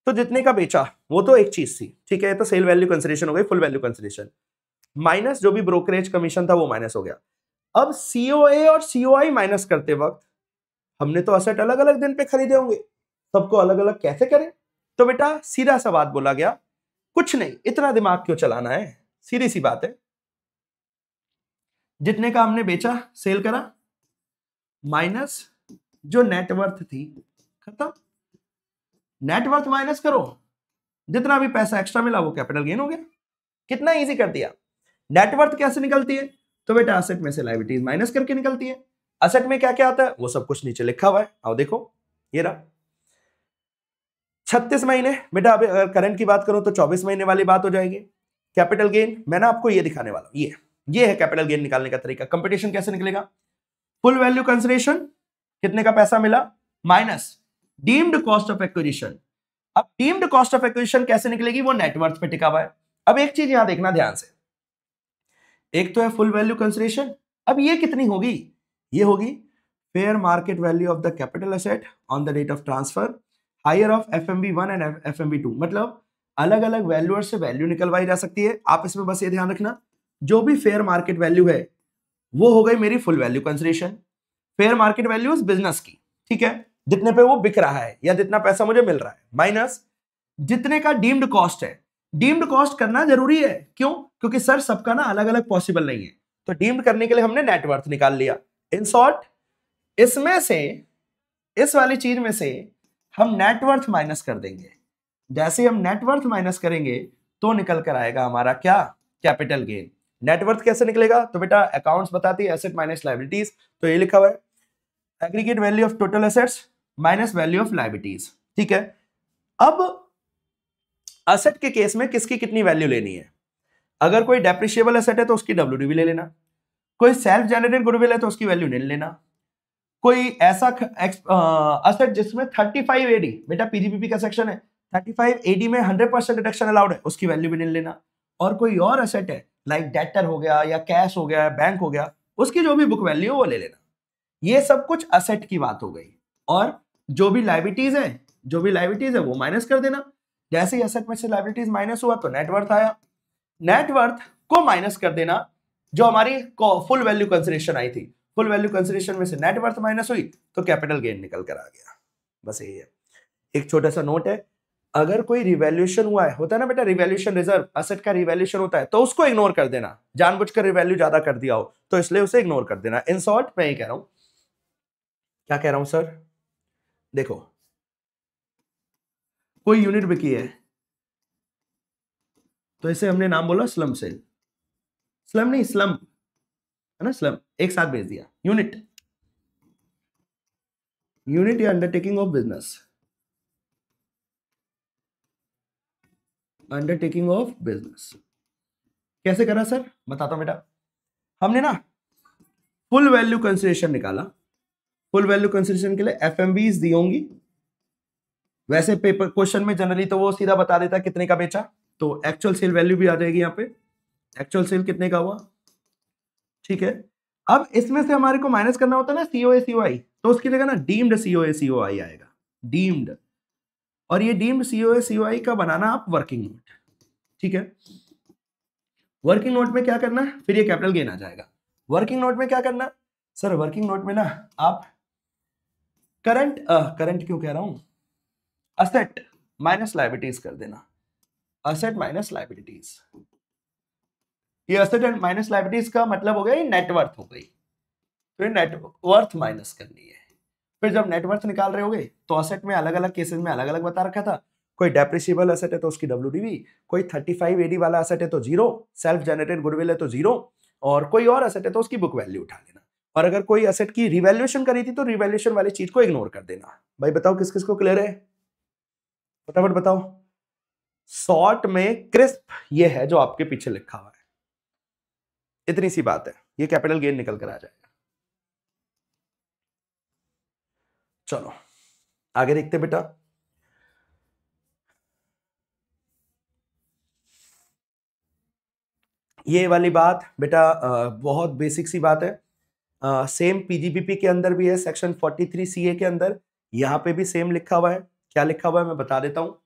तो जितने का बेचा वो तो एक चीज थी, ठीक है, तो सेल वैल्यू कंसिडरेशन हो गई, फुल वैल्यू कंसिडरेशन, माइनस जो भी ब्रोकरेज कमीशन था वो माइनस हो गया। अब सीओए और सीओआई माइनस करते वक्त हमने तो असेट अलग अलग दिन पे खरीदे होंगे, सबको अलग अलग कैसे करें? तो बेटा सीधा सा बात बोला गया, कुछ नहीं, इतना दिमाग क्यों चलाना है, सीधी सी बात है। जितने का हमने बेचा सेल करा माइनस जो नेटवर्थ थी, खत्म। नेटवर्थ माइनस करो, जितना भी पैसा एक्स्ट्रा मिला वो कैपिटल गेन हो गया। कितना इजी कर दिया। नेटवर्थ कैसे निकलती है? तो बेटा असेट में से लायबिलिटीज माइनस करके निकलती है। असेट में क्या क्या आता है वो सब कुछ नीचे लिखा हुआ है, आओ देखो, ये रहा 36 महीने। बेटा अब अगर करंट की बात करूं तो 24 महीने वाली बात हो जाएगी। कैपिटल गेन मैं ना आपको ये दिखाने वाला हूं, ये है कैपिटल गेन निकालने का तरीका। कंपटीशन कैसे निकलेगा? फुल वैल्यू कंसिडरेशन, कितने का पैसा मिला, minus deemed cost of acquisition. अब डीम्ड कॉस्ट ऑफ एक्विजिशन कैसे निकलेगी? वो नेटवर्थ पे टिका हुआ है। अब एक चीज यहां देखना ध्यान से, एक तो है फुल वैल्यू कंसिडरेशन, अब ये कितनी होगी? ये होगी fair market value of the capital asset on the date of transfer higher of FMB1 and FMB2। मतलब अलग अलग वैल्यूअर से वैल्यू निकलवाई जा सकती है। आप इसमें बस ये ध्यान रखना, जो भी फेयर मार्केट वैल्यू है वो हो गई मेरी full value consideration. Fair market value इस बिजनेस की, ठीक है, जितने पे वो बिक रहा है या जितना पैसा मुझे मिल रहा है, माइनस जितने का डीम्ड कॉस्ट है। डीम्ड कॉस्ट करना जरूरी है, क्यों? क्योंकि सर सबका ना अलग अलग पॉसिबल नहीं है, तो डीम्ड करने के लिए हमने नेटवर्थ निकाल लिया। इन शॉर्ट इसमें से, इस वाली चीज में से हम नेटवर्थ माइनस कर देंगे। जैसे हम नेटवर्थ माइनस करेंगे तो निकल कर आएगा हमारा क्या? Capital gain. नेटवर्थ कैसे निकलेगा? तो बेटा अकाउंट्स बताती है एसेट माइनस लायबिलिटीज, तो ये लिखा हुआ है aggregate value of total assets minus value of liabilities, ठीक है। अब एसेट के केस में किसकी कितनी वैल्यू लेनी है? अगर कोई डेप्रिशिएबल एसेट है तो उसकी WDV ले लेना, कोई सेल्फ जनरेटेड गुडविल है तो उसकी वैल्यू नहीं लेना, कोई ऐसा एसेट जिसमें 35 AD, बेटा पीजीपीपी का सेक्शन है, 35 AD में 100% डिडक्शन अलाउड है, उसकी वैल्यू भी नहीं लेना। और कोई और एसेट है लाइक डेटर हो गया या कैश हो गया, बैंक हो गया, उसकी जो भी बुक वैल्यू वो ले लेना। ये सब कुछ एसेट की बात हो गई। और जो भी लायबिलिटीज है वो माइनस कर देना। जैसे ही एसेट में से लायबिलिटीज माइनस हुआ तो नेटवर्थ आया, नेटवर्थ को माइनस कर देना। जो हमारी फुल वैल्यू कंसिडरेशन आई थी, फुल वैल्यू कंसिडरेशन में से नेटवर्थ माइनस हुई तो कैपिटल गेन निकल कर आ गया। बस यही है। एक छोटा सा नोट है, अगर कोई रिवैल्यूएशन हुआ है, होता है ना बेटा रिवैल्यूएशन रिजर्व, एसेट का रिवैल्यूएशन होता है, तो उसको इग्नोर कर देना। जानबूझकर रिवैल्यू ज्यादा कर दिया हो तो इसलिए उसे इग्नोर कर देना। इन शॉर्ट मैं ये कह रहा हूं, क्या कह रहा हूं सर? देखो कोई यूनिट बिकी है तो इसे हमने नाम बोला स्लम सेल, स्लम नहीं स्लम है ना, स्लम एक साथ भेज दिया। यूनिट या undertaking of business, undertaking of business कैसे करा सर? बताता हूं बेटा। हमने ना फुल वैल्यू कंसिडरेशन निकाला। फुल वैल्यू कंसिडरेशन के लिए FMVs दी होंगी। वैसे पेपर क्वेश्चन में जनरली तो वो सीधा बता देता कितने का बेचा, तो एक्चुअल सेल वैल्यू भी आ जाएगी यहाँ पे, एक्चुअल सेल कितने का हुआ, ठीक है। अब इसमें से हमारे को माइनस करना होता है ना COA COI, तो उसकी जगह ना डीम्ड COA COI आएगा, डीम्ड। और ये डीम्ड COA COI का बनाना आप वर्किंग नोट, ठीक है। वर्किंग नोट में क्या करना, फिर ये कैपिटल गेन आ जाएगा। वर्किंग नोट में क्या करना सर? वर्किंग नोट में ना आप करंट क्यों कह रहा हूं, असेट माइनस लायबिलिटीज कर देना। असेट माइनस लायबिलिटीज, ये असेट एंड माइनस लायबिलिटीज का मतलब हो गया ये नेटवर्थ हो गई, तो ये नेटवर्थ माइनस करनी है। फिर जब नेटवर्थ निकाल रहे होगे तो असेट में अलग अलग केसेस में अलग अलग बता रखा था। कोई डेप्रिशिएबल एसेट है तो उसकी WDV, कोई 35 AD वाला एसेट है तो 0, सेल्फ जनरेटेड गुडविल है तो 0, और कोई और एसेट है तो उसकी बुक वैल्यू उठा लेना। और अगर कोई एसेट की रिवैल्यूएशन करी थी तो रिवैल्यूएशन वाली चीज को इग्नोर कर देना। भाई बताओ किस किस को क्लियर है, फटाफट बताओ। शॉर्ट में क्रिस्प ये है जो आपके पीछे लिखा हुआ है, इतनी सी बात है, ये कैपिटल गेन निकल कर आ जाएगा। चलो आगे देखते बेटा। ये वाली बात बेटा बहुत बेसिक सी बात है। सेम पीजीपीपी के अंदर भी है, सेक्शन 43 CA के अंदर, यहाँ पे भी सेम लिखा हुआ है। क्या लिखा हुआ है मैं बता देता हूँ।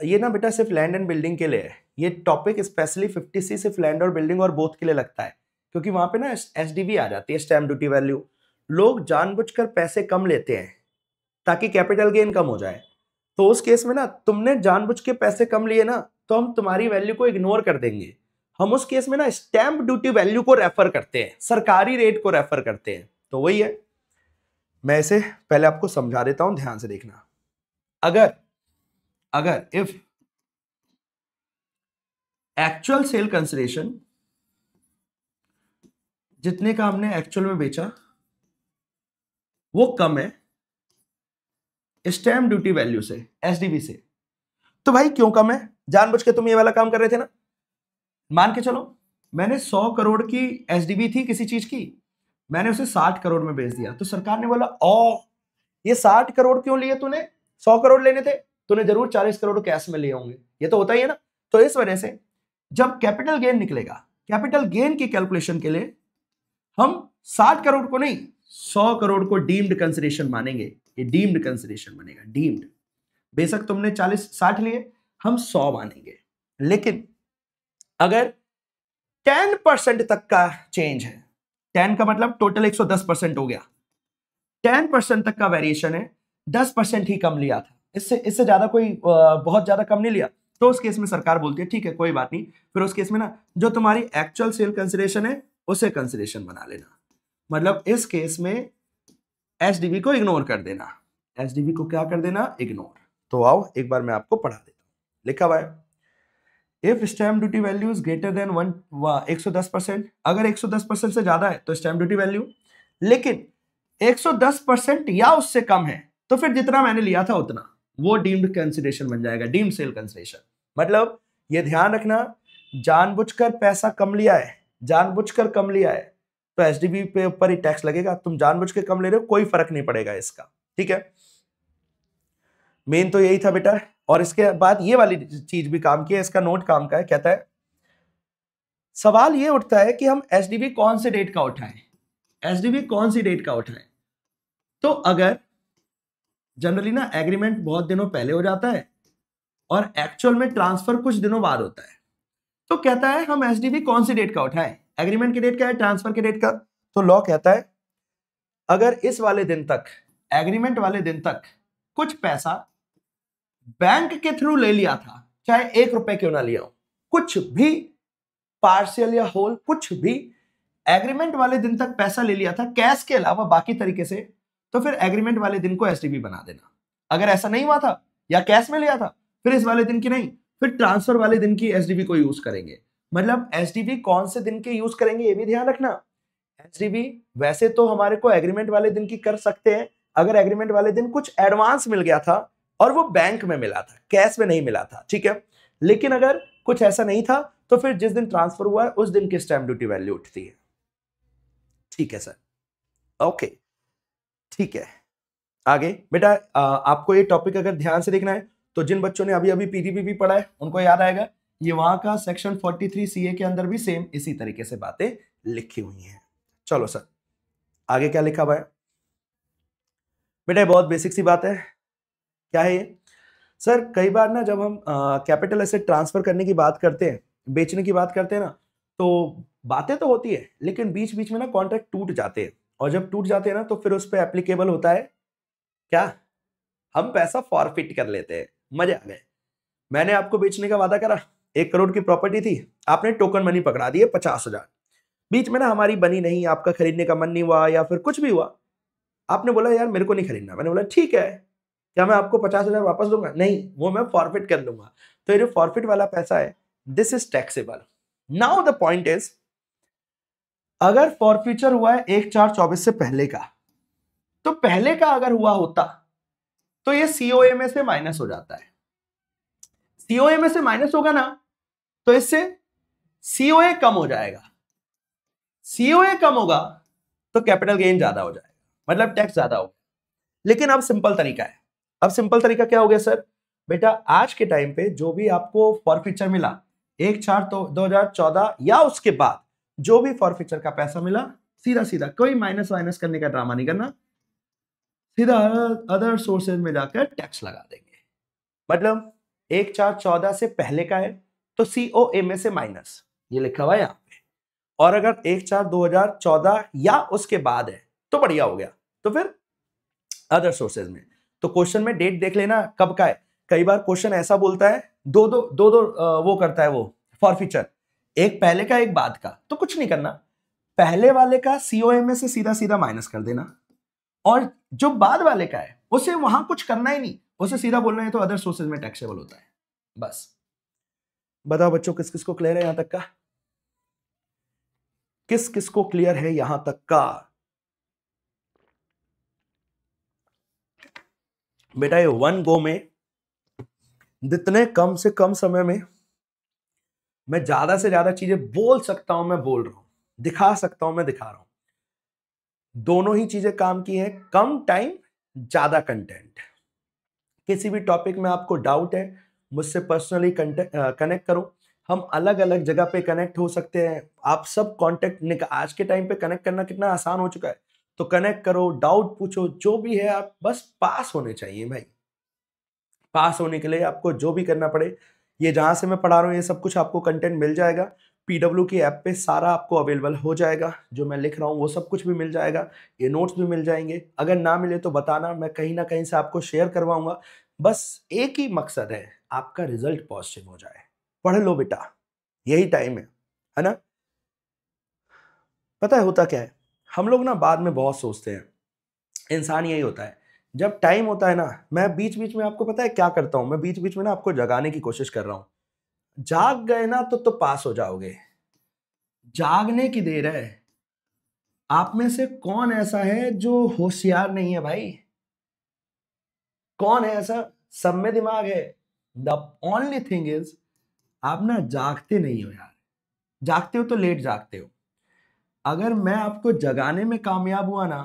ये ना बेटा सिर्फ लैंड एंड बिल्डिंग के लिए है, ये टॉपिक स्पेशली 50C सिर्फ लैंड और बिल्डिंग और बोथ के लिए लगता है, क्योंकि वहां पे ना SDV आ जाती है, स्टैम्प ड्यूटी वैल्यू। लोग जानबूझकर पैसे कम लेते हैं ताकि कैपिटल गेन कम हो जाए। तो उस केस में ना तुमने जानबूझ के पैसे कम लिए ना तो हम तुम्हारी वैल्यू को इग्नोर कर देंगे, हम उस केस में ना स्टैंप ड्यूटी वैल्यू को रेफर करते हैं, सरकारी रेट को रेफर करते हैं। तो वही है, मैं इसे पहले आपको समझा देता हूं, ध्यान से देखना। अगर इफ एक्चुअल सेल कंसिडरेशन, जितने का हमने एक्चुअल में बेचा वो कम है स्टैंप ड्यूटी वैल्यू से, एसडीवी से, तो भाई क्यों कम है? जानबूझ के तुम ये वाला काम कर रहे थे ना। मान के चलो मैंने 100 करोड़ की एसडीवी थी किसी चीज की, मैंने उसे 60 करोड़ में बेच दिया, तो सरकार ने बोला ओ ये 60 करोड़ क्यों लिए तूने, 100 करोड़ लेने थे, तूने जरूर 40 करोड़ कैश में लिए होंगे, ये तो होता ही है ना। तो इस वजह से जब कैपिटल गेन निकलेगा, कैपिटल गेन की कैलकुलेशन के लिए हम 60 करोड़ को नहीं 100 करोड़ को डीम्ड कंसिडरेशन मानेंगे। ये डीम्ड कंसिडरेशन बनेगा, डीम्ड। बेशक तुमने 40-60 लिए, हम 100 मानेंगे। लेकिन अगर 10% तक का चेंज है, 10 का मतलब टोटल 110% हो गया, 10% तक का वेरिएशन है, 10% ही कम लिया था, इससे ज्यादा कोई बहुत ज्यादा कम नहीं लिया, तो उस केस में सरकार बोलती है ठीक है कोई बात नहीं, फिर उस केस में ना जो तुम्हारी एक्चुअल सेल कंसिडरेशन है उसे कंसिडरेशन बना लेना। मतलब इस केस में एसडीवी को इग्नोर कर देना, एसडीवी को क्या कर देना, इग्नोर। तो आओ एक बार मैं आपको पढ़ा देता हूं। लिखा हुआ है if stamp duty value is greater than 110%, अगर 110% से ज्यादा है तो स्टैंप ड्यूटी वैल्यू, लेकिन 110% या उससे कम है तो फिर जितना मैंने लिया था उतना, वो डीम्ड कंसिडरेशन बन जाएगा, डीम्ड सेल कंसिडरेशन। मतलब ये ध्यान रखना, जानबूझकर पैसा कम लिया है, जानबूझकर कम लिया है तो एसडीवी पे ऊपर ही टैक्स लगेगा, तुम जानबूझ के कम ले रहे हो कोई फर्क नहीं पड़ेगा इसका, ठीक है। मेन तो यही था बेटा। और इसके बाद ये वाली चीज भी काम की है, इसका नोट काम का है। कहता है सवाल ये उठता है कि हम एसडीवी कौन से डेट का उठाएं, एसडीवी कौन सी डेट का उठाएं। तो अगर जनरली ना एग्रीमेंट बहुत दिनों पहले हो जाता है और एक्चुअल में ट्रांसफर कुछ दिनों बाद होता है, तो कहता है हम एसडीवी कौन सी डेट का उठाएं, एग्रीमेंट की डेट का है, ट्रांसफर की डेट का। तो लॉ कहता है अगर इस वाले दिन तक, एग्रीमेंट वाले दिन तक कुछ पैसा बैंक के थ्रू ले लिया था, चाहे 1 रुपए क्यों ना लिया हो, कुछ भी पार्शियल या होल, कुछ भी एग्रीमेंट वाले दिन तक पैसा ले लिया था कैश के अलावा बाकी तरीके से, तो फिर एग्रीमेंट वाले दिन को एसडीवी बना देना। अगर ऐसा नहीं हुआ था या कैश में लिया था, फिर इस वाले दिन की नहीं, फिर ट्रांसफर वाले दिन की एसडीवी को यूज करेंगे। मतलब एसडीवी कौन से दिन के यूज करेंगे ये भी ध्यान रखना। एसडीवी वैसे तो हमारे को एग्रीमेंट वाले दिन की कर सकते हैं अगर एग्रीमेंट वाले दिन कुछ एडवांस मिल गया था और वो बैंक में मिला था, कैश में नहीं मिला था, ठीक है। लेकिन अगर कुछ ऐसा नहीं था तो फिर जिस दिन ट्रांसफर हुआ है उस दिन की स्टैंप ड्यूटी वैल्यू उठती है, ठीक है सर, ओके ठीक है। आगे बेटा आपको ये टॉपिक अगर ध्यान से देखना है तो जिन बच्चों ने अभी अभी पीडीपीपी पढ़ा है उनको याद आएगा, ये वहां का सेक्शन 43 सीए के अंदर भी सेम इसी तरीके से बातें लिखी हुई हैं। चलो सर आगे क्या लिखा हुआ है बेटा, बहुत बेसिक सी बात है। क्या है ये सर, कई बार ना जब हम कैपिटल एसेट ट्रांसफर करने की बात करते हैं, बेचने की बात करते हैं ना, तो बातें तो होती है लेकिन बीच बीच में ना कॉन्ट्रैक्ट टूट जाते हैं, और जब टूट जाते हैं ना तो फिर उस पर एप्लीकेबल होता है क्या, हम पैसा फॉरफिट कर लेते हैं। मजे आ गए। मैंने आपको बेचने का वादा करा, 1 करोड़ की प्रॉपर्टी थी, आपने टोकन मनी पकड़ा दिए 50,000, बीच में ना हमारी बनी नहीं, आपका खरीदने का मन नहीं हुआ या फिर कुछ भी हुआ, आपने बोला यार मेरे को नहीं खरीदना, मैंने बोला ठीक है, क्या मैं आपको 50,000 वापस दूंगा? नहीं, वो मैं फॉरफिट कर लूंगा। तो ये जो फॉरफिट वाला पैसा है this is taxable. Now the point is, अगर फॉरफिचर हुआ है 1/4/24 से पहले का, तो पहले का अगर हुआ होता तो ये सीओए में से माइनस हो जाता है, सीओए में से माइनस होगा ना तो इससे सीओए कम हो जाएगा, सीओए कम होगा तो कैपिटल गेन ज्यादा हो जाएगा, मतलब टैक्स ज्यादा होगा। लेकिन अब सिंपल तरीका है, अब सिंपल तरीका क्या हो गया सर, बेटा आज के टाइम पे जो भी आपको फॉरफिचर मिला 1/4/2014 या उसके बाद जो भी फॉरफिचर का पैसा मिला, सीधा सीधा कोई माइनस वाइनस करने का ड्रामा नहीं करना, सीधा अदर सोर्सेज में जाकर टैक्स लगा देंगे। मतलब 1/4/14 से पहले का है तो सीओए में से माइनस, ये लिखा हुआ है यहाँ पे, और अगर 1/4/2014 या उसके बाद है तो बढ़िया हो गया, तो फिर अदर सोर्सेज में। तो क्वेश्चन में डेट देख लेना कब का है, कई बार क्वेश्चन ऐसा बोलता है दो वो करता है वो फॉरफिचर, एक पहले का एक बाद का, तो कुछ नहीं करना, पहले वाले का COMA से सीधा सीधा माइनस कर देना, और जो बाद वाले का है उसे वहां कुछ करना ही नहीं, उसे सीधा बोलना है तो अदर सोर्सेज में टैक्सेबल होता है। बस बताओ बच्चों, किस किस को क्लियर है यहां तक का? किस किस को क्लियर है यहां तक का? बेटा ये वन गो में जितने कम से कम समय में मैं ज्यादा से ज्यादा चीजें बोल सकता हूं मैं बोल रहा हूं, दिखा सकता हूं मैं दिखा रहा हूं। दोनों ही चीजें काम की हैं, कम टाइम ज्यादा कंटेंट। किसी भी टॉपिक में आपको डाउट है मुझसे पर्सनली कनेक्ट करो, हम अलग अलग जगह पे कनेक्ट हो सकते हैं। आप सब कांटेक्ट आज के टाइम पे कनेक्ट करना कितना आसान हो चुका है, तो कनेक्ट करो, डाउट पूछो, जो भी है, आप बस पास होने चाहिए भाई। पास होने के लिए आपको जो भी करना पड़े, ये जहां से मैं पढ़ा रहा हूँ ये सब कुछ आपको कंटेंट मिल जाएगा। PW की ऐप पे सारा आपको अवेलेबल हो जाएगा, जो मैं लिख रहा हूँ वो सब कुछ भी मिल जाएगा, ये नोट्स भी मिल जाएंगे। अगर ना मिले तो बताना, मैं कहीं ना कहीं से आपको शेयर करवाऊंगा। बस एक ही मकसद है, आपका रिजल्ट पॉजिटिव हो जाए। पढ़ लो बेटा, यही टाइम है ना। पता है होता क्या है, हम लोग ना बाद में बहुत सोचते हैं, इंसान यही होता है। जब टाइम होता है ना, मैं बीच बीच में आपको पता है क्या करता हूं, मैं बीच बीच में ना आपको जगाने की कोशिश कर रहा हूं। जाग गए ना तो पास हो जाओगे, जागने की देर है। आप में से कौन ऐसा है जो होशियार नहीं है भाई? कौन है ऐसा? सब में दिमाग है। द ओनली थिंग इज आप ना जागते नहीं हो यार, जागते हो तो लेट जागते हो। अगर मैं आपको जगाने में कामयाब हुआ ना,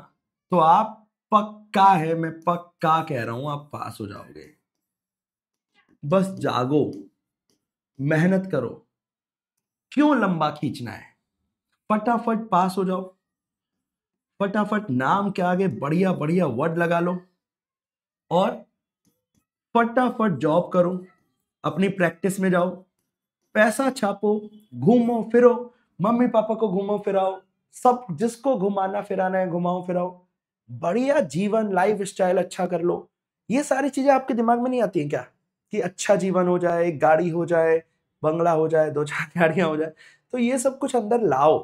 तो आप पक्का है, मैं पक्का कह रहा हूं, आप पास हो जाओगे। बस जागो, मेहनत करो, क्यों लंबा खींचना है, फटाफट पास हो जाओ। फटाफट नाम के आगे बढ़िया बढ़िया वर्ड लगा लो और फटाफट जॉब करो, अपनी प्रैक्टिस में जाओ, पैसा छापो, घूमो फिरो, मम्मी पापा को घुमाओ फिराओ, सब जिसको घुमाना फिराना है घुमाओ फिराओ, बढ़िया जीवन लाइफ स्टाइल अच्छा कर लो। ये सारी चीजें आपके दिमाग में नहीं आती हैं क्या, कि अच्छा जीवन हो जाए, गाड़ी हो जाए, बंगला हो जाए, 2-4 गाड़ियां हो जाए, तो ये सब कुछ अंदर लाओ,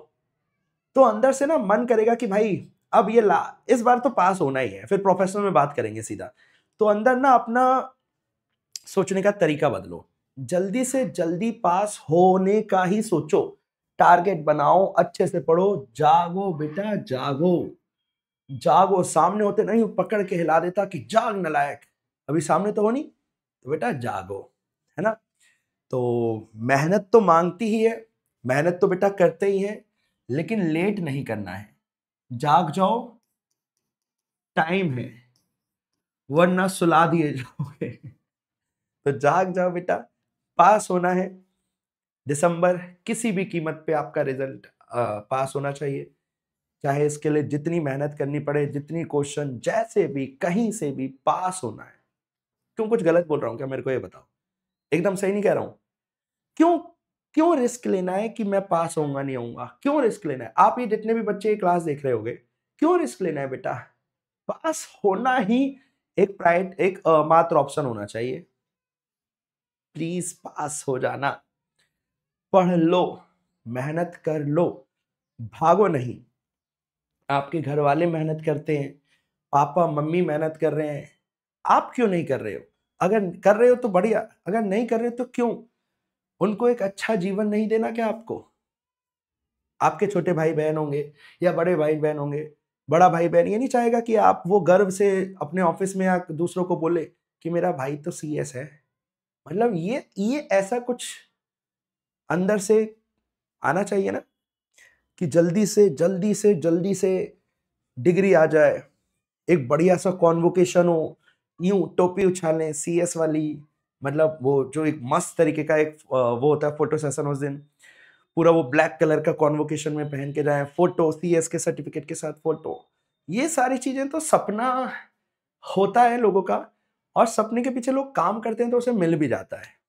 तो अंदर से ना मन करेगा कि भाई अब ये ला, इस बार तो पास होना ही है। फिर प्रोफेशनल में बात करेंगे सीधा, तो अंदर ना अपना सोचने का तरीका बदलो, जल्दी से जल्दी पास होने का ही सोचो, टारगेट बनाओ, अच्छे से पढ़ो, जागो बेटा जागो। जागो, सामने होते नहीं पकड़ के हिला देता कि जाग नालायक, अभी सामने तो हो नहीं, तो बेटा जागो, है ना। तो मेहनत तो मांगती ही है, मेहनत तो बेटा करते ही है, लेकिन लेट नहीं करना है। जाग जाओ, टाइम है, वरना सुला दिए जाओगे। तो जाग जाओ बेटा, पास होना है। दिसंबर किसी भी कीमत पे आपका रिजल्ट पास होना चाहिए, चाहे इसके लिए जितनी मेहनत करनी पड़े, जितनी क्वेश्चन, जैसे भी कहीं से भी पास होना है। क्यों कुछ गलत बोल रहा हूं क्या, मेरे को ये बताओ, एकदम सही नहीं कह रहा हूं? क्यों क्यों रिस्क लेना है कि मैं पास होऊंगा नहीं होऊंगा? क्यों रिस्क लेना है? आप ये जितने भी बच्चे क्लास देख रहे होगे, क्यों रिस्क लेना है बेटा? पास होना ही एक मात्र ऑप्शन होना चाहिए। प्लीज पास हो जाना, पढ़ लो, मेहनत कर लो, भागो नहीं। आपके घर वाले मेहनत करते हैं, पापा मम्मी मेहनत कर रहे हैं, आप क्यों नहीं कर रहे हो? अगर कर रहे हो तो बढ़िया, अगर नहीं कर रहे हो तो क्यों? उनको एक अच्छा जीवन नहीं देना क्या आपको? आपके छोटे भाई बहन होंगे या बड़े भाई बहन होंगे, बड़ा भाई बहन ये नहीं चाहेगा कि आप वो गर्व से अपने ऑफिस में या दूसरों को बोले कि मेरा भाई तो CS है। मतलब ये ऐसा कुछ अंदर से आना चाहिए ना, कि जल्दी से डिग्री आ जाए, एक बढ़िया सा कॉन्वोकेशन हो, यूं टोपी उछालें CS वाली, मतलब वो जो एक मस्त तरीके का एक वो होता है फोटो सेशन, उस दिन पूरा वो ब्लैक कलर का कॉन्वोकेशन में पहन के जाए, फोटो CS के सर्टिफिकेट के साथ फोटो। ये सारी चीजें तो सपना होता है लोगों का, और सपने के पीछे लोग काम करते हैं तो उसे मिल भी जाता है।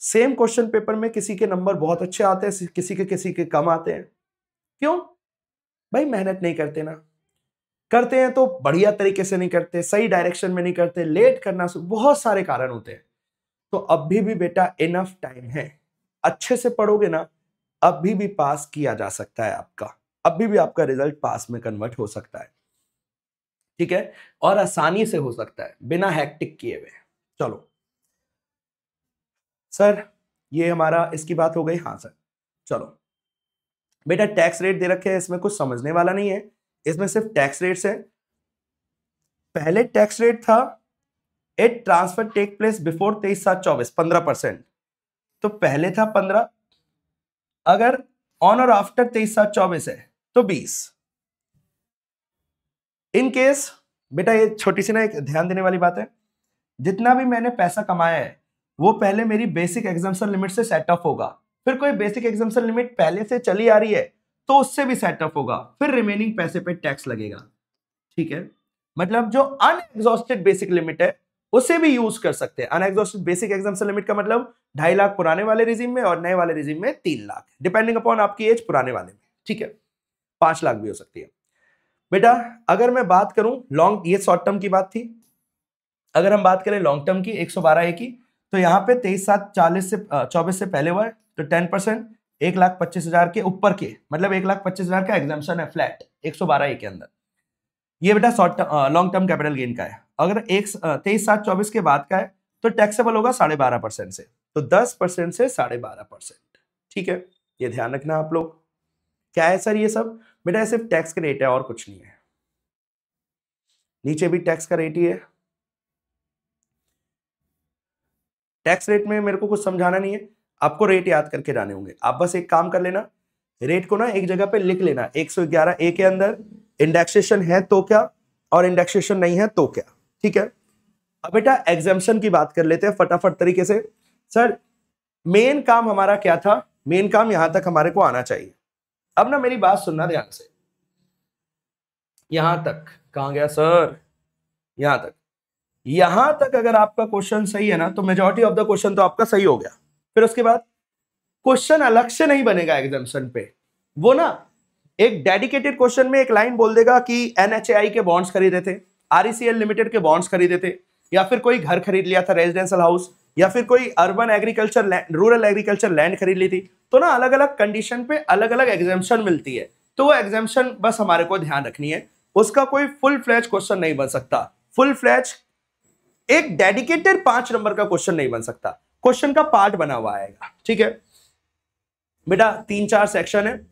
सेम क्वेश्चन पेपर में किसी के नंबर बहुत अच्छे आते हैं, किसी के कम आते हैं। क्यों भाई? मेहनत नहीं करते ना, करते हैं तो बढ़िया तरीके से नहीं करते, सही डायरेक्शन में नहीं करते, लेट करना, बहुत सारे कारण होते हैं। तो अभी भी बेटा इनफ टाइम है, अच्छे से पढ़ोगे ना, अभी भी पास किया जा सकता है आपका, अभी भी आपका रिजल्ट पास में कन्वर्ट हो सकता है, ठीक है, और आसानी से हो सकता है बिना हैक्टिक किए हुए। चलो सर, ये हमारा इसकी बात हो गई। हाँ सर, चलो बेटा, टैक्स रेट दे रखे हैं, इसमें कुछ समझने वाला नहीं है, इसमें सिर्फ टैक्स रेट्स है। पहले टैक्स रेट था it transfer take place before 23/7/24 15%, तो पहले था 15, अगर ऑन और आफ्टर 23/7/24 है तो 20। इन केस बेटा, ये छोटी सी ना एक ध्यान देने वाली बात है, जितना भी मैंने पैसा कमाया है वो पहले मेरी बेसिक एग्जाम्पशन लिमिट से सेट ऑफ होगा, फिर कोई बेसिक एग्जाम्पशन लिमिट पहले से चली आ रही है तो उससे भी सेट ऑफ होगा, फिर रिमेनिंग पैसे पे टैक्स लगेगा, ठीक है। मतलब जो अनएग्जॉस्टेड बेसिक लिमिट है उसे भी यूज कर सकते हैं। अनएग्जॉस्टेड बेसिक एग्जाम्पशन लिमिट का मतलब 2.5 लाख पुराने वाले रिजीम में और नए वाले रिजीम में 3 लाख, डिपेंडिंग अपॉन आपकी एज पुराने वाले में, ठीक है। 5 लाख भी हो सकती है। बेटा अगर मैं बात करूं लॉन्ग, ये शॉर्ट टर्म की बात थी, अगर हम बात करें लॉन्ग टर्म की 112A की, तो यहाँ पे 23/7/24 से पहले हुआ है तो 10%, 1,25,000 के ऊपर के, मतलब 1,25,000 का एग्जाम्पशन है फ्लैट 112A के अंदर, ये बेटा short long term capital gain का है। अगर 23/7/24 के बाद का है तो टैक्सेबल होगा 12.5% से, तो 10% से 12.5%, ठीक है, ये ध्यान रखना आप लोग। क्या है सर ये सब? बेटा सिर्फ टैक्स का रेट है और कुछ नहीं है, नीचे भी टैक्स का रेट ही है। टैक्स रेट में मेरे को कुछ समझाना नहीं है, आपको रेट याद करके जाने होंगे। आप बस एक काम कर लेना, रेट को ना एक जगह पे लिख लेना, 111A के अंदर इंडेक्सेशन है तो क्या और इंडेक्सेशन नहीं है तो क्या, ठीक है। अब बेटा एग्जाम्पशन की बात कर लेते हैं फटाफट तरीके से। सर मेन काम हमारा क्या था? मेन काम यहां तक हमारे को आना चाहिए। अब ना मेरी बात सुनना ध्यान से, यहां तक कहां गया सर? यहां तक, यहां तक अगर आपका क्वेश्चन सही है ना तो मेजॉरिटी ऑफ द क्वेश्चन तो आपका सही हो गया। फिर उसके बाद क्वेश्चन अलग से नहीं बनेगा एग्जाम्पशन पे, वो ना एक डेडिकेटेड क्वेश्चन में एक लाइन बोल देगा कि NHAI के बॉन्ड्स खरीदे थे, RECL लिमिटेड के बॉन्ड्स खरीदे थे, या फिर कोई घर खरीद लिया था रेजिडेंशियल हाउस, या फिर कोई urban agriculture rural agriculture land खरीद ली थी। तो ना अलग अलग कंडीशन पे अलग अलग एग्जाम्पशन मिलती है, तो वो एग्जाम्पशन बस हमारे को ध्यान रखनी है, उसका कोई फुल फ्लैज क्वेश्चन नहीं बन सकता। फुल फ्लैज एक डेडिकेटेड 5 नंबर का क्वेश्चन नहीं बन सकता, क्वेश्चन का पार्ट बना हुआ आएगा, ठीक है बेटा। 3-4 सेक्शन है,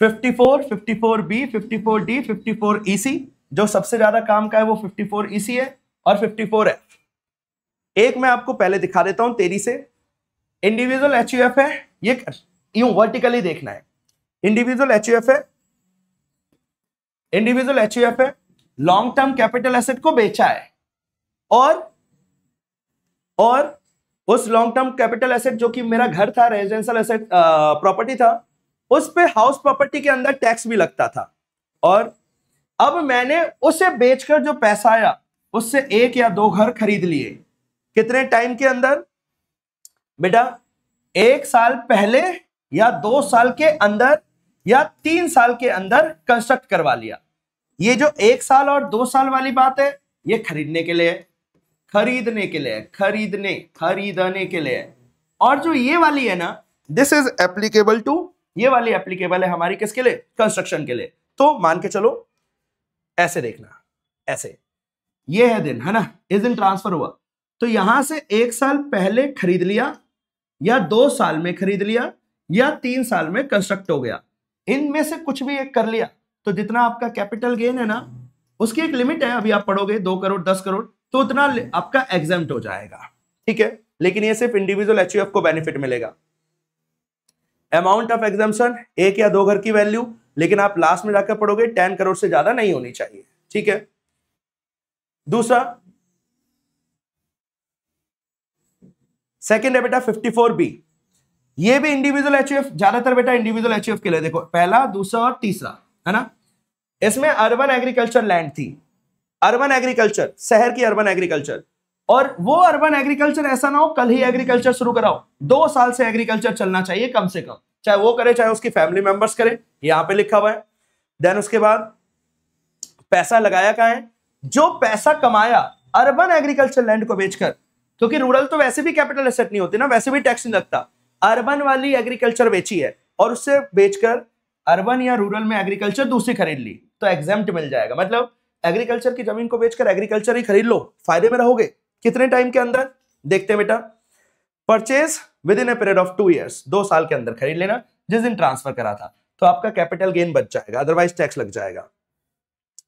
54, 54B, 54D, 54EC। जो सबसे ज्यादा काम का है वो 54EC है और 54F। एक मैं आपको पहले दिखा देता हूं तेरी से, इंडिविजुअल HUF है, ये यूं वर्टिकली देखना है, इंडिविजुअल HUF है, इंडिविजुअल HUF है, लॉन्ग टर्म कैपिटल एसेट को बेचा है, और उस लॉन्ग टर्म कैपिटल एसेट जो कि मेरा घर था, रेजिडेंशियल एसेट प्रॉपर्टी था, उस पे हाउस प्रॉपर्टी के अंदर टैक्स भी लगता था, और अब मैंने उसे बेचकर जो पैसा आया उससे 1 या 2 घर खरीद लिए। कितने टाइम के अंदर? बेटा 1 साल पहले या 2 साल के अंदर या 3 साल के अंदर कंस्ट्रक्ट करवा लिया। ये जो 1 साल और 2 साल वाली बात है ये खरीदने के लिए, खरीदने के लिए, खरीदने के लिए। और जो ये वाली है ना, दिस इज एप्लीकेबल टू, ये वाली एप्लीकेबल है हमारी किसके लिए? कंस्ट्रक्शन के लिए। तो मान के चलो ऐसे देखना, ऐसे ये है दिन, है ना, इस दिन ट्रांसफर हुआ, तो यहां से 1 साल पहले खरीद लिया या 2 साल में खरीद लिया या 3 साल में कंस्ट्रक्ट हो गया, इनमें से कुछ भी एक कर लिया, तो जितना आपका कैपिटल गेन है ना उसकी एक लिमिट है, अभी आप पढ़ोगे 2 करोड़ 10 करोड़, तो उतना आपका एग्जेम्प्ट हो जाएगा, ठीक है। लेकिन ये सिर्फ इंडिविजुअल HUF को बेनिफिट मिलेगा। अमाउंट ऑफ एग्जाम्पशन 1 या 2 घर की वैल्यू, लेकिन आप लास्ट में जाकर पढ़ोगे 10 करोड़ से ज्यादा नहीं होनी चाहिए, ठीक है। दूसरा सेकंड है बेटा 54B, ये भी इंडिविजुअल HUF, ज्यादातर बेटा इंडिविजुअल HUF के लिए देखो, पहला, दूसरा और तीसरा, है ना। इसमें अर्बन एग्रीकल्चर लैंड थी, अर्बन एग्रीकल्चर, शहर की अर्बन एग्रीकल्चर, और वो अर्बन एग्रीकल्चर ऐसा ना हो कल ही एग्रीकल्चर शुरू कराओ, 2 साल से एग्रीकल्चर चलना चाहिए कम से कम, चाहे वो करे चाहे उसकी फैमिली मेंबर्स करे, यहां पे लिखा हुआ है। देन उसके बाद पैसा लगाया कहां है? जो पैसा कमाया अर्बन एग्रीकल्चर लैंड को बेचकर, क्योंकि रूरल तो वैसे भी कैपिटल एसेट नहीं होती ना, वैसे भी टैक्स नहीं लगता, अर्बन वाली एग्रीकल्चर बेची है और उससे बेचकर अर्बन या रूरल में एग्रीकल्चर दूसरी खरीद ली तो एग्जेम्प्ट मिल जाएगा। मतलब एग्रीकल्चर की जमीन को बेचकर एग्रीकल्चर ही खरीद लो, फायदे में रहोगे। कितने टाइम के अंदर देखते हैं बेटा, purchase with in a period of 2 years, 2 साल के अंदर खरीद लेना जिस दिन ट्रांसफर करा था, तो आपका कैपिटल गेन बच जाएगा, अदरवाइज टैक्स लग जाएगा।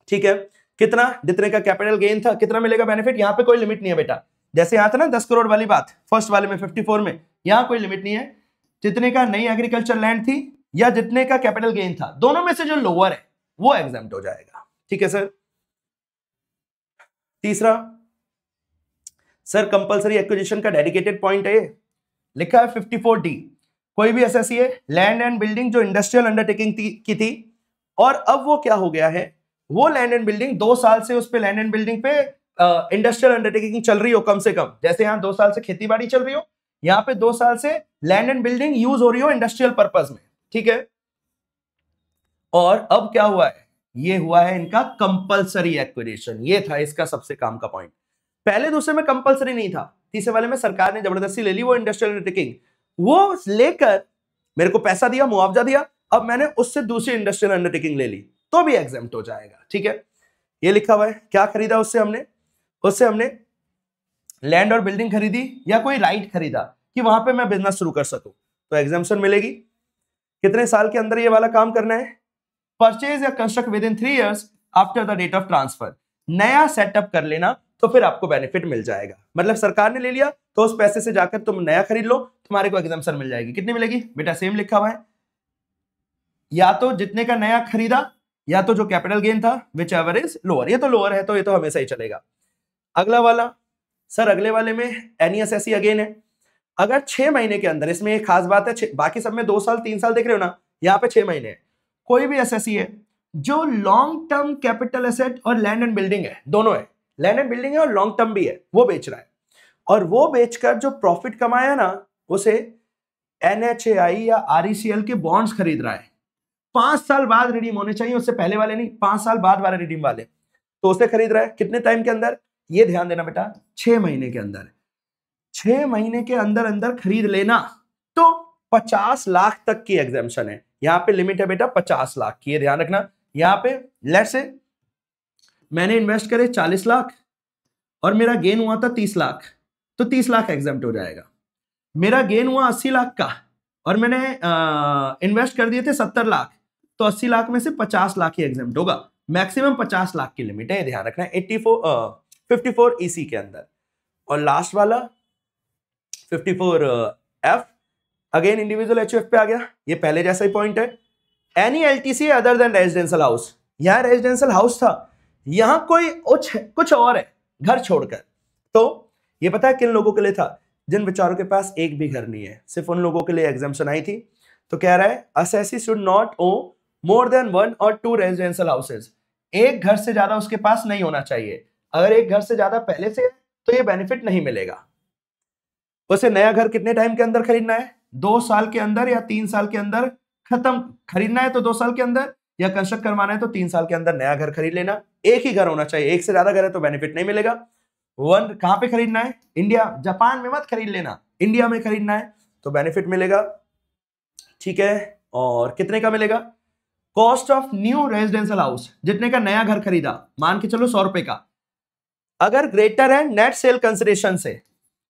ठीक है, कितना, जितने का कैपिटल गेन था कितना मिलेगा बेनिफिट, यहां पे कोई लिमिट नहीं है बेटा। जैसे यहां था ना 10 करोड़ वाली बात फर्स्ट वाले में 54 में, यहां कोई लिमिट नहीं है। जितने का नई एग्रीकल्चर लैंड थी या जितने का कैपिटल गेन था, दोनों में से जो लोअर है वो एग्जेम्प्ट हो जाएगा। ठीक है सर। तीसरा सर कंपलसरी एक्विजिशन का डेडिकेटेड पॉइंट है, ये लिखा है 54D, कोई भी एसएससी है लैंड एंड बिल्डिंग जो इंडस्ट्रियल अंडरटेकिंग की थी, और अब वो क्या हो गया है, वो लैंड एंड बिल्डिंग 2 साल से उस पे लैंड एंड बिल्डिंग पे इंडस्ट्रियल अंडरटेकिंग चल रही हो कम से कम, जैसे यहां 2 साल से खेती बाड़ी चल रही हो, यहां पे 2 साल से लैंड एंड बिल्डिंग यूज हो रही हो इंडस्ट्रियल पर्पज में। ठीक है, और अब क्या हुआ है, ये हुआ है इनका कंपलसरी एक्विजिशन, ये था इसका सबसे काम का पॉइंट। पहले दूसरे में कंपलसरी नहीं था, तीसरे वाले में सरकार ने जबरदस्ती ले ली वो इंडस्ट्रियल अंडरटेकिंग, वो लेकर मेरे को पैसा दिया, मुआवजा दिया, अब मैंने उससे दूसरी इंडस्ट्रियल अंडरटेकिंग ले ली तो भी एग्जेम्प्ट हो जाएगा। ठीक है, ये लिखा हुआ है, क्या खरीदा उससे हमने लैंड और बिल्डिंग खरीदी या कोई राइट खरीदा कि वहां पे मैं बिजनेस शुरू कर सकूं, तो एग्जेम्पशन मिलेगी। कितने साल के अंदर ये वाला काम करना है, परचेज या construct within 3 years after the date of transfer, नया सेटअप कर लेना तो फिर आपको बेनिफिट मिल जाएगा। मतलब सरकार ने ले लिया तो उस पैसे से जाकर तुम नया खरीद लो, तुम्हारे को एग्जेम्पशन मिल जाएगी। कितनी मिलेगी बेटा, सेम लिखा हुआ है, या तो जितने का नया खरीदा या तो जो कैपिटल गेन था, विच एवर इज लोअर, ये तो लोअर है तो ये तो हमेशा ही चलेगा। अगला वाला सर, अगले वाले में एनईएसएससी अगेन है, अगर 6 महीने के अंदर, इसमें एक खास बात है, बाकी सब में 2 साल 3 साल देख रहे हो ना, यहाँ पे 6 महीने है, कोई भी एसएससी है जो लॉन्ग टर्म कैपिटल एसेट और लैंड एंड बिल्डिंग है, दोनों है, लैंड एंड बिल्डिंग है और लॉन्ग टर्म भी है, वो बेच रहा है, और वो बेचकर जो प्रॉफिट कमाया ना उसे एनएचएआई या आरईसीएल के बॉन्ड्स खरीद रहा है, 5 साल बाद रिडीम होने चाहिए, उससे पहले वाले नहीं, 5 साल बाद वाले रिडीम वाले, तो उसे खरीद रहा है कितने टाइम के अंदर, ये ध्यान देना बेटा, 6 महीने के अंदर, 6 महीने के अंदर अंदर खरीद लेना तो 50 लाख तक की एग्जेम्पशन है, यहां पे लिमिट है बेटा 50 लाख की, ये ध्यान रखना। यहां पे लेट्स से मैंने इन्वेस्ट करे 40 लाख और मेरा गेन हुआ था 30 लाख, तो 30 लाख एग्जेम्प्ट हो जाएगा। मेरा गेन हुआ 80 लाख का और मैंने इन्वेस्ट कर दिए थे 70 लाख, तो 80 लाख में से 50 लाख ही एग्जेम्प्ट होगा, मैक्सिमम 50 लाख की लिमिट है, ध्यान रखना 54 EC के अंदर। और लास्ट वाला 54F अगेन इंडिविजुअल एचयूएफ पे आ गया, ये पहले जैसा ही पॉइंट है, any LTC other than residential house, यहां रेजिडेंशियल हाउस था, यहां कोई कुछ और है घर छोड़कर, तो ये पता है किन लोगों के लिए था, जिन बेचारों के पास एक भी घर नहीं है, सिर्फ उन लोगों के लिए एग्जेम्पशन आई थी। तो कह रहा है assessee should not own more than 1 or 2 residential houses, एक घर से ज्यादा उसके पास नहीं होना चाहिए, अगर एक घर से ज्यादा पहले से तो ये बेनिफिट नहीं मिलेगा। उसे नया घर कितने टाइम के अंदर खरीदना है, 2 साल के अंदर या 3 साल के अंदर खत्म, खरीदना है तो 2 साल के अंदर, या कंस्ट्रक्ट करवाना है तो 3 साल के अंदर नया घर खरीद लेना, एक ही घर होना चाहिए, एक से ज्यादा घर है तो बेनिफिट नहीं मिलेगा। कहां पे खरीदना है, इंडिया, जापान में मत खरीद लेना, इंडिया में खरीदना है तो बेनिफिट मिलेगा। ठीक है, और कितने का मिलेगा, cost of new residential house, जितने का नया घर खरीदा, मान के चलो 100 रुपए का, अगर ग्रेटर है नेट सेल कंसिडरेशन से,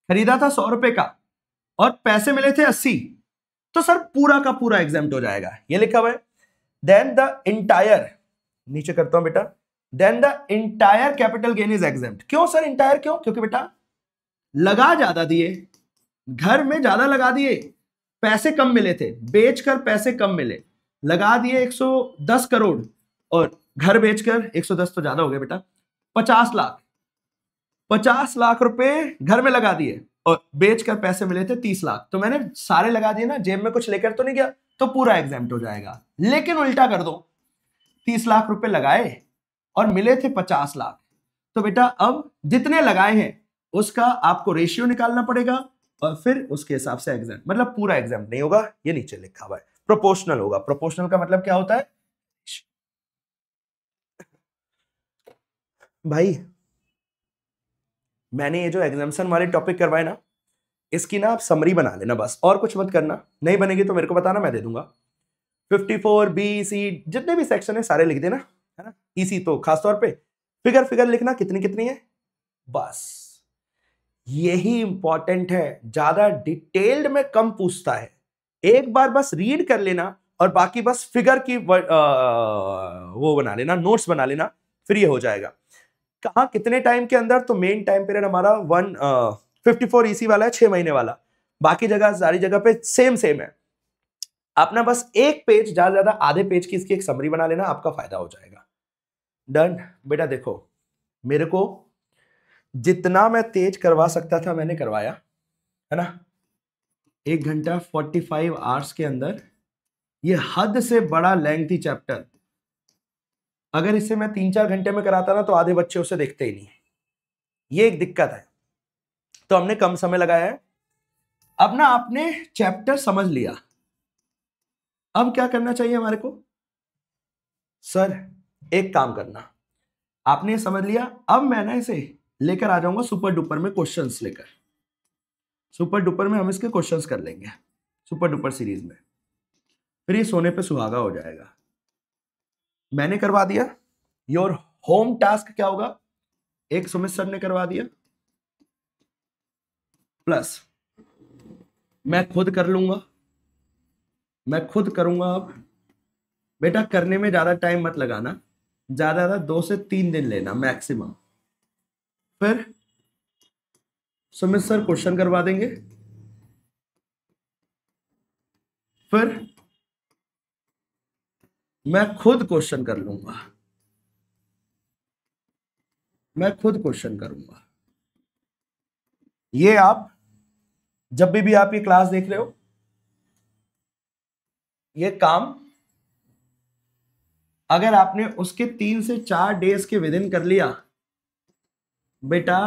खरीदा था 100 रुपए का और पैसे मिले थे 80, तो सर पूरा का पूरा एग्जेम्प्ट हो जाएगा, ये लिखा हुआ है। देन द इंटायर, नीचे करता हूं बेटा, then the entire capital gain is exempt. क्यों सर इंटायर, क्यों, क्योंकि बेटा लगा ज्यादा दिए, घर में ज्यादा लगा दिए, पैसे कम मिले थे, बेचकर पैसे कम मिले, लगा दिए 110 करोड़ और घर बेचकर 110 तो ज्यादा हो गया बेटा, 50 लाख रुपए घर में लगा दिए और बेचकर पैसे मिले थे 30 लाख, तो मैंने सारे लगा दिए ना, जेब में कुछ लेकर तो नहीं गया, तो पूरा एग्जेम्प्ट हो जाएगा। लेकिन उल्टा कर दो, 30 लाख रुपए लगाए और मिले थे 50 लाख, तो बेटा अब जितने लगाए हैं उसका आपको रेशियो निकालना पड़ेगा और फिर उसके हिसाब से एग्जाम, मतलब पूरा एग्जाम नहीं होगा, ये नीचे लिखा हुआ है, प्रोपोर्शनल होगा। प्रोपोर्शनल का मतलब क्या होता है भाई, मैंने ये जो एग्जाम्शन वाले टॉपिक करवाए ना, इसकी ना आप समरी बना लेना बस, और कुछ मत करना। नहीं बनेगी तो मेरे को बताना, मैं दे दूंगा। 54 बी सी जितने भी सेक्शन है सारे लिख देना, है ना। इसी तो खासतौर पे फिगर लिखना कितनी कितनी है, बस यही इंपॉर्टेंट है। ज्यादा डिटेल्ड में कम पूछता है, एक बार बस रीड कर लेना और बाकी बस फिगर की वो बना लेना, नोट्स बना लेना, फिर ये हो जाएगा। कहा कितने टाइम के अंदर, तो मेन टाइम पीरियड हमारा 54 ईसी वाला है, 6 महीने वाला। बाकी जगह सारी जगह पे सेम है। अपना बस एक पेज, ज्यादा ज्यादा आधे पेज की इसकी एक समरी बना लेना, आपका फायदा हो जाएगा। डन बेटा। देखो मेरे को जितना मैं तेज करवा सकता था मैंने करवाया, है ना। 1 घंटा 45 आवर्स के अंदर ये हद से बड़ा लेंथी चैप्टर, अगर इसे मैं 3-4 घंटे में कराता ना तो आधे बच्चे उसे देखते ही नहीं, ये एक दिक्कत है। तो हमने कम समय लगाया है। अब ना आपने चैप्टर समझ लिया, अब क्या करना चाहिए हमारे को, सर एक काम करना, आपने समझ लिया, अब मैं ना इसे लेकर आ जाऊंगा सुपर डुपर में क्वेश्चंस लेकर। सुपर डुपर में हम इसके क्वेश्चंस कर लेंगे, सुपर डुपर सीरीज में, फिर ये सोने पे सुहागा हो जाएगा। मैंने करवा दिया, योर होम टास्क क्या होगा, एक सुमित सर ने करवा दिया, प्लस मैं खुद कर लूंगा, मैं खुद करूंगा। अब बेटा करने में ज्यादा टाइम मत लगाना, ज्यादा 2 से 3 दिन लेना मैक्सिमम, फिर सुमित सर क्वेश्चन करवा देंगे, फिर मैं खुद क्वेश्चन कर लूंगा, मैं खुद क्वेश्चन करूंगा। ये आप जब भी आप ये क्लास देख रहे हो, ये काम अगर आपने उसके 3 से 4 डेज के विद इन कर लिया, बेटा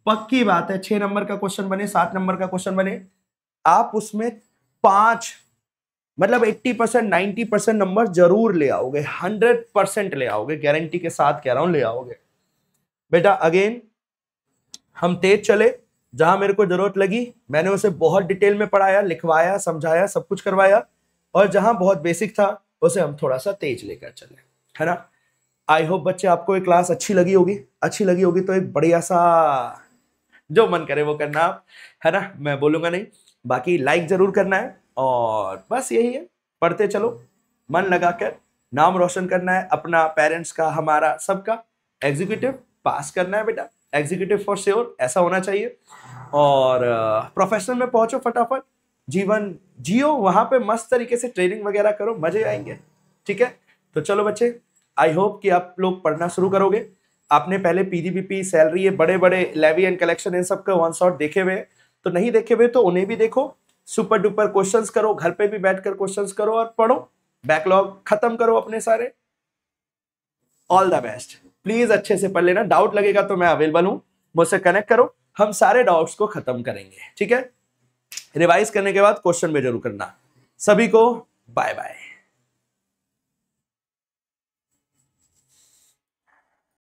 पक्की बात है 6 नंबर का क्वेश्चन बने, 7 नंबर का क्वेश्चन बने, आप उसमें 5 मतलब 80% 90% नंबर जरूर ले आओगे, 100% ले आओगे, गारंटी के साथ कह रहा हूं ले आओगे। बेटा अगेन हम तेज चले, जहां मेरे को जरूरत लगी मैंने उसे बहुत डिटेल में पढ़ाया, लिखवाया, समझाया, सब कुछ करवाया, और जहां बहुत बेसिक था उसे हम थोड़ा सा तेज लेकर चले, है ना। आई होप बच्चे आपको ये क्लास अच्छी लगी होगी। अच्छी लगी होगी तो एक बढ़िया सा जो मन करे वो करना आप, है ना, मैं बोलूंगा नहीं, बाकी लाइक जरूर करना है, और बस यही है, पढ़ते चलो, मन लगाकर नाम रोशन करना है अपना, पेरेंट्स का, हमारा, सबका। एग्जीक्यूटिव पास करना है बेटा, एग्जीक्यूटिव फॉर श्योर, ऐसा होना चाहिए। और प्रोफेशनल में पहुंचो फटाफट, जीवन जियो, वहां पे मस्त तरीके से ट्रेनिंग वगैरह करो, मजे आएंगे। ठीक है, तो चलो बच्चे, आई होप कि आप लोग पढ़ना शुरू करोगे। आपने पहले पीडीबीपी, सैलरी, ये बड़े बड़े लेवी एंड कलेक्शन, इन सब का वन शॉट देखे हुए, तो नहीं देखे हुए तो उन्हें भी देखो, सुपर डुपर क्वेश्चंस करो, घर पे भी बैठकर क्वेश्चंस करो और पढ़ो, बैकलॉग खत्म करो अपने सारे। ऑल द बेस्ट, प्लीज अच्छे से पढ़ लेना, डाउट लगेगा तो मैं अवेलेबल हूं, मुझसे कनेक्ट करो, हम सारे डाउट्स को खत्म करेंगे। ठीक है, रिवाइज करने के बाद क्वेश्चन में जरूर करना। सभी को बाय बाय।